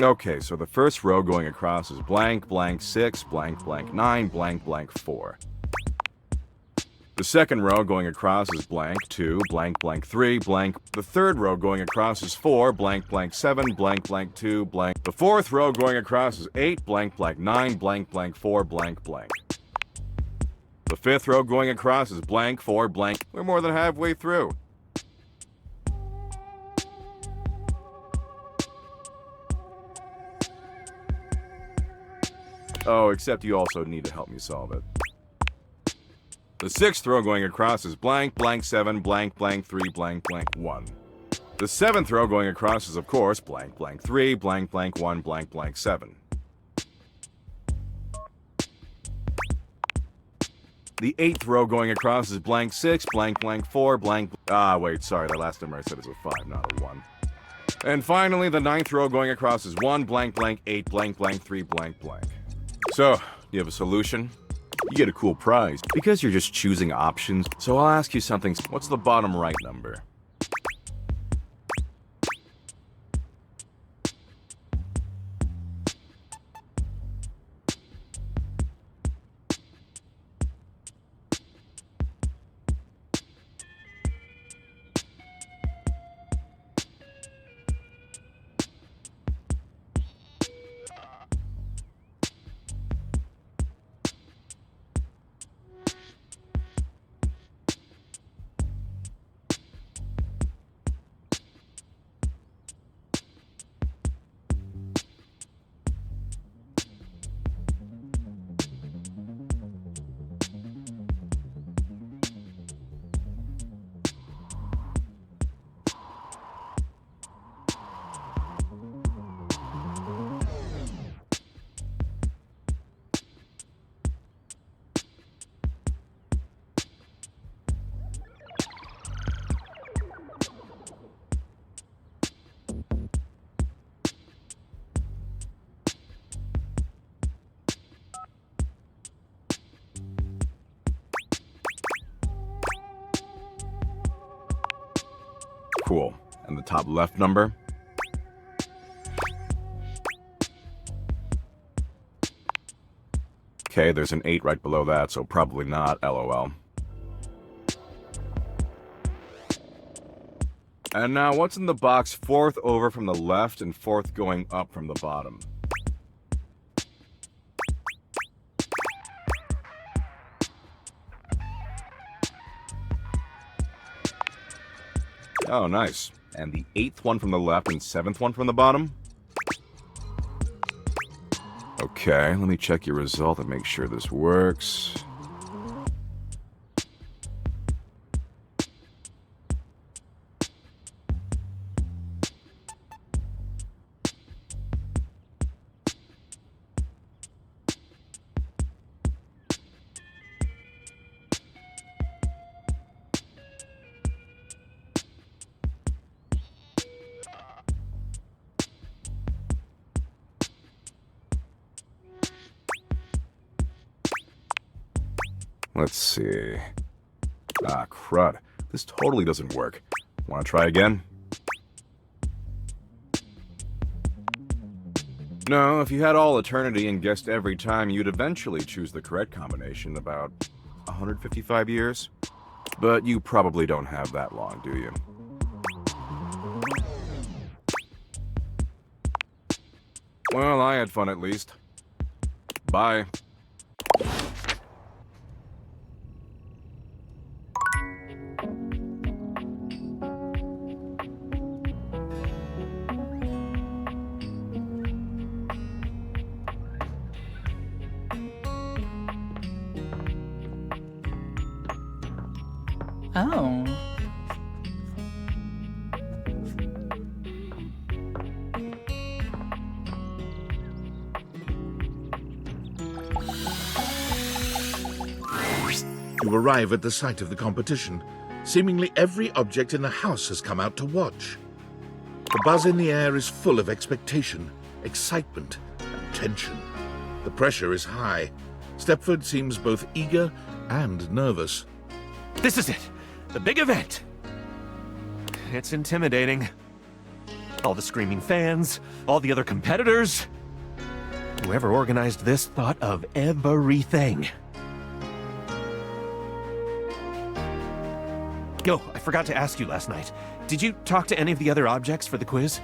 Okay, so the first row going across is blank, blank 6, blank, blank 9, blank, blank 4. The second row going across is blank 2, blank, blank 3, blank. The third row going across is 4, blank, blank 7, blank, blank 2, blank. The fourth row going across is 8, blank, blank 9, blank, blank 4, blank, blank. The fifth row going across is blank 4, blank. We're more than halfway through. Oh, except you also need to help me solve it. The sixth row going across is blank, blank 7, blank, blank 3, blank, blank 1. The seventh row going across is, of course, blank, blank 3, blank, blank 1, blank, blank 7. The eighth row going across is blank 6, blank, blank 4, blank... Ah, wait, sorry, that last number I said is a 5, not a 1. And finally, the ninth row going across is 1, blank, blank 8, blank, blank 3, blank, blank. So, you have a solution? You get a cool prize, because you're just choosing options. So I'll ask you something. What's the bottom right number? Cool. And the top left number? Okay, there's an 8 right below that, so probably not, LOL. And now, what's in the box fourth over from the left and fourth going up from the bottom? Oh, nice. And the 8th one from the left and 7th one from the bottom? Okay, let me check your result and make sure this works. Let's see. Ah, crud. This totally doesn't work. Want to try again? No, if you had all eternity and guessed every time, you'd eventually choose the correct combination about 155 years. But you probably don't have that long, do you? Well, I had fun at least. Bye. Oh. You arrive at the site of the competition. Seemingly every object in the house has come out to watch. The buzz in the air is full of expectation, excitement, and tension. The pressure is high. Stepford seems both eager and nervous. This is it! The big event! It's intimidating. All the screaming fans, all the other competitors. Whoever organized this thought of everything. Yo, I forgot to ask you last night. Did you talk to any of the other objects for the quiz?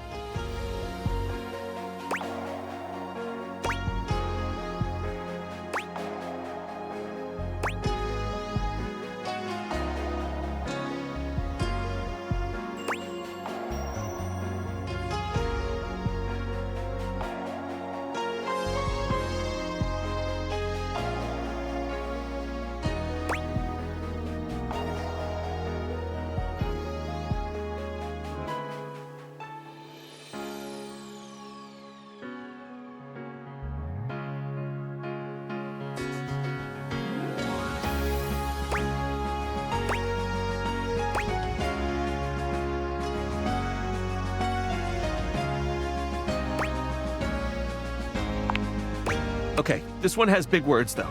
Okay, this one has big words, though.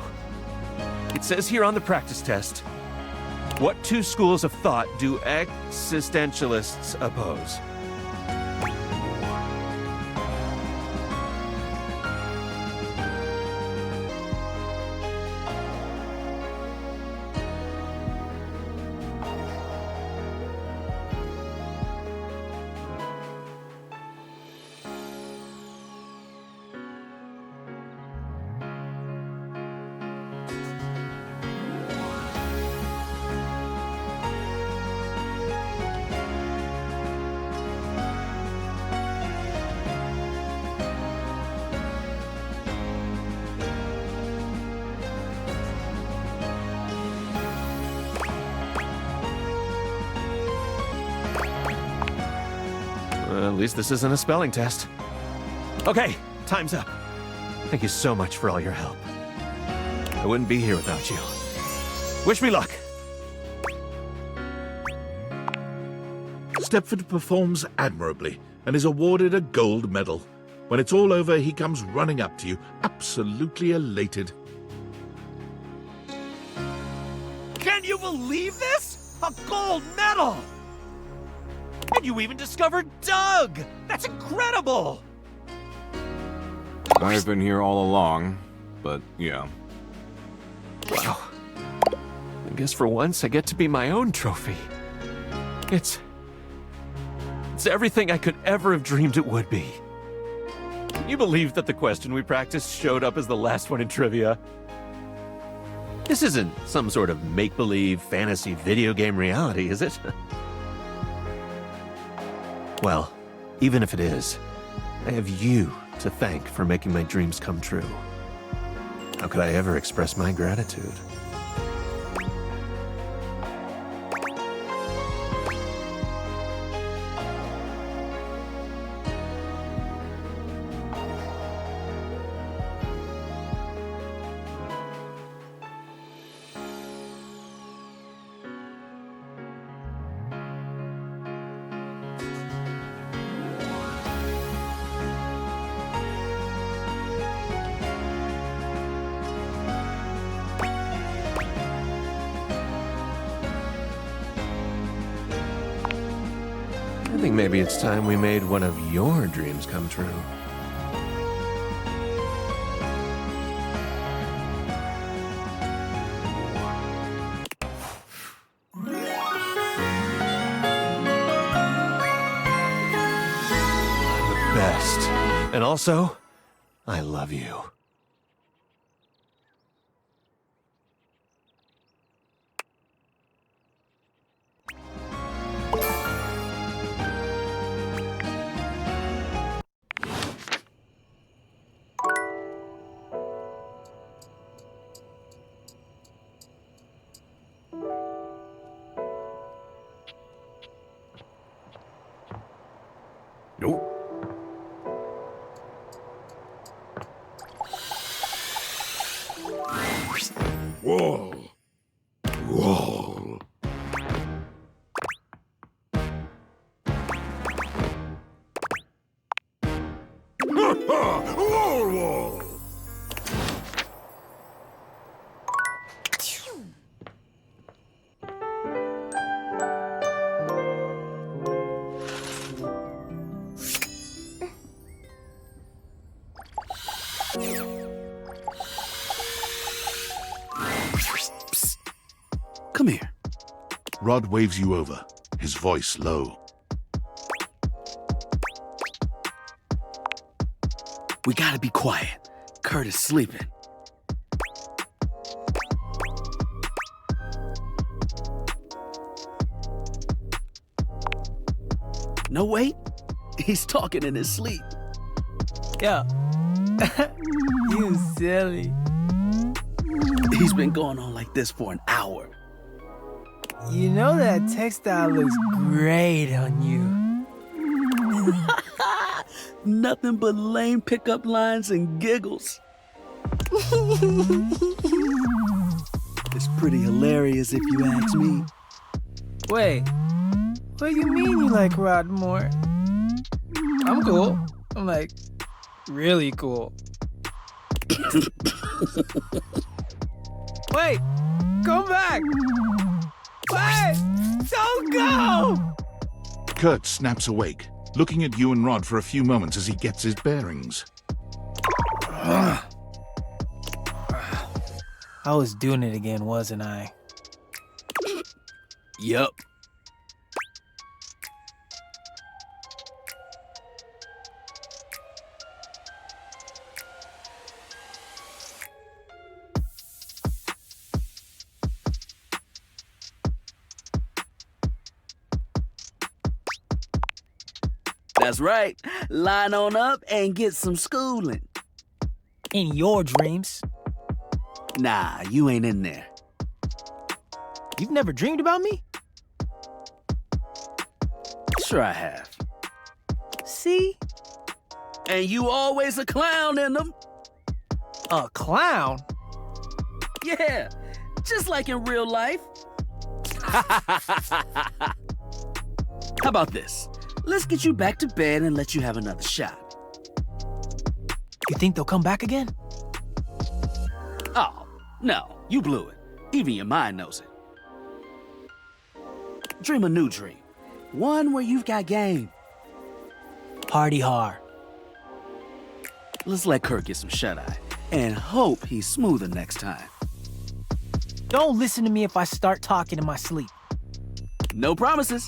It says here on the practice test, what two schools of thought do existentialists oppose? At least this isn't a spelling test. Okay, time's up. Thank you so much for all your help. I wouldn't be here without you. Wish me luck. Stepford performs admirably and is awarded a gold medal. When it's all over, he comes running up to you, absolutely elated. Can you believe this? A gold medal! And you even discovered Doug! That's incredible! I've been here all along, but yeah. Wow. I guess for once I get to be my own trophy. It's everything I could ever have dreamed it would be. Can you believe that the question we practiced showed up as the last one in trivia? This isn't some sort of make-believe fantasy video game reality, is it? Well, even if it is, I have you to thank for making my dreams come true. How could I ever express my gratitude? I think maybe it's time we made one of your dreams come true. I'm the best. And also, I love you. Nope. Wall. Wall. Wall, wall. Come here. Rod waves you over, his voice low. We gotta be quiet. Kurt is sleeping. No, wait. He's talking in his sleep. Yeah. You silly. He's been going on like this for an hour. You know that textile looks great on you. Nothing but lame pickup lines and giggles. It's pretty hilarious if you ask me. Wait, what do you mean you like Rod more? I'm cool. I'm like, really cool. Wait, come back! Wait, don't go! Kurt snaps awake, looking at you and Rod for a few moments as he gets his bearings. I was doing it again, wasn't I? Yup. That's right. Line on up and get some schooling. In your dreams? Nah, you ain't in there. You've never dreamed about me? Sure I have. See? And you always a clown in them. A clown? Yeah, just like in real life. How about this? Let's get you back to bed and let you have another shot. You think they'll come back again? Oh, no, you blew it. Even your mind knows it. Dream a new dream. One where you've got game. Party hard. Let's let Kurt get some shut-eye and hope he's smoother next time. Don't listen to me if I start talking in my sleep. No promises.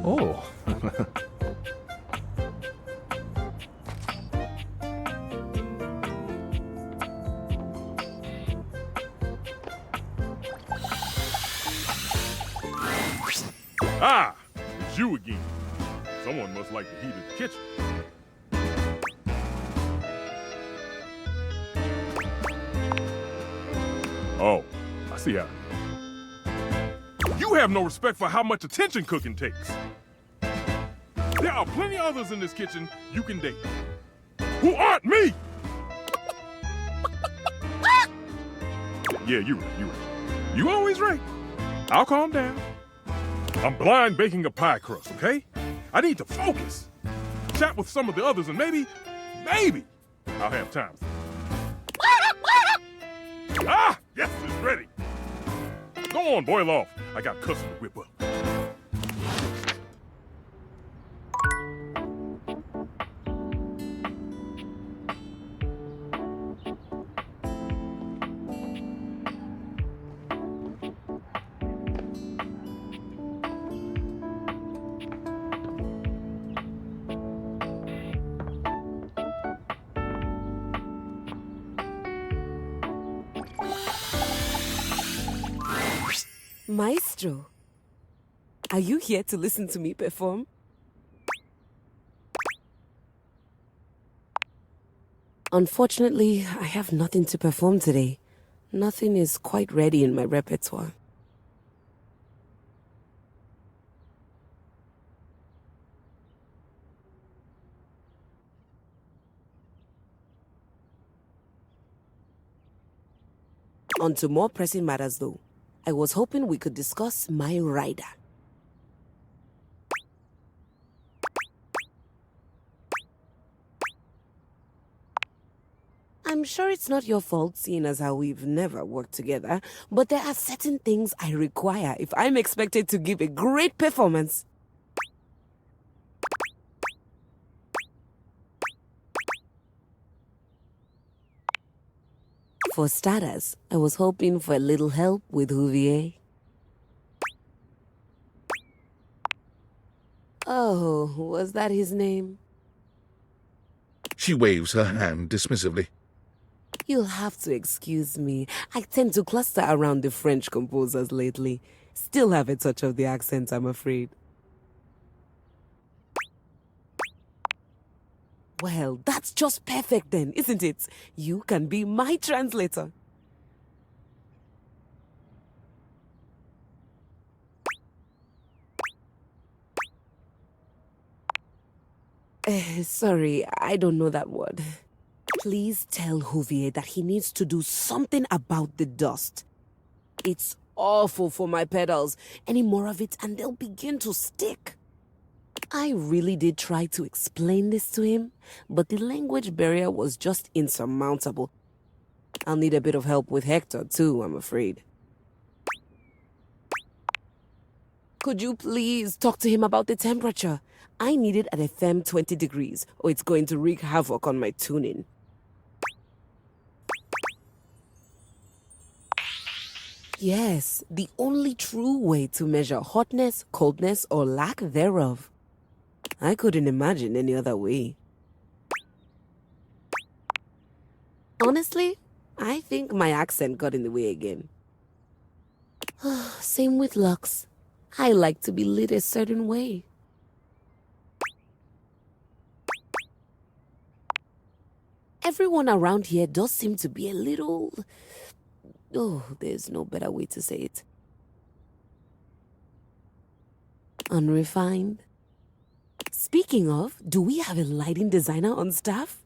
Oh. Ah, it's you again. Someone must like the heat of the kitchen. Oh, I see how. You have no respect for how much attention cooking takes. There are plenty of others in this kitchen you can date who aren't me. Yeah, you're right. You always right. I'll calm down. I'm blind baking a pie crust, okay? I need to focus. Chat with some of the others and maybe I'll have time. Ah, yes, it's ready. Go on, boil off. I got custard to whip up. Maestro, are you here to listen to me perform? Unfortunately, I have nothing to perform today. Nothing is quite ready in my repertoire. On to more pressing matters, though. I was hoping we could discuss my rider. I'm sure it's not your fault, seeing as how we've never worked together, but there are certain things I require if I'm expected to give a great performance. For starters, I was hoping for a little help with Huvier. Oh, was that his name? She waves her hand dismissively. You'll have to excuse me. I tend to cluster around the French composers lately. Still have a touch of the accent, I'm afraid. Well, that's just perfect then, isn't it? You can be my translator. Sorry, I don't know that word. Please tell Huvier that he needs to do something about the dust. It's awful for my pedals. Any more of it and they'll begin to stick. I really did try to explain this to him, but the language barrier was just insurmountable. I'll need a bit of help with Hector too, I'm afraid. Could you please talk to him about the temperature? I need it at a firm 20 degrees, or it's going to wreak havoc on my tuning. Yes, the only true way to measure hotness, coldness, or lack thereof. I couldn't imagine any other way. Honestly, I think my accent got in the way again. Same with Lux. I like to be lit a certain way. Everyone around here does seem to be a little... Oh, there's no better way to say it. Unrefined. Speaking of, do we have a lighting designer on staff?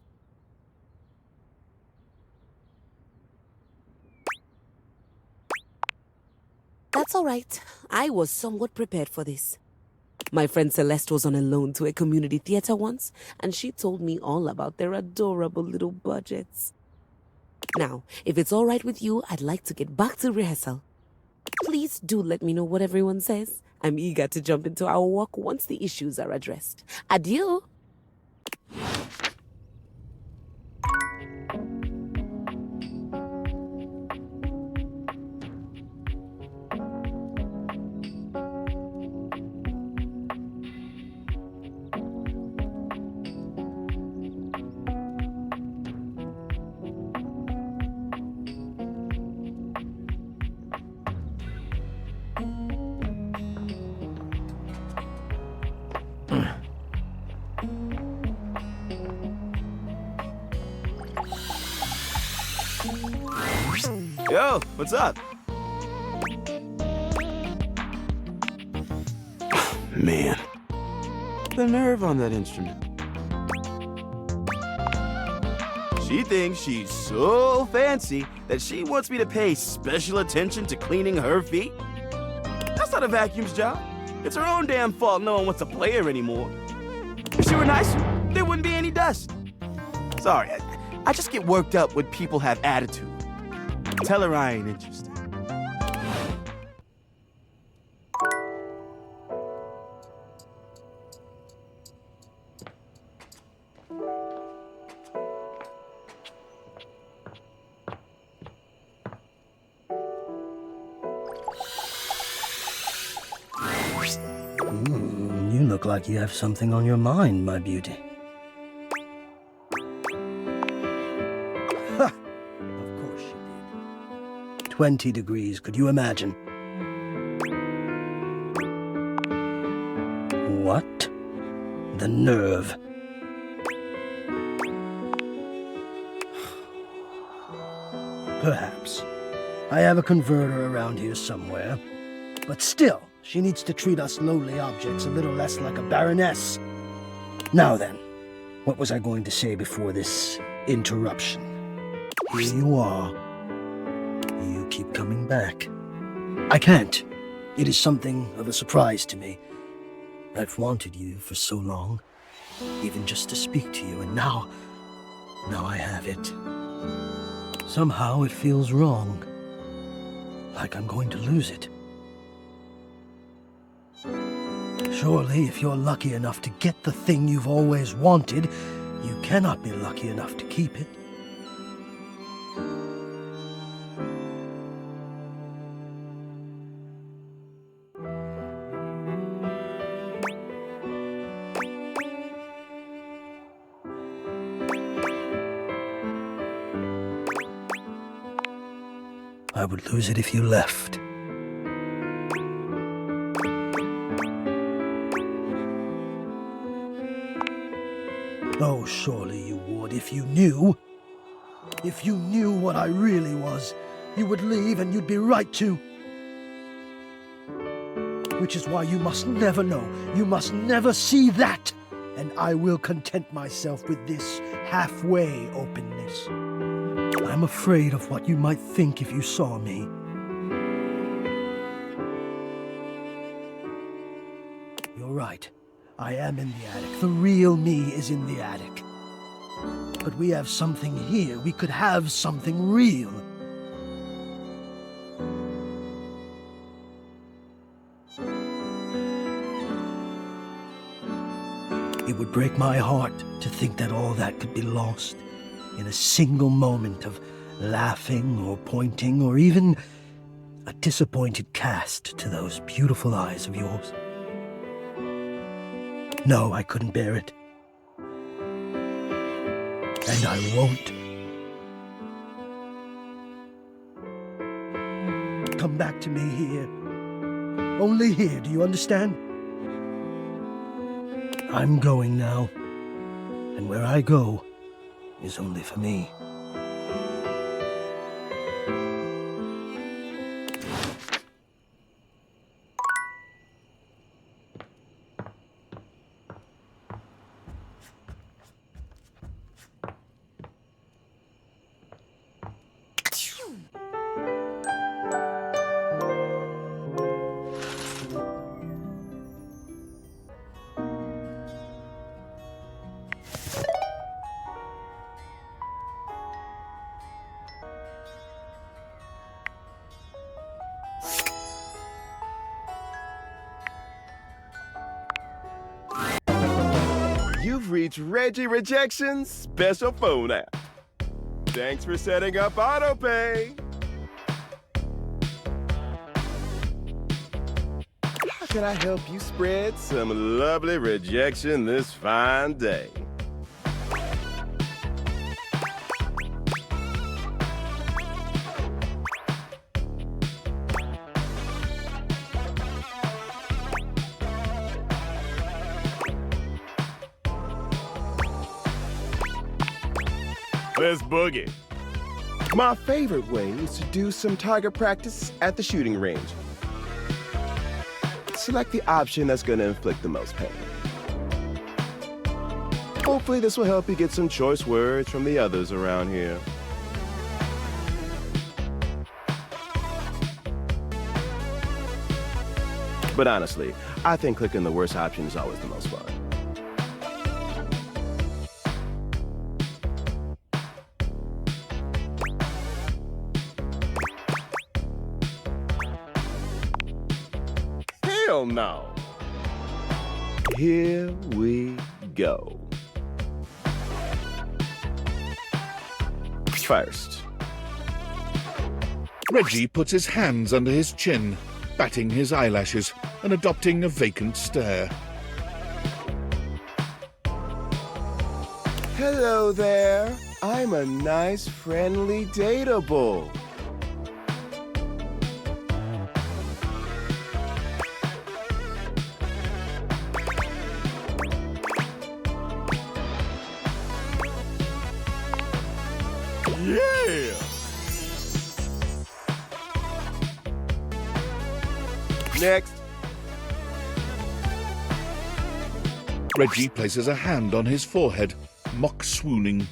That's all right. I was somewhat prepared for this. My friend Celeste was on a loan to a community theater once, and she told me all about their adorable little budgets. Now, if it's all right with you, I'd like to get back to rehearsal. Please do let me know what everyone says. I'm eager to jump into our work once the issues are addressed. Adieu! Yo, what's up? Man, the nerve on that instrument. She thinks she's so fancy that she wants me to pay special attention to cleaning her feet? That's not a vacuum's job. It's her own damn fault no one wants to play her anymore. If she were nicer, there wouldn't be any dust. Sorry, I just get worked up when people have attitude. Tell her I ain't interested. You look like you have something on your mind, my beauty. Ha! Of course you did. 20 degrees, could you imagine? What? The nerve. Perhaps. I have a converter around here somewhere. But still, she needs to treat us lowly objects a little less like a baroness. Now then, what was I going to say before this interruption? Here you are. You keep coming back. I can't. It is something of a surprise to me. I've wanted you for so long, even just to speak to you, and now I have it. Somehow it feels wrong, like I'm going to lose it. Surely, if you're lucky enough to get the thing you've always wanted, you cannot be lucky enough to keep it. I would lose it if you left. Oh, surely you would if you knew. If you knew what I really was, you would leave and you'd be right to. Which is why you must never know. You must never see that. And I will content myself with this halfway openness. I'm afraid of what you might think if you saw me. You're right. I am in the attic. The real me is in the attic. But we have something here. We could have something real. It would break my heart to think that all that could be lost in a single moment of laughing or pointing or even a disappointed cast to those beautiful eyes of yours. No, I couldn't bear it. And I won't. Come back to me here. Only here, do you understand? I'm going now. And where I go is only for me. You've reached Reggie Rejection's special phone app. Thanks for setting up autopay. How can I help you spread some lovely rejection this fine day? Let's boogie. My favorite way is to do some target practice at the shooting range. Select the option that's going to inflict the most pain. Hopefully this will help you get some choice words from the others around here. But honestly, I think clicking the worst option is always the most fun. Hell no. Here we go. First, Reggie puts his hands under his chin, batting his eyelashes and adopting a vacant stare. hello there. I'm a nice, friendly dateable. Yeah! Next. Reggie places a hand on his forehead, mock swooning.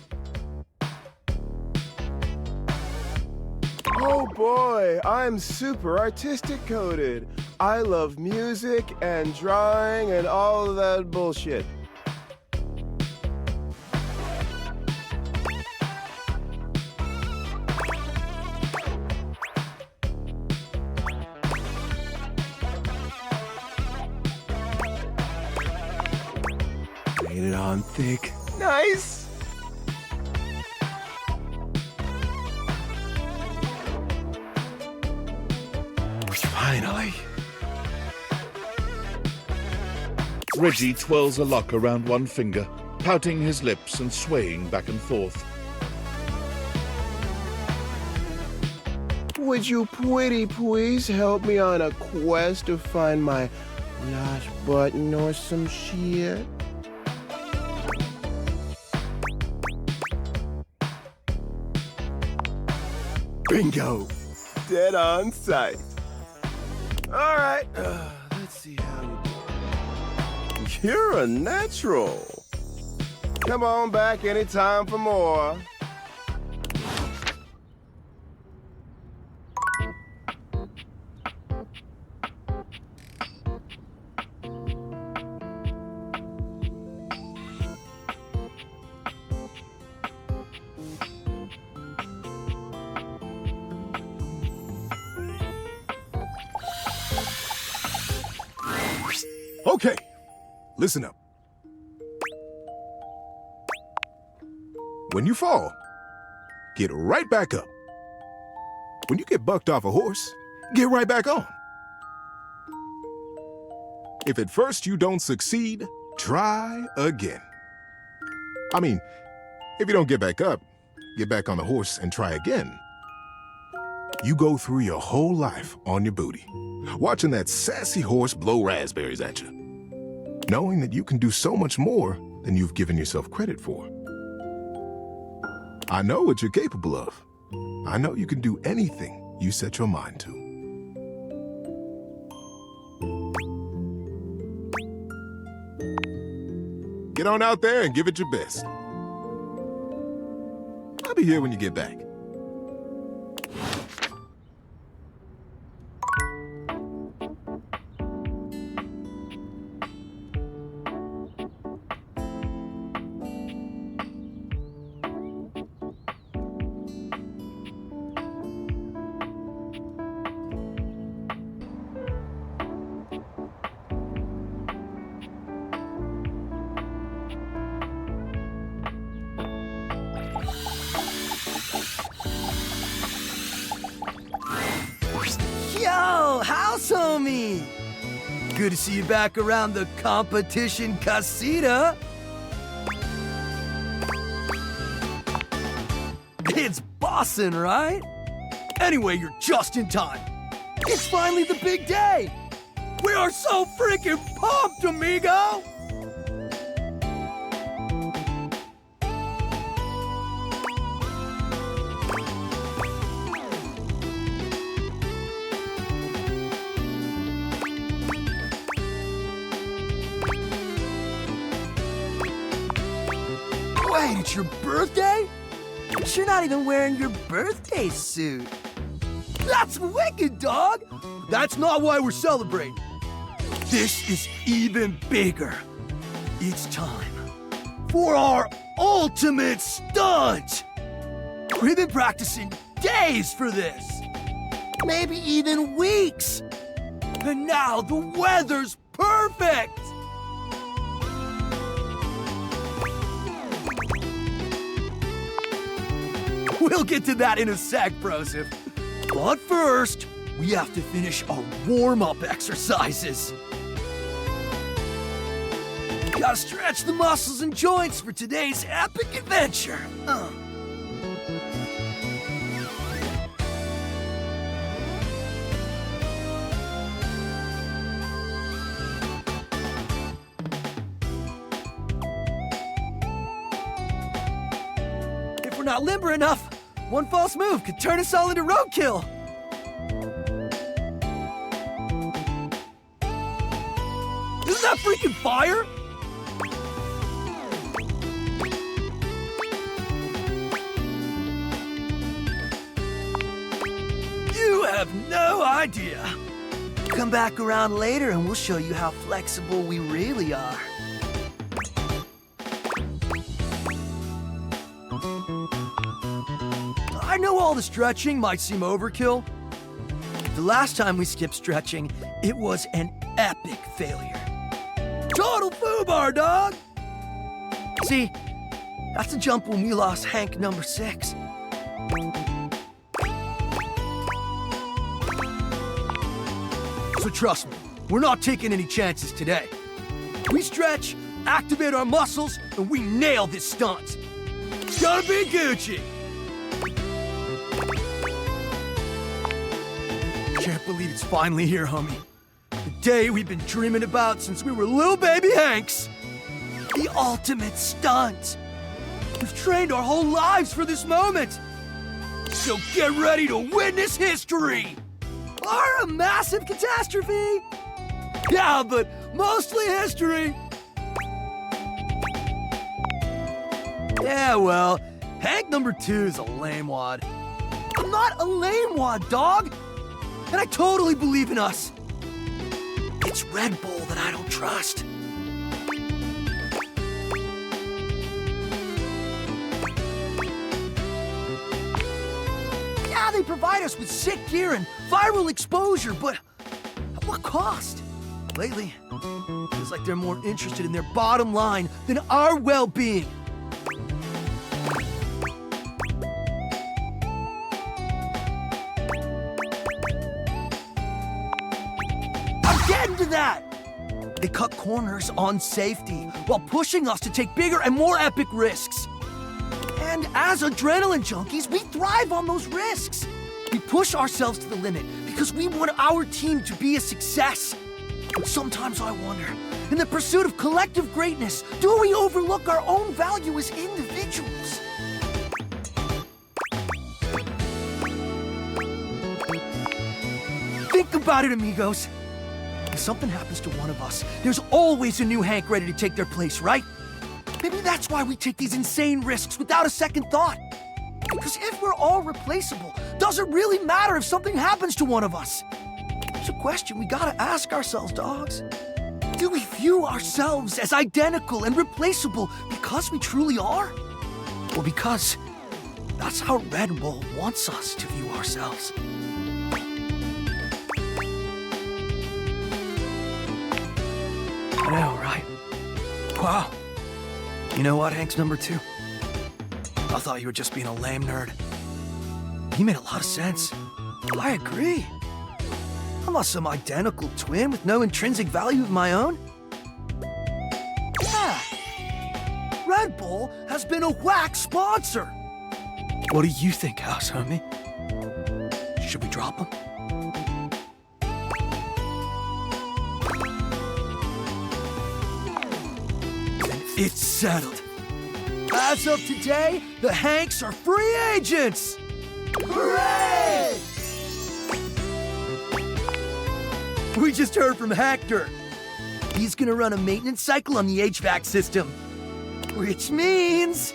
Oh boy, I'm super artistic coded. I love music and drawing and all of that bullshit. Laid it on thick. Nice! Finally. Reggie twirls a lock around one finger, pouting his lips and swaying back and forth. Would you pretty please help me on a quest to find my lost button or some shit? Bingo! Dead on sight. All right, let's see how you do. You're a natural. Come on back anytime for more. Okay, listen up. When you fall, get right back up. When you get bucked off a horse, get right back on. If at first you don't succeed, try again. I mean, if you don't get back up, get back on the horse and try again. You go through your whole life on your booty, watching that sassy horse blow raspberries at you, knowing that you can do so much more than you've given yourself credit for. I know what you're capable of. I know you can do anything you set your mind to. Get on out there and give it your best. I'll be here when you get back. Yo, house homie! Good to see you back around the competition casita. It's bossin', right? Anyway, you're just in time. It's finally the big day. We are so freaking pumped, amigo! Wait, it's your birthday? But you're not even wearing your birthday suit. That's wicked, dog! That's not why we're celebrating. This is even bigger. It's time for our ultimate stunt! We've been practicing days for this. Maybe even weeks. And now the weather's perfect! We'll get to that in a sec, Broseph. But first, we have to finish our warm-up exercises. Gotta stretch the muscles and joints for today's epic adventure. If we're not limber enough, one false move could turn us all into roadkill. Isn't that freaking fire? You have no idea. Come back around later and we'll show you how flexible we really are. I know all the stretching might seem overkill. The last time we skipped stretching, it was an epic failure. Total foobar, dog! See, that's a jump when we lost Hank number 6. So trust me, we're not taking any chances today. We stretch, activate our muscles, and we nail this stunt. It's gonna be Gucci! Can't believe it's finally here, homie. The day we've been dreaming about since we were little baby Hanks. The ultimate stunt. We've trained our whole lives for this moment. So get ready to witness history. Or a massive catastrophe. Yeah, but mostly history. Yeah, well, Hank number 2 is a lame wad. I'm not a lame wad, dog. And I totally believe in us. It's Red Bull that I don't trust. Yeah, they provide us with sick gear and viral exposure, but at what cost? Lately, it feels like they're more interested in their bottom line than our well-being. Into that! They cut corners on safety while pushing us to take bigger and more epic risks. And as adrenaline junkies, we thrive on those risks. We push ourselves to the limit because we want our team to be a success. But sometimes I wonder, in the pursuit of collective greatness, do we overlook our own value as individuals? Think about it, amigos. If something happens to one of us, there's always a new Hank ready to take their place, right? Maybe that's why we take these insane risks without a second thought. Because if we're all replaceable, does it really matter if something happens to one of us? It's a question we gotta ask ourselves, dogs. Do we view ourselves as identical and replaceable because we truly are? Or because that's how Red Bull wants us to view ourselves? I know, right? Wow. You know what, Hank's number 2? I thought you were just being a lame nerd. You made a lot of sense. I agree. I'm not some identical twin with no intrinsic value of my own. Yeah. Red Bull has been a whack sponsor. What do you think, house homie? Should we drop him? It's settled. As of today, the Hanks are free agents! Hooray! We just heard from Hector. He's gonna run a maintenance cycle on the HVAC system. Which means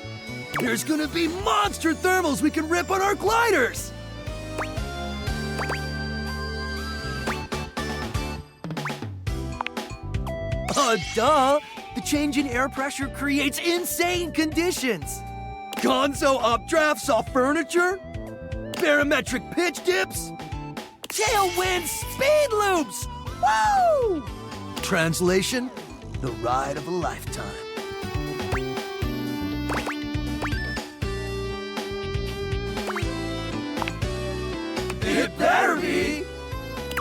There's gonna be monster thermals we can rip on our gliders! Duh! The change in air pressure creates insane conditions! Gonzo updrafts off furniture? Barometric pitch dips? Tailwind speed loops! Woo! Translation, the ride of a lifetime. It better be!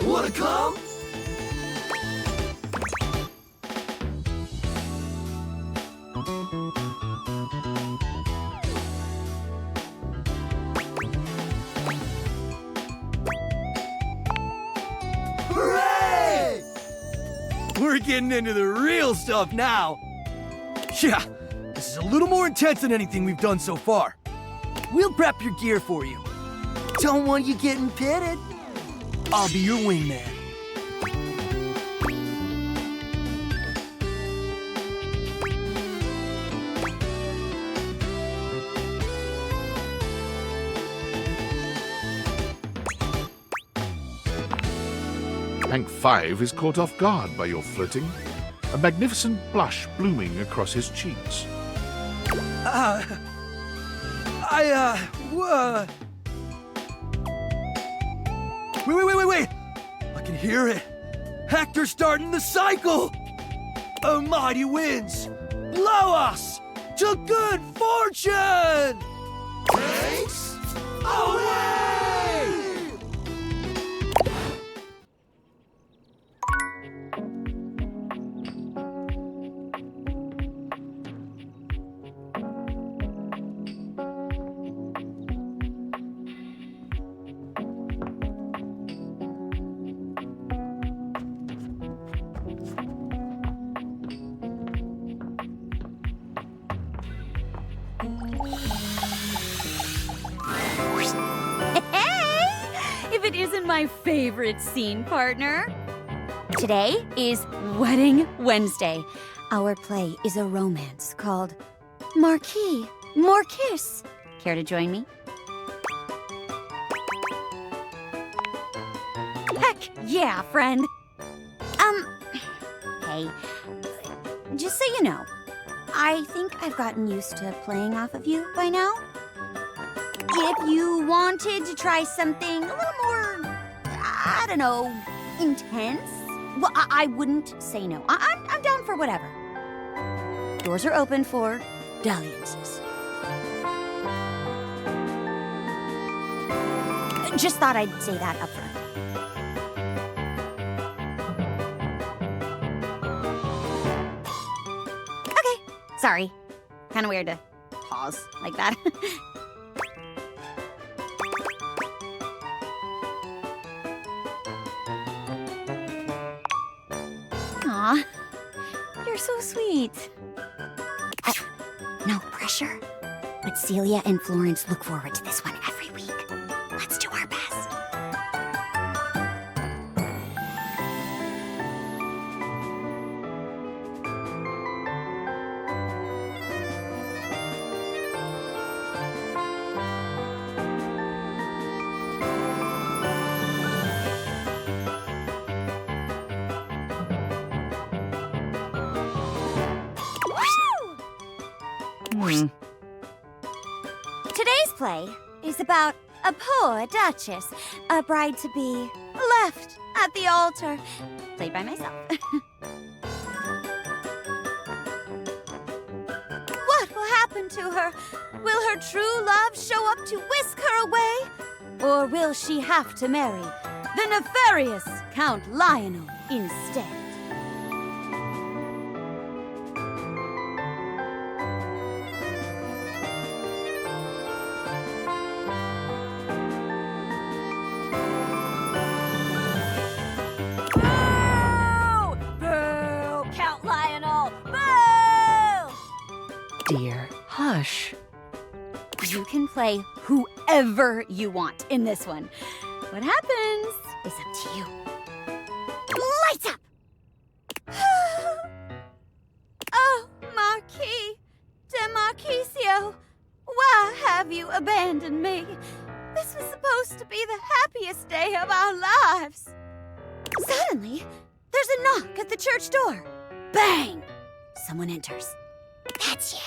Wanna come? Hooray! We're getting into the real stuff now. Yeah, this is a little more intense than anything we've done so far. We'll prep your gear for you. Don't want you getting pitted. I'll be your wingman. Hank 5 is caught off guard by your flirting, a magnificent blush blooming across his cheeks. Wait. I can hear it. Hector's starting the cycle. Oh, mighty winds, blow us to good fortune! Thanks away! If it isn't my favorite scene partner. Today is Wedding Wednesday. Our play is a romance called Marquis, More Kiss. Care to join me? Heck yeah, friend. Hey, just so you know, I think I've gotten used to playing off of you by now. If you wanted to try something a little more, I don't know, intense, well, I wouldn't say no. I'm down for whatever. Doors are open for dalliances. Just thought I'd say that up front. Okay, sorry. Kind of weird to pause like that. Aw, you're so sweet. No pressure. But Celia and Florence look forward to this one every week. Let's do our best. Today's play is about a poor duchess, a bride-to-be, left at the altar, played by myself. What will happen to her? Will her true love show up to whisk her away? Or will she have to marry the nefarious Count Lionel instead? Dear, hush. You can play whoever you want in this one. What happens is up to you. Lights up! Oh, Marquis de Marquisio, abandoned me. This was supposed to be the happiest day of our lives. Suddenly, there's a knock at the church door. Bang! Someone enters. That's you.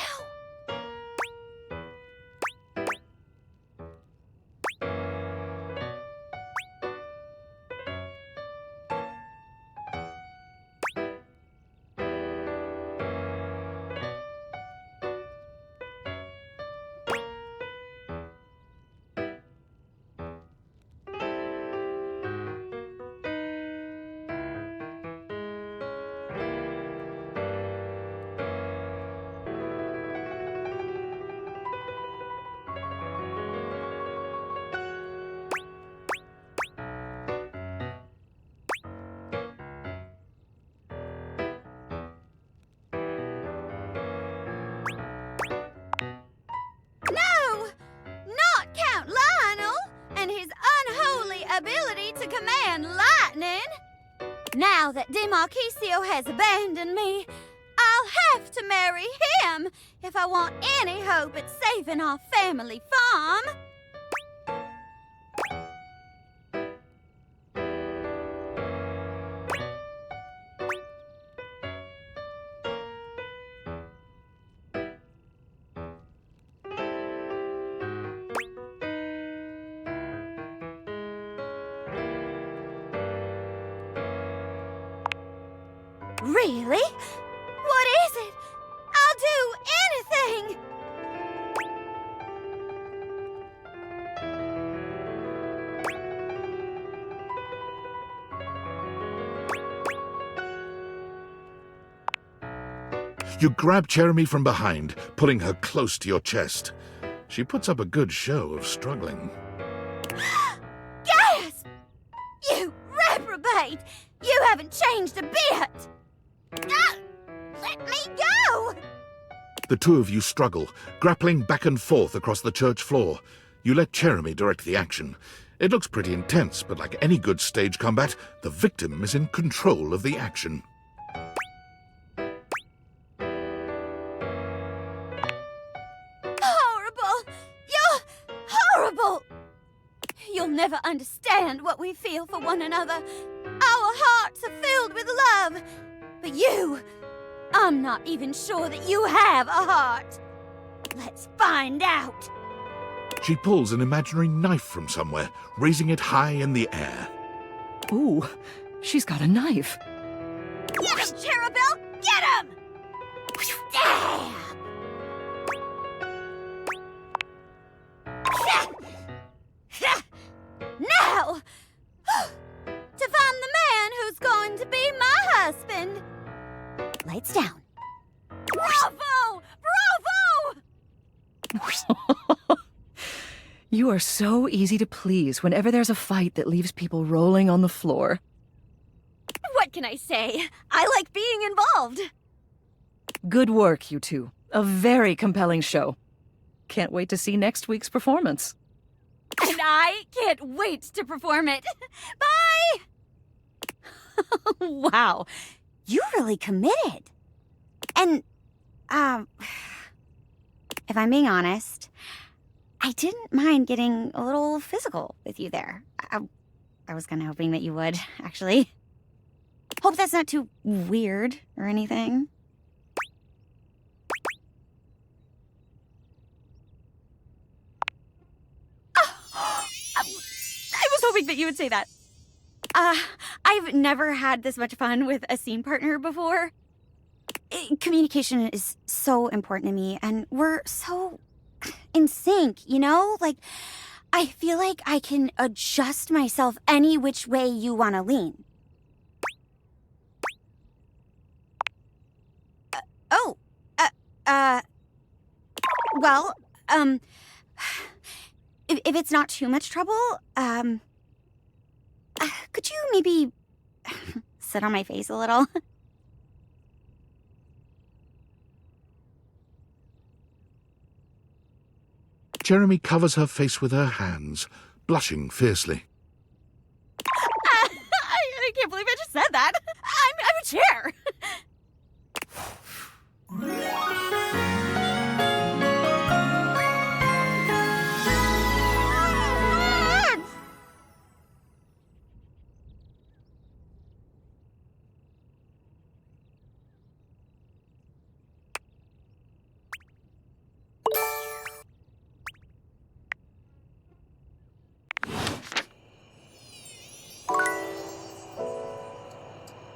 No! Not Count Lionel and his unholy ability to command lightning. Now that Demarquisio has abandoned me, I'll have to marry him if I want any hope at saving our family farm. Really? What is it? I'll do anything! You grab Chairemi from behind, pulling her close to your chest. She puts up a good show of struggling. Gasp! You reprobate! You haven't changed a bit! Ah, let me go! The two of you struggle, grappling back and forth across the church floor. You let Chairemi direct the action. It looks pretty intense, but like any good stage combat, the victim is in control of the action. Horrible! You're horrible! You'll never understand what we feel for one another. Our hearts are filled with love. But you, I'm not even sure that you have a heart. Let's find out. She pulls an imaginary knife from somewhere, raising it high in the air. Ooh, she's got a knife. Get him, Cherubel! Get him! Damn! Now, to find the man who's going to be my husband. Lights down. Bravo! Bravo! You are so easy to please whenever there's a fight that leaves people rolling on the floor. What can I say? I like being involved. Good work, you two. A very compelling show. Can't wait to see next week's performance. And I can't wait to perform it. Bye! Wow, you really committed. And, if I'm being honest, I didn't mind getting a little physical with you there. I was kind of hoping that you would, actually. Hope that's not too weird or anything. I was hoping that you would say that. I've never had this much fun with a scene partner before. Communication is so important to me, and we're so in sync, you know? Like, I feel like I can adjust myself any which way you want to lean. Well, if it's not too much trouble, could you maybe sit on my face a little? Chairemi covers her face with her hands, blushing fiercely. I can't believe